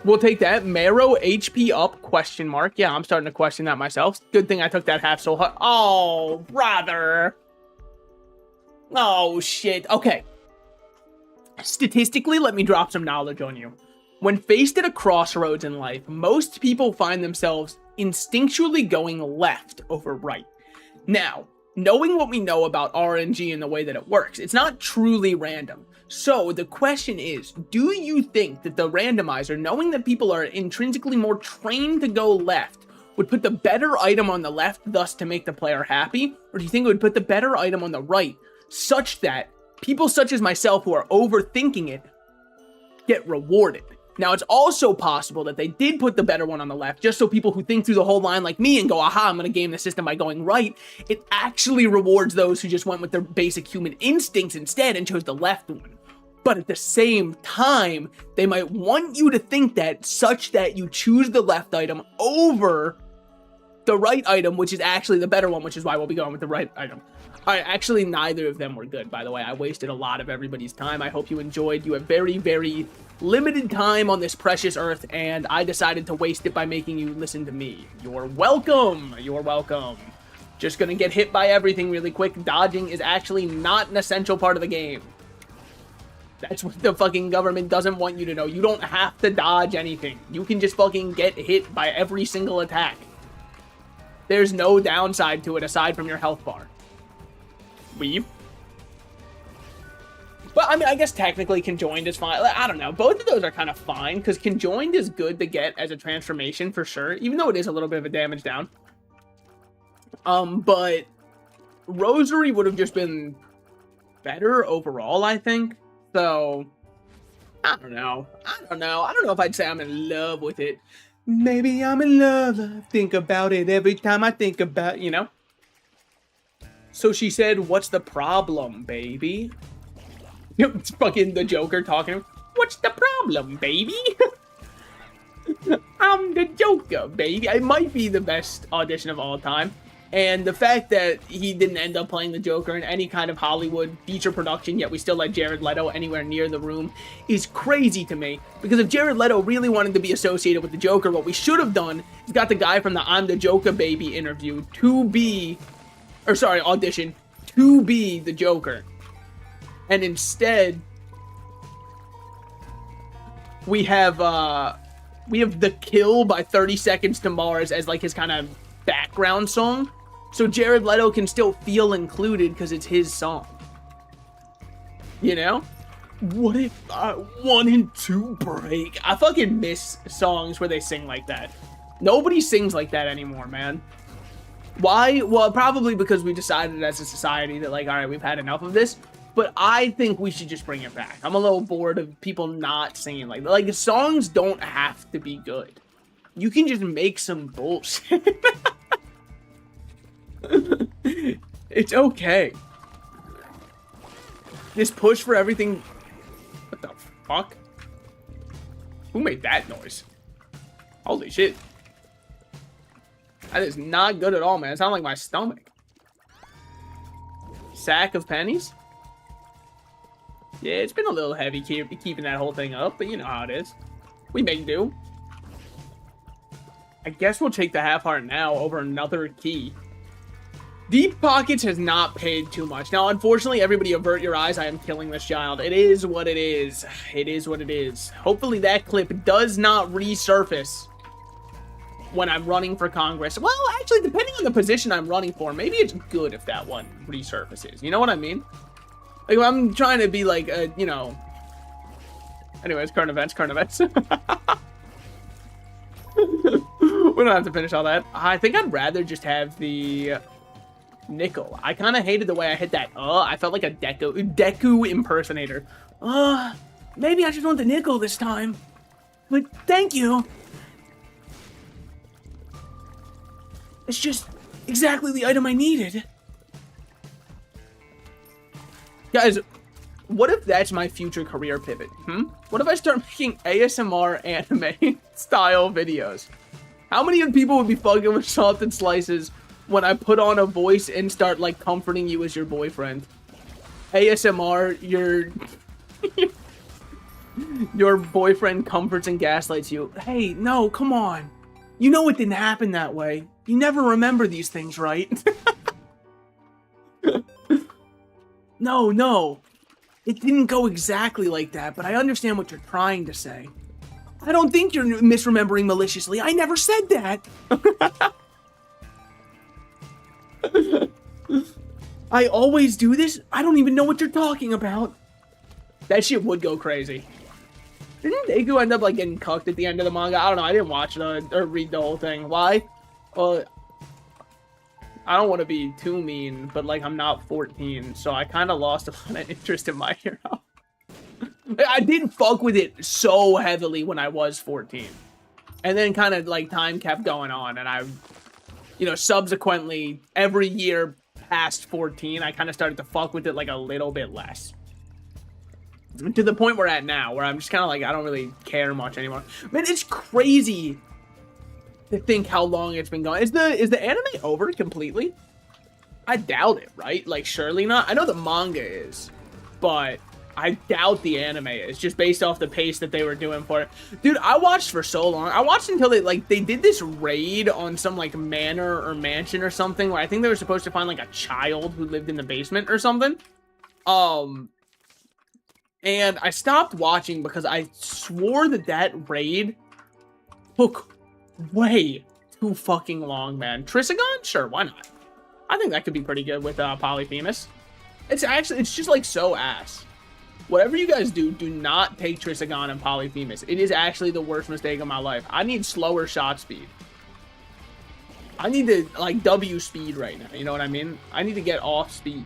We'll take that. Marrow HP up, question mark. Yeah, I'm starting to question that myself. Good thing I took that half soul heart. Oh, brother. Oh, shit. Okay. Statistically, let me drop some knowledge on you. When faced at a crossroads in life, most people find themselves instinctually going left over right. Now, knowing what we know about RNG and the way that it works, it's not truly random. So the question is, do you think that the randomizer, knowing that people are intrinsically more trained to go left, would put the better item on the left, thus to make the player happy? Or do you think it would put the better item on the right, such that people such as myself who are overthinking it get rewarded? Now, it's also possible that they did put the better one on the left, just so people who think through the whole line like me and go, aha, I'm going to game the system by going right, it actually rewards those who just went with their basic human instincts instead and chose the left one. But at the same time, they might want you to think that such that you choose the left item over the right item, which is actually the better one, which is why we'll be going with the right item. All right, actually, neither of them were good, by the way. I wasted a lot of everybody's time. I hope you enjoyed. You have very, very limited time on this precious earth, and I decided to waste it by making you listen to me. You're welcome. You're welcome. Just gonna get hit by everything really quick. Dodging is actually not an essential part of the game. That's what the fucking government doesn't want you to know. You don't have to dodge anything. You can just fucking get hit by every single attack. There's no downside to it aside from your health bar. Weave. Well, I mean, I guess technically Conjoined is fine. I don't know. Both of those are kind of fine, because Conjoined is good to get as a transformation for sure, even though it is a little bit of a damage down. But Rosary would have just been better overall, I think. So, I don't know. I don't know if I'd say I'm in love with it. Maybe I'm in love. Think about it every time I think about, you know? So she said, what's the problem, baby? It's fucking the Joker talking. What's the problem, baby? I'm the Joker, baby. It might be the best audition of all time. And the fact that he didn't end up playing the Joker in any kind of Hollywood feature production, yet we still let Jared Leto anywhere near the room, is crazy to me. Because if Jared Leto really wanted to be associated with the Joker, what we should have done is got the guy from the I'm the Joker baby interview to be, or sorry, audition, to be the Joker. And instead, we have The Kill by 30 Seconds to Mars as like his kind of background song. So Jared Leto can still feel included because it's his song. You know? What if 1 and 2 break? I fucking miss songs where they sing like that. Nobody sings like that anymore, man. Why? Well, probably because we decided as a society that, like, all right, we've had enough of this. But I think we should just bring it back. I'm a little bored of people not singing like that. Like, songs don't have to be good. You can just make some bullshit. It's okay. This push for everything. What the fuck? Who made that noise? Holy shit. That is not good at all, man. It sounds like my stomach. Sack of pennies? Yeah, it's been a little heavy keeping that whole thing up, but you know how it is. We make do. I guess we'll take the half heart now over another key. Deep Pockets has not paid too much. Now, unfortunately, everybody avert your eyes. I am killing this child. It is what it is. It is what it is. Hopefully that clip does not resurface when I'm running for Congress. Well, actually, depending on the position I'm running for, maybe it's good if that one resurfaces. You know what I mean? Like, I'm trying to be like, you know. Anyways, current events. We don't have to finish all that. I think I'd rather just have the I kind of hated the way I hit that. I felt like a Deku impersonator. Maybe I just want the nickel this time. But thank you. It's just exactly the item I needed. Guys, what if that's my future career pivot? What if I start making ASMR anime style videos? How many people would be fucking with salted slices when I put on a voice and start like comforting you as your boyfriend? ASMR, your boyfriend comforts and gaslights you. Hey, no, come on. You know it didn't happen that way. You never remember these things, right? No. It didn't go exactly like that, but I understand what you're trying to say. I don't think you're misremembering maliciously. I never said that. I always do this? I don't even know what you're talking about. That shit would go crazy. Didn't Deku end up like getting cucked at the end of the manga? I don't know. I didn't watch it or read the whole thing. Why? Well, I don't want to be too mean, but like I'm not 14, so I kind of lost a lot of interest in My Hero. I didn't fuck with it so heavily when I was 14. And then kind of like time kept going on, and I, you know, subsequently every year past 14, I kind of started to fuck with it like a little bit less. To the point we're at now, where I'm just kind of like, I don't really care much anymore. Man, it's crazy to think how long it's been going. Is the anime over completely? I doubt it, right? Like, surely not. I know the manga is, but I doubt the anime is, just based off the pace that they were doing for it. Dude, I watched for so long. I watched until they did this raid on some like manor or mansion or something, where I think they were supposed to find like a child who lived in the basement or something. And I stopped watching because I swore that raid took way too fucking long, man. Trisagon? Sure, why not? I think that could be pretty good with Polyphemus. It's just like so ass. Whatever you guys do, do not take Trisagon and Polyphemus. It is actually the worst mistake of my life. I need slower shot speed. I need to like W speed right now. You know what I mean? I need to get off speed.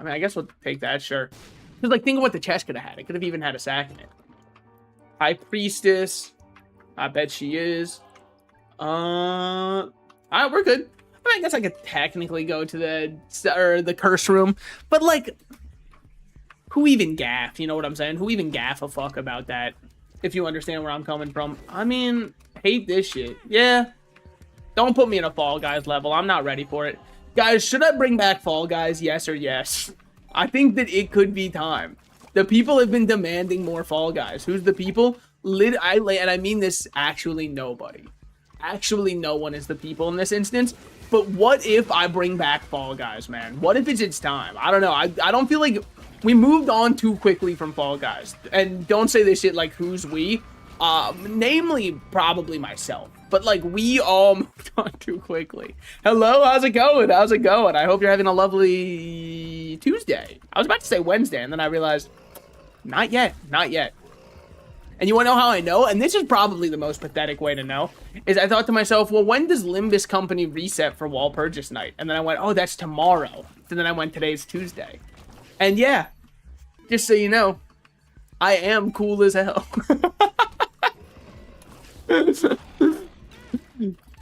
I mean, I guess we'll take that, sure. Because like, think of what the chest could have had. It could have even had a sack in it. High Priestess. I bet she is. Alright, we're good. I mean, I guess I could technically go to the curse room, but like, who even gaff? You know what I'm saying? Who even gaff a fuck about that? If you understand where I'm coming from. I mean, hate this shit. Yeah. Don't put me in a Fall Guys level. I'm not ready for it. Guys, should I bring back Fall Guys? Yes or yes? I think that it could be time. The people have been demanding more Fall Guys. Who's the people? And I mean this, actually nobody. Actually, no one is the people in this instance. But what if I bring back Fall Guys, man? What if it's its time? I don't know. I don't feel like we moved on too quickly from Fall Guys. And don't say this shit like, who's we? Namely, probably myself. But like, we all moved on too quickly. Hello, how's it going? How's it going? I hope you're having a lovely Tuesday. I was about to say Wednesday, and then I realized, not yet, not yet. And you want to know how I know? And this is probably the most pathetic way to know. Is I thought to myself, well, when does Limbus Company reset for Walpurgis Night? And then I went, oh, that's tomorrow. And then I went, today's Tuesday. And yeah, just so you know, I am cool as hell.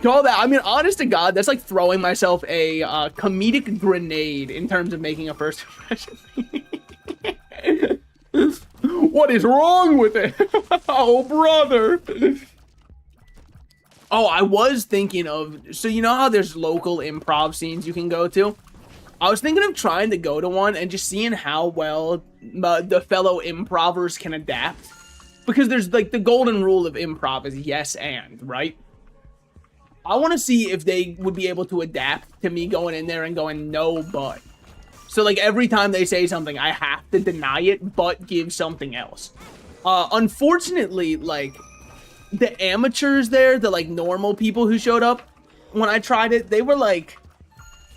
Call that, I mean, honest to God, that's like throwing myself a comedic grenade in terms of making a first impression. What is wrong with it? Oh, brother. Oh, I was thinking of, so you know how there's local improv scenes you can go to? I was thinking of trying to go to one and just seeing how well the fellow improvers can adapt. Because there's like the golden rule of improv is yes and, right? I want to see if they would be able to adapt to me going in there and going no but. So like every time they say something, I have to deny it but give something else. Unfortunately, like the amateurs there, the like normal people who showed up when I tried it, they were like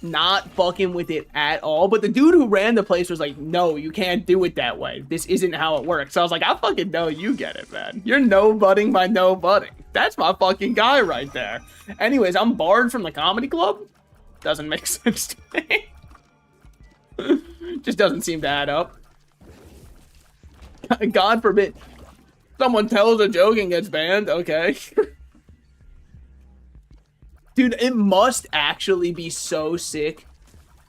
not fucking with it at all. But the dude who ran the place was like, no, you can't do it that way. This isn't how it works. So I was like, I fucking know you get it, man. You're no-butting by no-butting. That's my fucking guy right there. Anyways, I'm barred from the comedy club. Doesn't make sense to me. Just doesn't seem to add up. God forbid. Someone tells a joke and gets banned. Okay. Dude, it must actually be so sick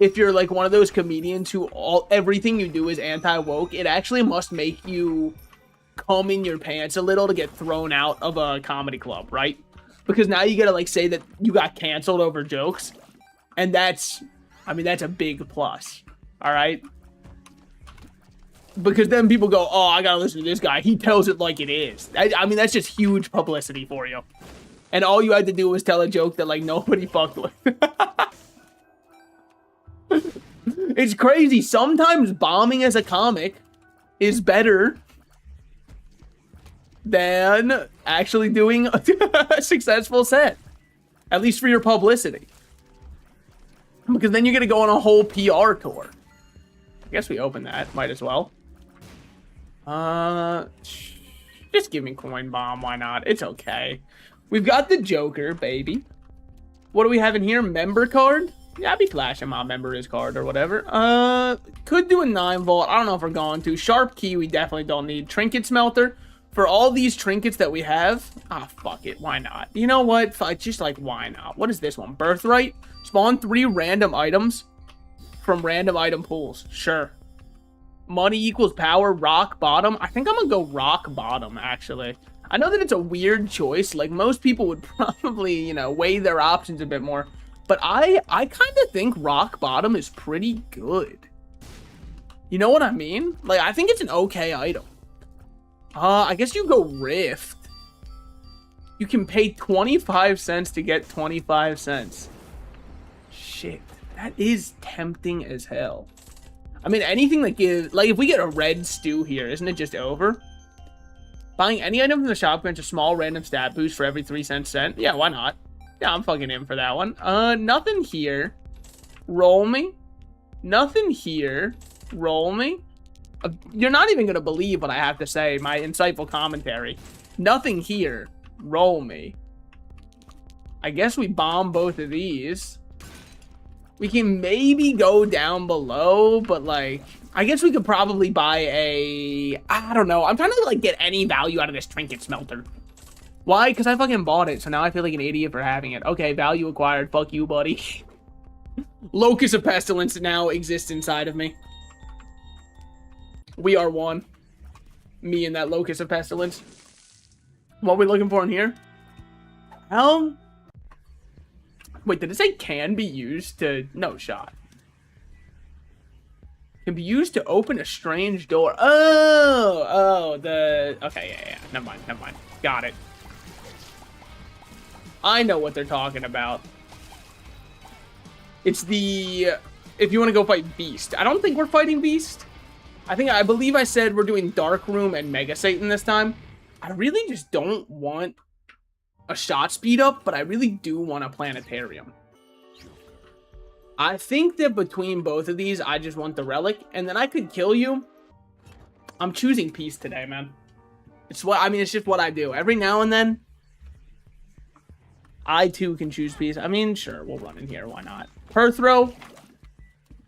if you're like one of those comedians who everything you do is anti-woke. It actually must make you come in your pants a little to get thrown out of a comedy club, right? Because now you gotta like say that you got canceled over jokes, and that's, I mean, that's a big plus. All right. Because then people go, oh, I gotta listen to this guy. He tells it like it is. I mean, that's just huge publicity for you. And all you had to do was tell a joke that, like, nobody fucked with. It's crazy. Sometimes bombing as a comic is better than actually doing a successful set. At least for your publicity. Because then you're going to go on a whole PR tour. I guess we open that. Might as well. Just give me coin bomb. Why not? It's okay. We've got the Joker, baby. What do we have in here? Member card? Yeah, I'd be flashing my member's card or whatever. Could do a 9 volt. I don't know if we're going to. Sharp key, we definitely don't need. Trinket smelter. For all these trinkets that we have, fuck it. Why not? You know what? Just like, why not? What is this one? Birthright? Spawn 3 random items from random item pools. Sure. Money equals power. Rock bottom. I think I'm gonna go rock bottom, actually. I know that it's a weird choice. Like, most people would probably, you know, weigh their options a bit more. But I kind of think rock bottom is pretty good. You know what I mean? Like, I think it's an okay item. I guess you go Rift. You can pay 25 cents to get 25 cents. Shit. That is tempting as hell. I mean, anything that gives... Like, if we get a red stew here, isn't it just over? Buying any item from the shop grants a small random stat boost for every 3 cents sent. Yeah, why not? Yeah, I'm fucking in for that one. Nothing here. Roll me. Nothing here. Roll me. You're not even gonna believe what I have to say. My insightful commentary. Nothing here. Roll me. I guess we bomb both of these. We can maybe go down below, but like... I guess we could probably buy a... I don't know. I'm trying to, like, get any value out of this trinket smelter. Why? Because I fucking bought it, so now I feel like an idiot for having it. Okay, value acquired. Fuck you, buddy. Locus of Pestilence now exists inside of me. We are one. Me and that Locus of Pestilence. What are we looking for in here? Wait, did it say can be used to... No shot. Can be used to open a strange door. Okay, yeah. Never mind. Got it. I know what they're talking about. It's the... If you want to go fight Beast. I don't think we're fighting Beast. I believe I said we're doing Dark Room and Mega Satan this time. I really just don't want a shot speed up, but I really do want a planetarium. I think that between both of these, I just want the relic, and then I could kill you. I'm choosing peace today, man. It's just what I do. Every now and then, I too can choose peace. I mean, sure, we'll run in here. Why not? Perthrow.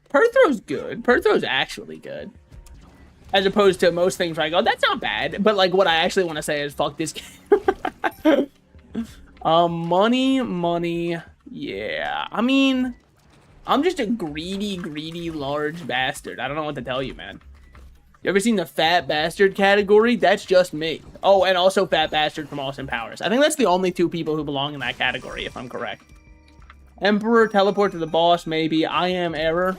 Perthrow's good. Perthrow's actually good. As opposed to most things where I go, that's not bad. But like, what I actually want to say is, fuck this game. Money. Yeah. I mean... I'm just a greedy, large bastard. I don't know what to tell you, man. You ever seen the fat bastard category? That's just me. Oh, and also fat bastard from Austin Powers. I think that's the only 2 people who belong in that category, if I'm correct. Emperor, teleport to the boss, maybe. I am error.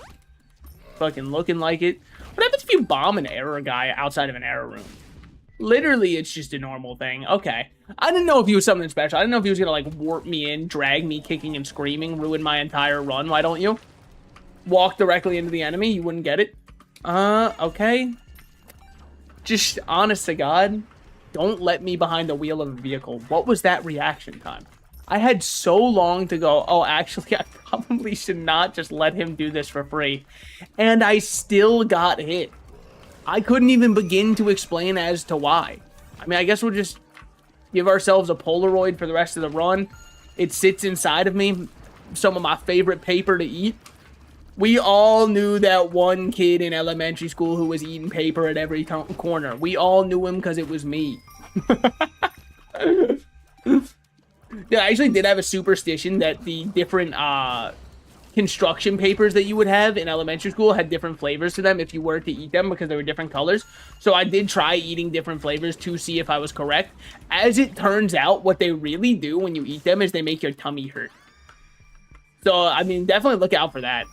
Fucking looking like it. What happens if you bomb an error guy outside of an error room? Literally, it's just a normal thing. Okay. I didn't know if he was something special. I didn't know if he was gonna, like, warp me in, drag me kicking and screaming, ruin my entire run. Why don't you? Walk directly into the enemy. You wouldn't get it. Okay. Just, honest to God, don't let me behind the wheel of a vehicle. What was that reaction time? I had so long to go, oh, actually, I probably should not just let him do this for free. And I still got hit. I couldn't even begin to explain as to why. I mean, I guess we'll just give ourselves a Polaroid for the rest of the run. It sits inside of me. Some of my favorite paper to eat. We all knew that one kid in elementary school who was eating paper at every corner. We all knew him because it was me. Yeah, I actually did have a superstition that the different construction papers that you would have in elementary school had different flavors to them if you were to eat them because they were different colors. So I did try eating different flavors to see if I was correct. As it turns out, what they really do when you eat them is they make your tummy hurt. So, I mean, definitely look out for that.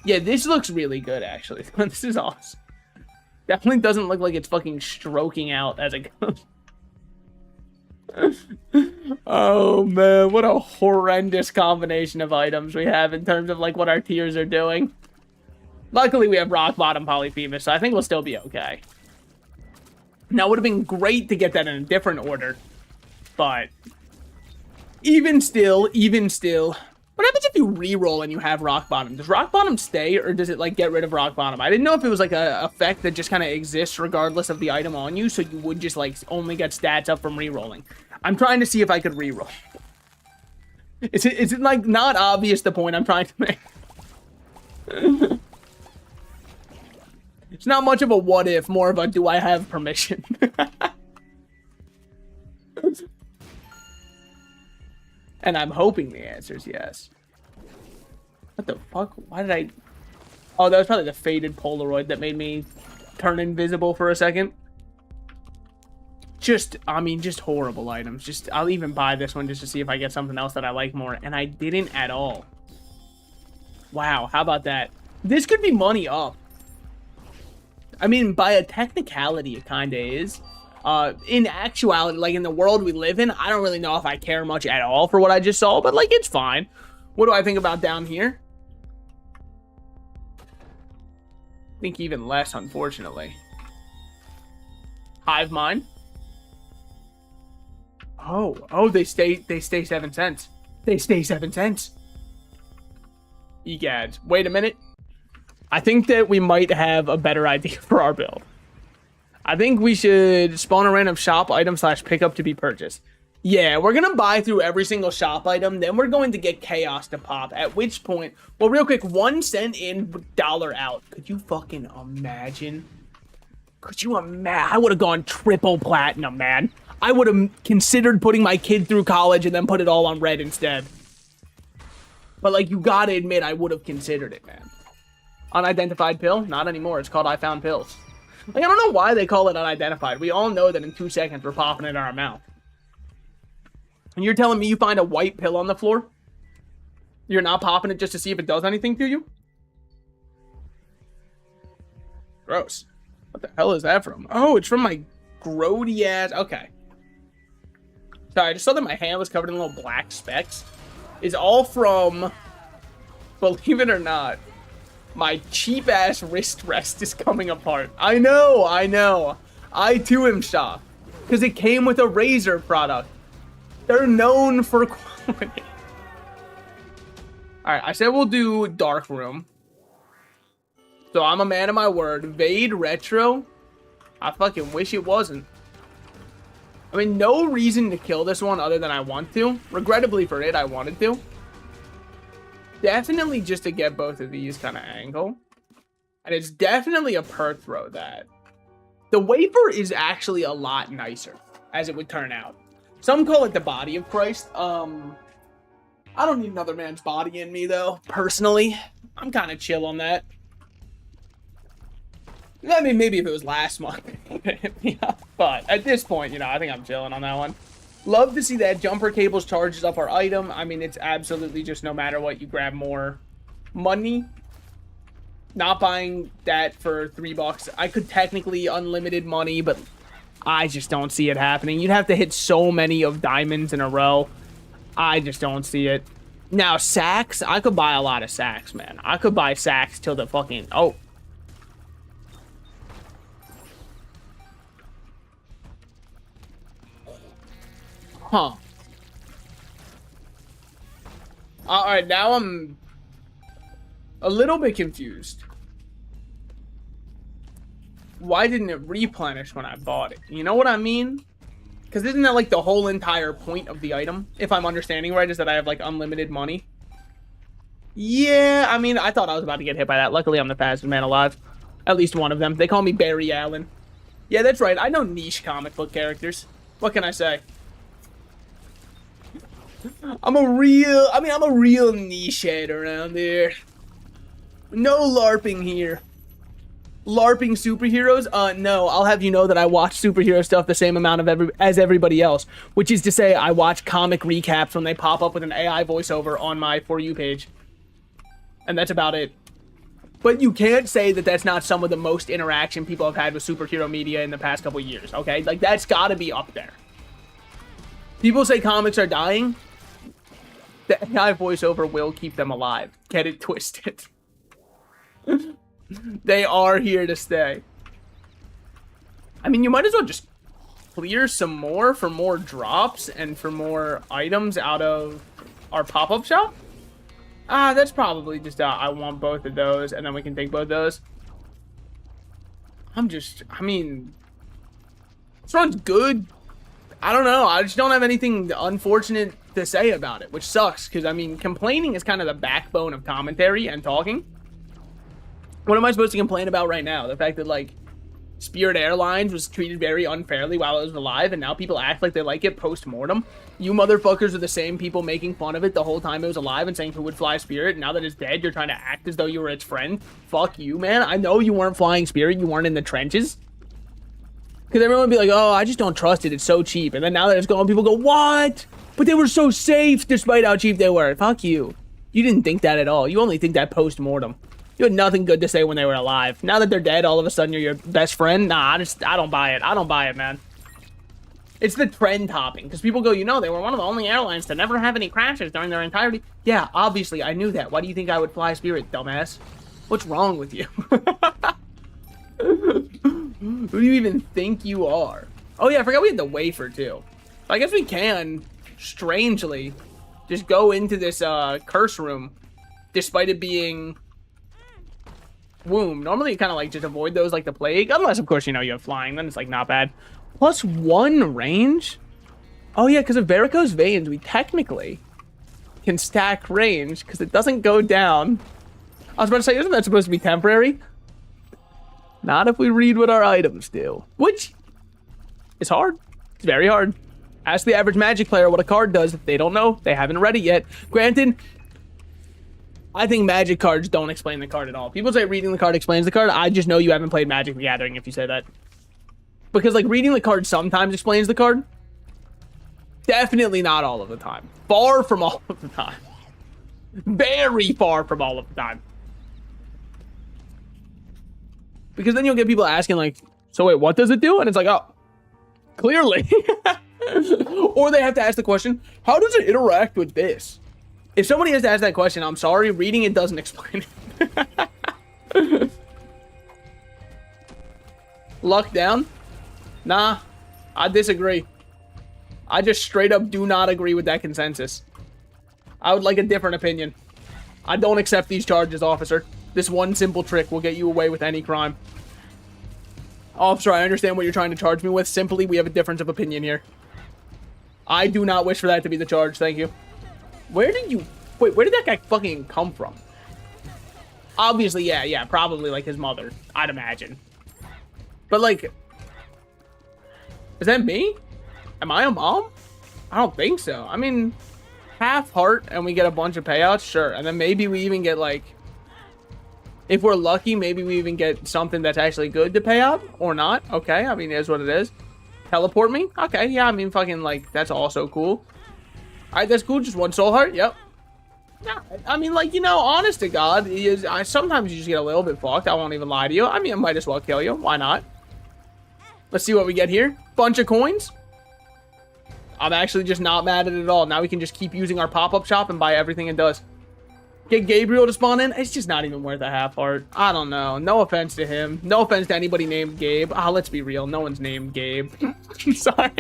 Yeah, this looks really good, actually. This is awesome. Definitely doesn't look like it's fucking stroking out as it goes. Oh man, what a horrendous combination of items we have in terms of like what our tiers are doing. Luckily we have rock bottom Polyphemus, so I think we'll still be okay. Now it would have been great to get that in a different order, but even still, what happens if you re-roll and you have rock bottom? Does rock bottom stay, or does it like get rid of rock bottom? I didn't know if it was like a effect that just kind of exists regardless of the item on you, so you would just like only get stats up from re-rolling. I'm trying to see if I could re-roll. Is it like not obvious the point I'm trying to make? It's not much of a what if, more of a do I have permission? And I'm hoping the answer is yes. What the fuck? Why did I... Oh, that was probably the faded Polaroid that made me turn invisible for a second. I mean, just horrible items. I'll even buy this one just to see if I get something else that I like more. And I didn't at all. Wow, how about that? This could be money up. I mean, by a technicality, it kind of is. In actuality, like in the world we live in, I don't really know if I care much at all for what I just saw, but like, it's fine. What do I think about down here? I think even less, unfortunately. Hive Mind. Oh, they stay 7 cents. They stay 7 cents. Egads. Wait a minute. I think that we might have a better idea for our build. I think we should spawn a random shop item / pickup to be purchased. Yeah, we're going to buy through every single shop item. Then we're going to get chaos to pop. At which point, well, real quick, 1 cent in, $1 out. Could you fucking imagine? Could you imagine? I would have gone triple platinum, man. I would have considered putting my kid through college and then put it all on red instead. But like, you got to admit, I would have considered it, man. Unidentified pill? Not anymore. It's called I found pills. Like, I don't know why they call it unidentified. We all know that in 2 seconds we're popping it in our mouth. And you're telling me you find a white pill on the floor? You're not popping it just to see if it does anything to you? Gross. What the hell is that from? Oh, it's from my grody ass. Okay. Sorry, I just saw that my hand was covered in little black specks. It's all from, believe it or not, my cheap ass wrist rest is coming apart. I know. I too am shocked. Because it came with a Razer product. They're known for quality. Alright, I said we'll do Dark Room. So I'm a man of my word. Vade Retro. I fucking wish it wasn't. I mean, no reason to kill this one other than I want to. Regrettably for it, I wanted to. Definitely just to get both of these kind of angle. And it's definitely a per throw that. The wafer is actually a lot nicer, as it would turn out. Some call it the body of Christ. I don't need another man's body in me, though. Personally, I'm kind of chill on that. I mean, maybe if it was last month, but at this point, you know, I think I'm chilling on that one. Love to see that jumper cables charges up our item. I mean, it's absolutely just no matter what, you grab more money. Not buying that for $3. I could technically unlimited money, but I just don't see it happening. You'd have to hit so many of diamonds in a row. I just don't see it. Now, sacks, I could buy a lot of sacks, man. I could buy sacks till the fucking... Oh. Huh. Alright, now I'm a little bit confused. Why didn't it replenish when I bought it? You know what I mean? Because isn't that like the whole entire point of the item? If I'm understanding right, is that I have like unlimited money? Yeah, I mean, I thought I was about to get hit by that. Luckily, I'm the fastest man alive. At least one of them. They call me Barry Allen. Yeah, that's right. I know niche comic book characters. What can I say? I'm a real niche head around here. No LARPing here. LARPing superheroes? No. I'll have you know that I watch superhero stuff the same amount as everybody else. Which is to say, I watch comic recaps when they pop up with an AI voiceover on my For You page. And that's about it. But you can't say that that's not some of the most interaction people have had with superhero media in the past couple years, okay? Like, that's gotta be up there. People say comics are dying. The AI voiceover will keep them alive. Get it twisted. They are here to stay. I mean, you might as well just clear some more for more drops and for more items out of our pop-up shop. That's probably just, I want both of those, and then we can take both of those. I mean, this one's good. I don't know. I just don't have anything unfortunate to say about it, which sucks, because, I mean, complaining is kind of the backbone of commentary and talking. What am I supposed to complain about right now? The fact that, like, Spirit Airlines was treated very unfairly while it was alive, and now people act like they like it post-mortem. You motherfuckers are the same people making fun of it the whole time it was alive and saying who would fly Spirit, and now that it's dead, you're trying to act as though you were its friend. Fuck you, man. I know you weren't flying Spirit, you weren't in the trenches. Because everyone would be like, oh, I just don't trust it, it's so cheap. And then now that it's gone, people go, what? But they were so safe despite how cheap they were. Fuck you. You didn't think that at all. You only think that post-mortem. You had nothing good to say when they were alive. Now that they're dead, all of a sudden you're your best friend? Nah, I don't buy it. I don't buy it, man. It's the trend hopping. Because people go, you know, they were one of the only airlines to never have any crashes during their entirety. Yeah, obviously, I knew that. Why do you think I would fly Spirit, dumbass? What's wrong with you? Who do you even think you are? Oh, yeah, I forgot we had the wafer, too. I guess we can, strangely, just go into this curse room, despite it being womb. Normally you kind of like just avoid those like the plague, unless of course you know you have flying, then it's like not bad. +1 range. Oh yeah, because of varicose veins we technically can stack range because it doesn't go down. I was about to say, isn't that supposed to be temporary? Not if we read what our items do, which is hard. It's very hard. Ask the average Magic player what a card does. If they don't know, they haven't read it yet. Granted, I think Magic cards don't explain the card at all. People say reading the card explains the card. I just know you haven't played Magic the Gathering if you say that. Because, like, reading the card sometimes explains the card. Definitely not all of the time. Far from all of the time. Very far from all of the time. Because then you'll get people asking, like, so wait, what does it do? And it's like, oh, clearly. Or they have to ask the question, how does it interact with this? If somebody has to ask that question, I'm sorry, reading it doesn't explain it. Luck down? Nah, I disagree. I just straight up do not agree with that consensus. I would like a different opinion. I don't accept these charges, officer. This one simple trick will get you away with any crime. Officer, I understand what you're trying to charge me with. Simply, we have a difference of opinion here. I do not wish for that to be the charge, thank you. Where did that guy fucking come from? Obviously, yeah, probably, like, his mother, I'd imagine. But, like, is that me? Am I a mom? I don't think so. I mean, half heart and we get a bunch of payouts, sure. And then maybe we even get, like, if we're lucky, maybe we even get something that's actually good to pay out, or not. Okay, I mean, it is what it is. Teleport me? Okay, yeah, I mean, fucking, like, that's also cool. Alright, that's cool. Just one soul heart. Yep. Yeah, I mean, like, you know, honest to God, sometimes you just get a little bit fucked. I won't even lie to you. I mean, I might as well kill you. Why not? Let's see what we get here. Bunch of coins. I'm actually just not mad at it at all. Now we can just keep using our pop-up shop and buy everything it does. Get Gabriel to spawn in? It's just not even worth a half heart. I don't know. No offense to him. No offense to anybody named Gabe. Let's be real. No one's named Gabe. I'm sorry.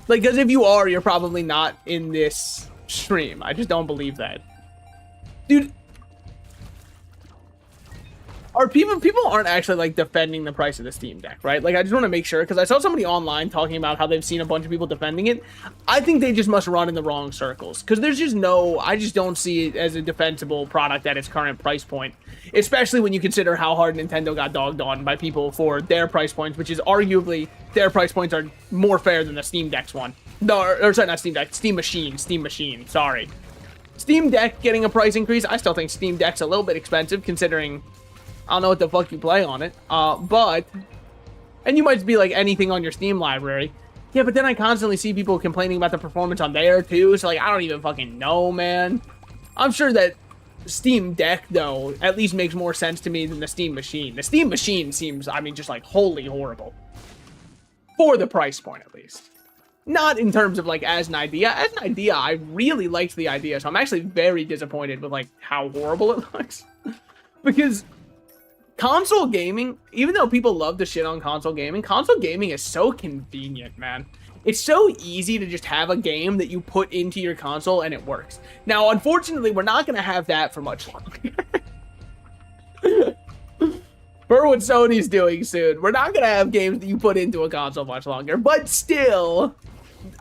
Like, because if you are, you're probably not in this stream. I just don't believe that. Dude. Are people aren't actually like defending the price of the Steam Deck, right? Like I just want to make sure, because I saw somebody online talking about how they've seen a bunch of people defending it. I think they just must run in the wrong circles, because there's just no, I just don't see it as a defensible product at its current price point, especially when you consider how hard Nintendo got dogged on by people for their price points, which is arguably their price points are more fair than the Steam Deck's one. No, or sorry, not Steam Deck, Steam Machine, sorry. Steam Deck getting a price increase, I still think Steam Deck's a little bit expensive considering I don't know what the fuck you play on it, but, and you might be like anything on your Steam library. Yeah, but then I constantly see people complaining about the performance on there too, so like, I don't even fucking know, man. I'm sure that Steam Deck, though, at least makes more sense to me than the Steam Machine. The Steam Machine seems, I mean, just like wholly horrible. For the price point, at least. Not in terms of like, as an idea. As an idea, I really liked the idea, so I'm actually very disappointed with like, how horrible it looks. Because console gaming, even though people love to shit on console gaming is so convenient, man. It's so easy to just have a game that you put into your console and it works. Now, unfortunately, we're not going to have that for much longer. For what Sony's doing soon. We're not going to have games that you put into a console much longer. But still,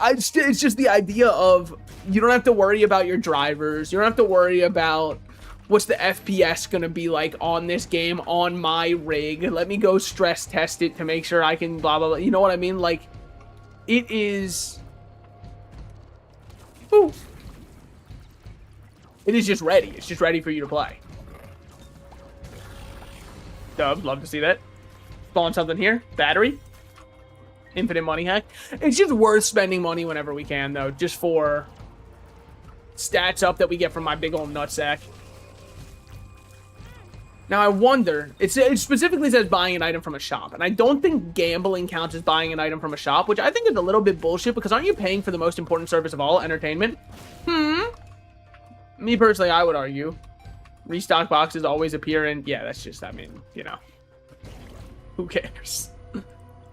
it's just the idea of you don't have to worry about your drivers. You don't have to worry about what's the FPS gonna be like on this game on my rig. Let me go stress test it to make sure I can blah, blah, blah. You know what I mean? Like, it is... Ooh. It is just ready. It's just ready for you to play. Dub, love to see that. Spawn something here. Battery. Infinite money hack. It's just worth spending money whenever we can, though. Just for stats up that we get from my big old nutsack. Now, I wonder, it specifically says buying an item from a shop, and I don't think gambling counts as buying an item from a shop, which I think is a little bit bullshit, because aren't you paying for the most important service of all, entertainment? Me personally, I would argue. Restock boxes always appear in, yeah, that's just, I mean, you know. Who cares?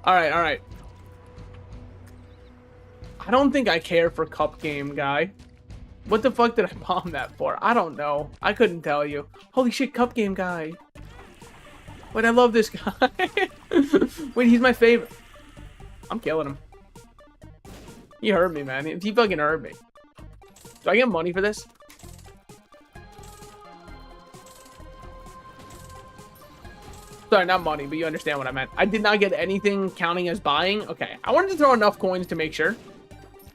Alright, alright. I don't think I care for Cup Game Guy. What the fuck did I bomb that for? I don't know. I couldn't tell you. Holy shit, Cup Game Guy. Wait, I love this guy. Wait, he's my favorite. I'm killing him. He heard me, man. He fucking heard me. Do I get money for this? Sorry, not money, but you understand what I meant. I did not get anything counting as buying. Okay, I wanted to throw enough coins to make sure.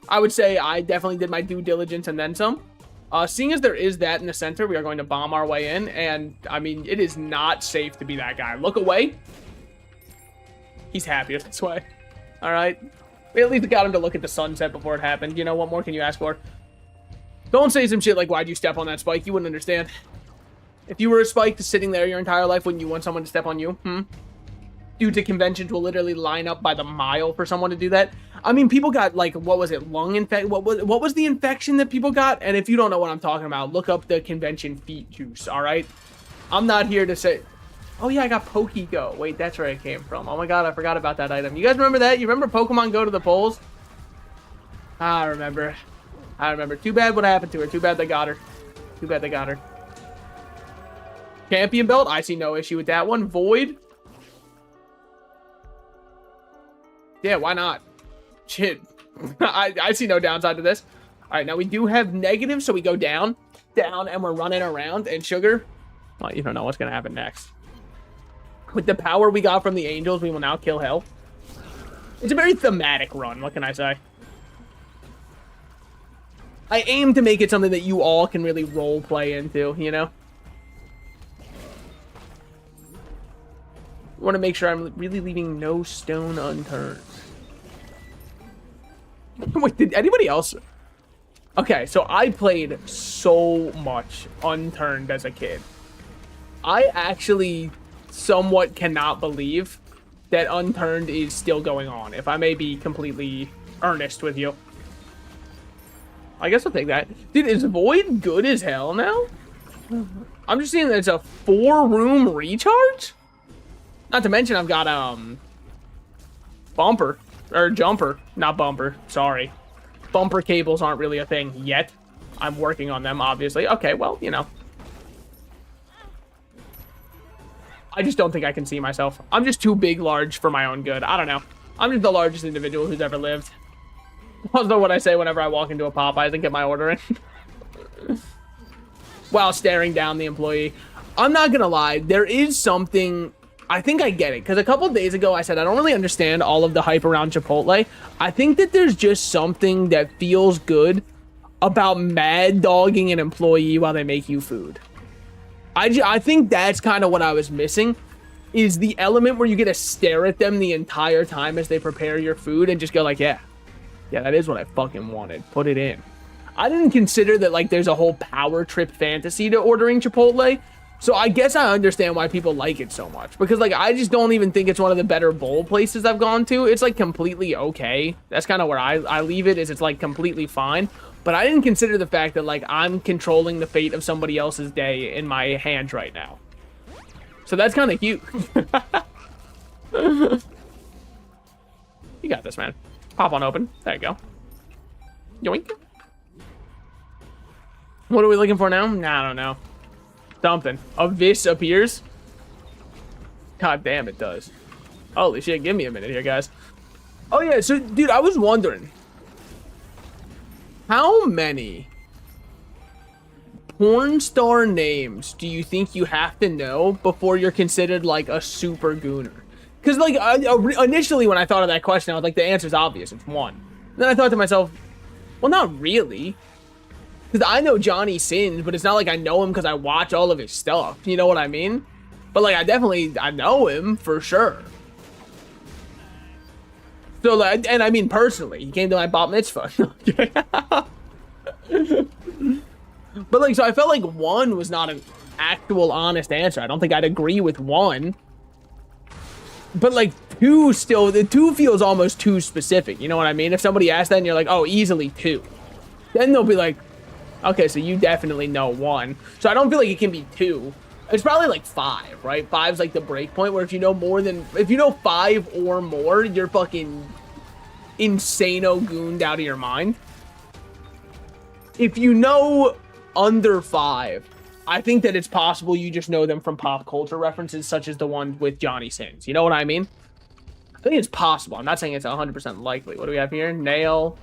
I would say I definitely did my due diligence and then some. Seeing as there is that in the center, we are going to bomb our way in. And, I mean, it is not safe to be that guy. Look away. He's happier this way. All right. We at least got him to look at the sunset before it happened. You know, what more can you ask for? Don't say some shit like, why'd you step on that spike? You wouldn't understand. If you were a spike just sitting there your entire life, wouldn't you want someone to step on you? Due to conventions will literally line up by the mile for someone to do that. I mean, people got, like, what was it, lung infection? What was the infection that people got? And if you don't know what I'm talking about, look up the convention feet juice, all right? I'm not here to say... Oh, yeah, I got Poke-Go. Wait, that's where it came from. Oh, my God, I forgot about that item. You guys remember that? You remember Pokemon Go to the polls? I remember. I remember. Too bad what happened to her. Too bad they got her. Too bad they got her. Champion belt? I see no issue with that one. Void? Yeah, why not? Shit. I see no downside to this. All right, now we do have negative, so we go down, and we're running around. And Sugar, well, you don't know what's going to happen next. With the power we got from the Angels, we will now kill Hell. It's a very thematic run, what can I say? I aim to make it something that you all can really role play into, you know? I want to make sure I'm really leaving no stone unturned. Wait, did anybody else? Okay, so I played so much Unturned as a kid. I actually somewhat cannot believe that Unturned is still going on, if I may be completely earnest with you. I guess I'll take that. Dude, is Void good as hell now? I'm just seeing that it's a 4-room recharge? Not to mention I've got, bumper. Or jumper. Not bumper. Sorry. Bumper cables aren't really a thing yet. I'm working on them, obviously. Okay, well, you know. I just don't think I can see myself. I'm just too big, large for my own good. I don't know. I'm just the largest individual who's ever lived. Also, what I say whenever I walk into a Popeyes and get my order in. While staring down the employee. I'm not gonna lie, there is something, I think I get it, because a couple days ago I said I don't really understand all of the hype around Chipotle. I think that there's just something that feels good about mad dogging an employee while they make you food. I think that's kind of what I was missing, is the element where you get to stare at them the entire time as they prepare your food and just go like, yeah, that is what I fucking wanted. Put it in. I didn't consider that, like, there's a whole power trip fantasy to ordering Chipotle. So I guess I understand why people like it so much. Because, like, I just don't even think it's one of the better bowl places I've gone to. It's, like, completely okay. That's kind of where I leave it, is it's, like, completely fine. But I didn't consider the fact that, like, I'm controlling the fate of somebody else's day in my hands right now. So that's kind of cute. You got this, man. Pop on open. There you go. Yoink. What are we looking for now? Nah, I don't know. Something. Of this appears. God damn, it does. Holy shit, give me a minute here, guys. Oh, yeah, so, dude, I was wondering. How many porn star names do you think you have to know before you're considered, like, a super gooner? Because, like, initially when I thought of that question, I was like, the answer's obvious. It's one. Then I thought to myself, well, not really. Because I know Johnny Sins, but it's not like I know him because I watch all of his stuff. You know what I mean? But, like, I know him for sure. So, like, and I mean personally, he came to my bat mitzvah. But, like, so I felt like one was not an actual honest answer. I don't think I'd agree with one. But, like, two still, the two feels almost too specific. You know what I mean? If somebody asks that and you're like, oh, easily two. Then they'll be like, okay, so you definitely know one. So I don't feel like it can be two. It's probably like five, right? Five's like the break point where if you know five or more, you're fucking insano gooned out of your mind. If you know under five, I think that it's possible you just know them from pop culture references such as the one with Johnny Sins. You know what I mean? I think it's possible. I'm not saying it's 100% likely. What do we have here? Nail.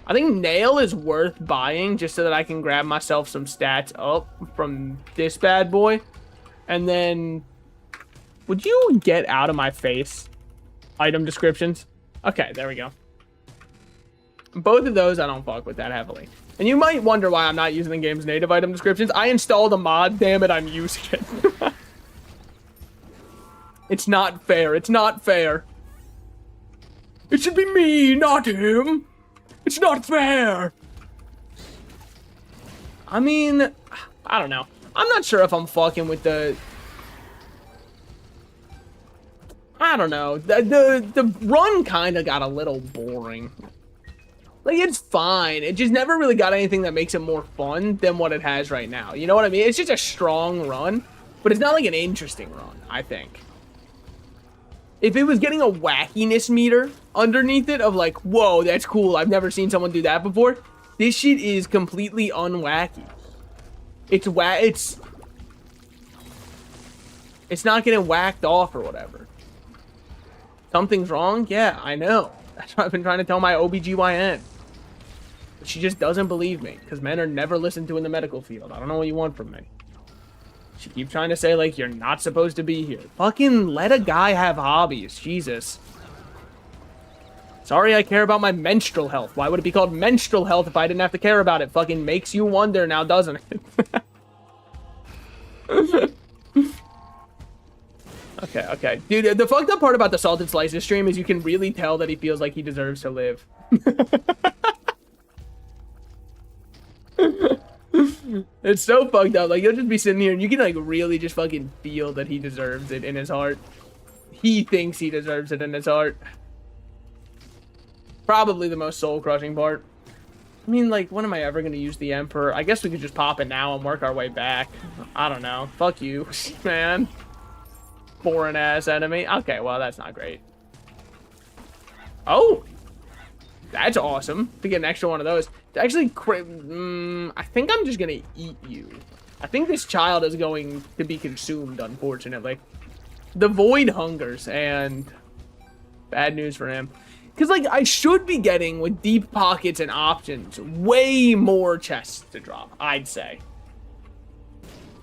I think Nail is worth buying just so that I can grab myself some stats up from this bad boy. And then, would you get out of my face? Item descriptions. Okay, there we go. Both of those I don't fuck with that heavily. And you might wonder why I'm not using the game's native item descriptions. I installed a mod, damn it, I'm using it. It's not fair, it's not fair. It should be me, not him. It's not fair. I mean, I don't know. I'm not sure if I'm fucking with the... I don't know. The run kind of got a little boring. Like, it's fine. It just never really got anything that makes it more fun than what it has right now. You know what I mean? It's just a strong run, but it's not like an interesting run, I think. If it was getting a wackiness meter underneath it of like, whoa, that's cool, I've never seen someone do that before, this shit is completely unwacky. It's not getting whacked off or whatever. Something's wrong? Yeah, I know. That's what I've been trying to tell my OBGYN. But she just doesn't believe me, because men are never listened to in the medical field. I don't know what you want from me. She keeps trying to say, like, you're not supposed to be here. Fucking let a guy have hobbies. Jesus. Sorry I care about my menstrual health. Why would it be called menstrual health if I didn't have to care about it? Fucking makes you wonder now, doesn't it? Okay. Dude, the fucked up part about the Salted Slices stream is you can really tell that he feels like he deserves to live. It's so fucked up. Like, you'll just be sitting here and you can, like, really just fucking feel that he deserves it in his heart. He thinks he deserves it in his heart. Probably the most soul-crushing part. I mean, like, when am I ever going to use the Emperor? I guess we could just pop it now and work our way back. I don't know. Fuck you, man. Foreign-ass enemy. Okay, well, that's not great. Oh! That's awesome. To get an extra one of those. Actually, I think I'm just going to eat you. I think this child is going to be consumed, unfortunately. The void hungers, and bad news for him. Because, like, I should be getting, with deep pockets and options, way more chests to drop, I'd say.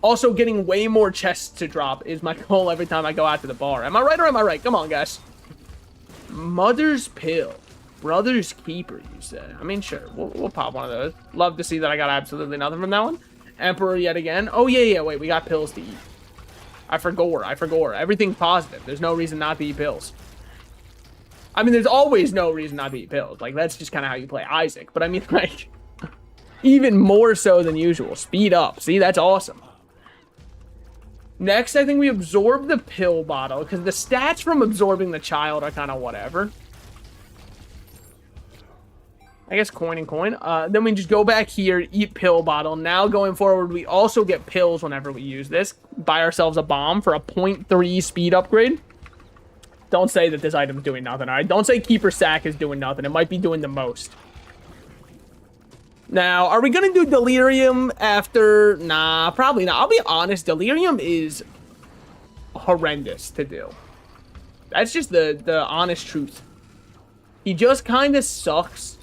Also, getting way more chests to drop is my goal every time I go out to the bar. Am I right or am I right? Come on, guys. Mother's Pill. Brother's Keeper, you said. I mean, sure. We'll pop one of those. Love to see that I got absolutely nothing from that one. Emperor yet again. Oh, yeah. Wait, we got pills to eat. I forgot. Everything's positive. There's no reason not to eat pills. I mean, there's always no reason not to eat pills. Like, that's just kind of how you play Isaac. But I mean, like, even more so than usual. Speed up. See, that's awesome. Next, I think we absorb the pill bottle, because the stats from absorbing the child are kind of whatever. I guess coin and coin. Then we just go back here, eat pill bottle. Now going forward, we also get pills whenever we use this. Buy ourselves a bomb for a 0.3 speed upgrade. Don't say that this item's doing nothing, all right? Don't say Keeper Sack is doing nothing. It might be doing the most. Now, are we going to do Delirium after? Nah, probably not. I'll be honest, Delirium is horrendous to do. That's just the honest truth. He just kind of sucks.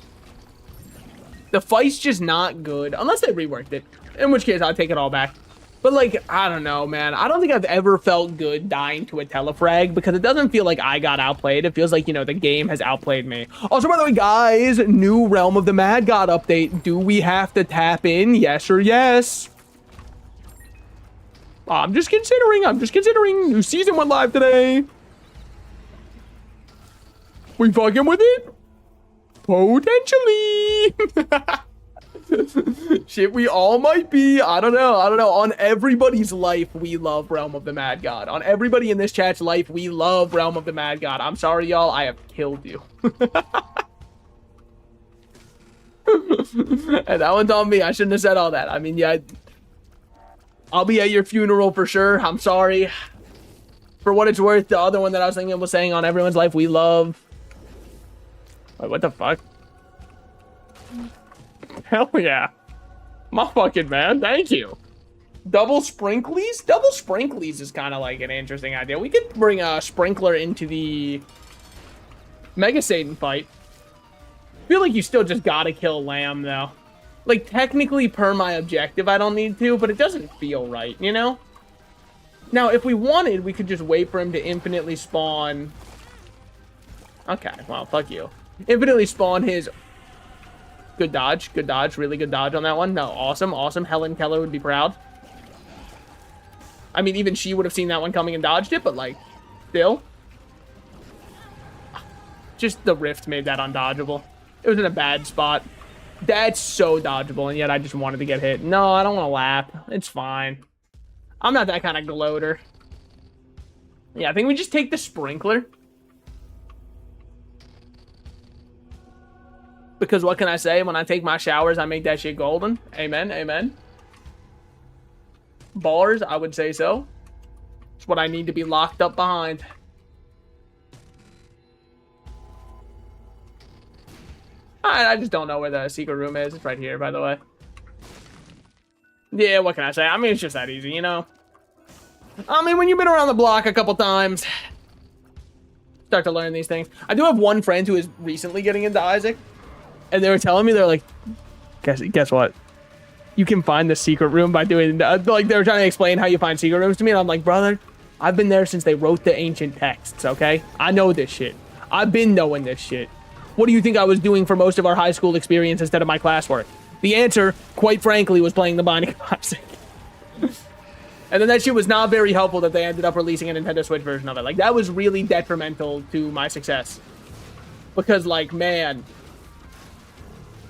The fight's just not good, unless they reworked it. In which case, I'll take it all back. But, like, I don't know, man. I don't think I've ever felt good dying to a telefrag, because it doesn't feel like I got outplayed. It feels like, you know, the game has outplayed me. Also, by the way, guys, new Realm of the Mad God update. Do we have to tap in? Yes or yes? I'm just considering. New season went live today. We fucking with it? Potentially. Shit, we all might be. I don't know. On everybody's life, we love Realm of the Mad God. On everybody in this chat's life, we love Realm of the Mad God. I'm sorry, y'all. I have killed you. And that one's on me. I shouldn't have said all that. I mean, yeah, I'll be at your funeral for sure. I'm sorry. For what it's worth, the other one that I was thinking was saying on everyone's life, we love. Wait, what the fuck? Hell yeah. My fucking man, thank you. Double Sprinklies? Double Sprinklies is kind of like an interesting idea. We could bring a Sprinkler into the Mega Satan fight. I feel like you still just gotta kill Lamb, though. Like, technically, per my objective, I don't need to, but it doesn't feel right, you know? Now, if we wanted, we could just wait for him to infinitely spawn. Okay, well, fuck you. Infinitely spawn his... Good dodge, really good dodge on that one. No, awesome. Helen Keller would be proud. I mean, even she would have seen that one coming and dodged it, but, like, still. Just the rift made that undodgeable. It was in a bad spot. That's so dodgeable, and yet I just wanted to get hit. No, I don't want to lap. It's fine. I'm not that kind of gloater. Yeah, I think we just take the Sprinkler. Because what can I say? When I take my showers, I make that shit golden. Amen, amen. Bars, I would say so. It's what I need to be locked up behind. I just don't know where the secret room is. It's right here, by the way. Yeah, what can I say? I mean, it's just that easy, you know? I mean, when you've been around the block a couple times, start to learn these things. I do have one friend who is recently getting into Isaac. And they were telling me, they're like, guess what? You can find the secret room by doing, like, they were trying to explain how you find secret rooms to me. And I'm like, brother, I've been there since they wrote the ancient texts, okay? I know this shit. I've been knowing this shit. What do you think I was doing for most of our high school experience instead of my classwork? The answer, quite frankly, was playing the Binding of Isaac. And then that shit was not very helpful that they ended up releasing a Nintendo Switch version of it. Like, that was really detrimental to my success. Because, like, man...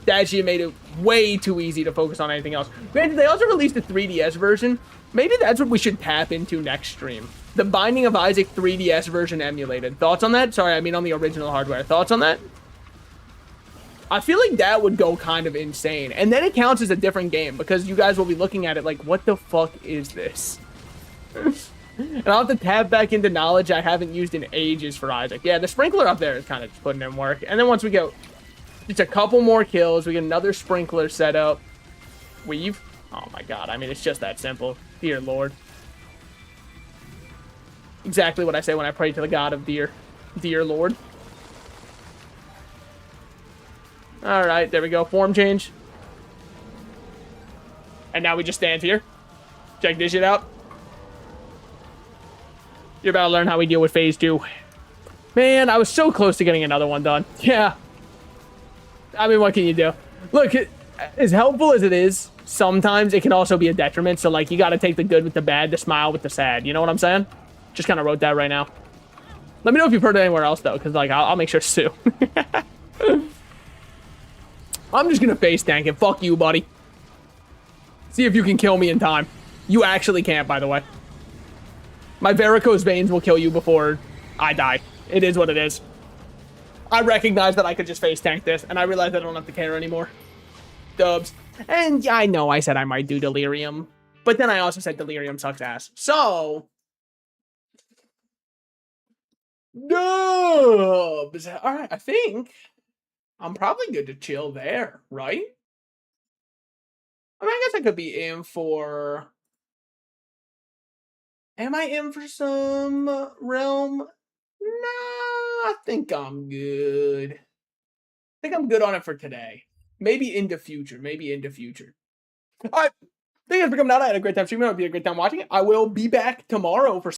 that shit made it way too easy to focus on anything else. Granted, they also released a 3DS version. Maybe that's what we should tap into next stream. The Binding of Isaac 3DS version emulated. Thoughts on that? Sorry, I mean on the original hardware. Thoughts on that? I feel like that would go kind of insane. And then it counts as a different game because you guys will be looking at it like, what the fuck is this? And I'll have to tap back into knowledge I haven't used in ages for Isaac. Yeah, the Sprinkler up there is kind of just putting in work. And then once we go... just a couple more kills. We get another Sprinkler set up. Weave. Oh my god, I mean, it's just that simple. Dear Lord. Exactly what I say when I pray to the god of deer. Dear Lord. Alright, there we go. Form change. And now we just stand here. Check this shit out. You're about to learn how we deal with phase 2. Man, I was so close to getting another one done. Yeah. I mean, what can you do? Look, as helpful as it is, sometimes it can also be a detriment. So, like, you got to take the good with the bad, the smile with the sad. You know what I'm saying? Just kind of wrote that right now. Let me know if you've heard it anywhere else, though, because, like, I'll make sure to sue. I'm just going to face tank it. Fuck you, buddy. See if you can kill me in time. You actually can't, by the way. My varicose veins will kill you before I die. It is what it is. I recognize that I could just face tank this, and I realize I don't have to care anymore. Dubs. And yeah, I know I said I might do delirium, but then I also said delirium sucks ass. So... Dubs. Alright, I think I'm probably good to chill there, right? I mean, I guess I could be in for... Am I in for some realm? Nah, I think I'm good. I think I'm good on it for today. Maybe in the future. Maybe in the future. All right. Thank you guys for coming out. I had a great time streaming. I hope you had a great time watching it. I will be back tomorrow for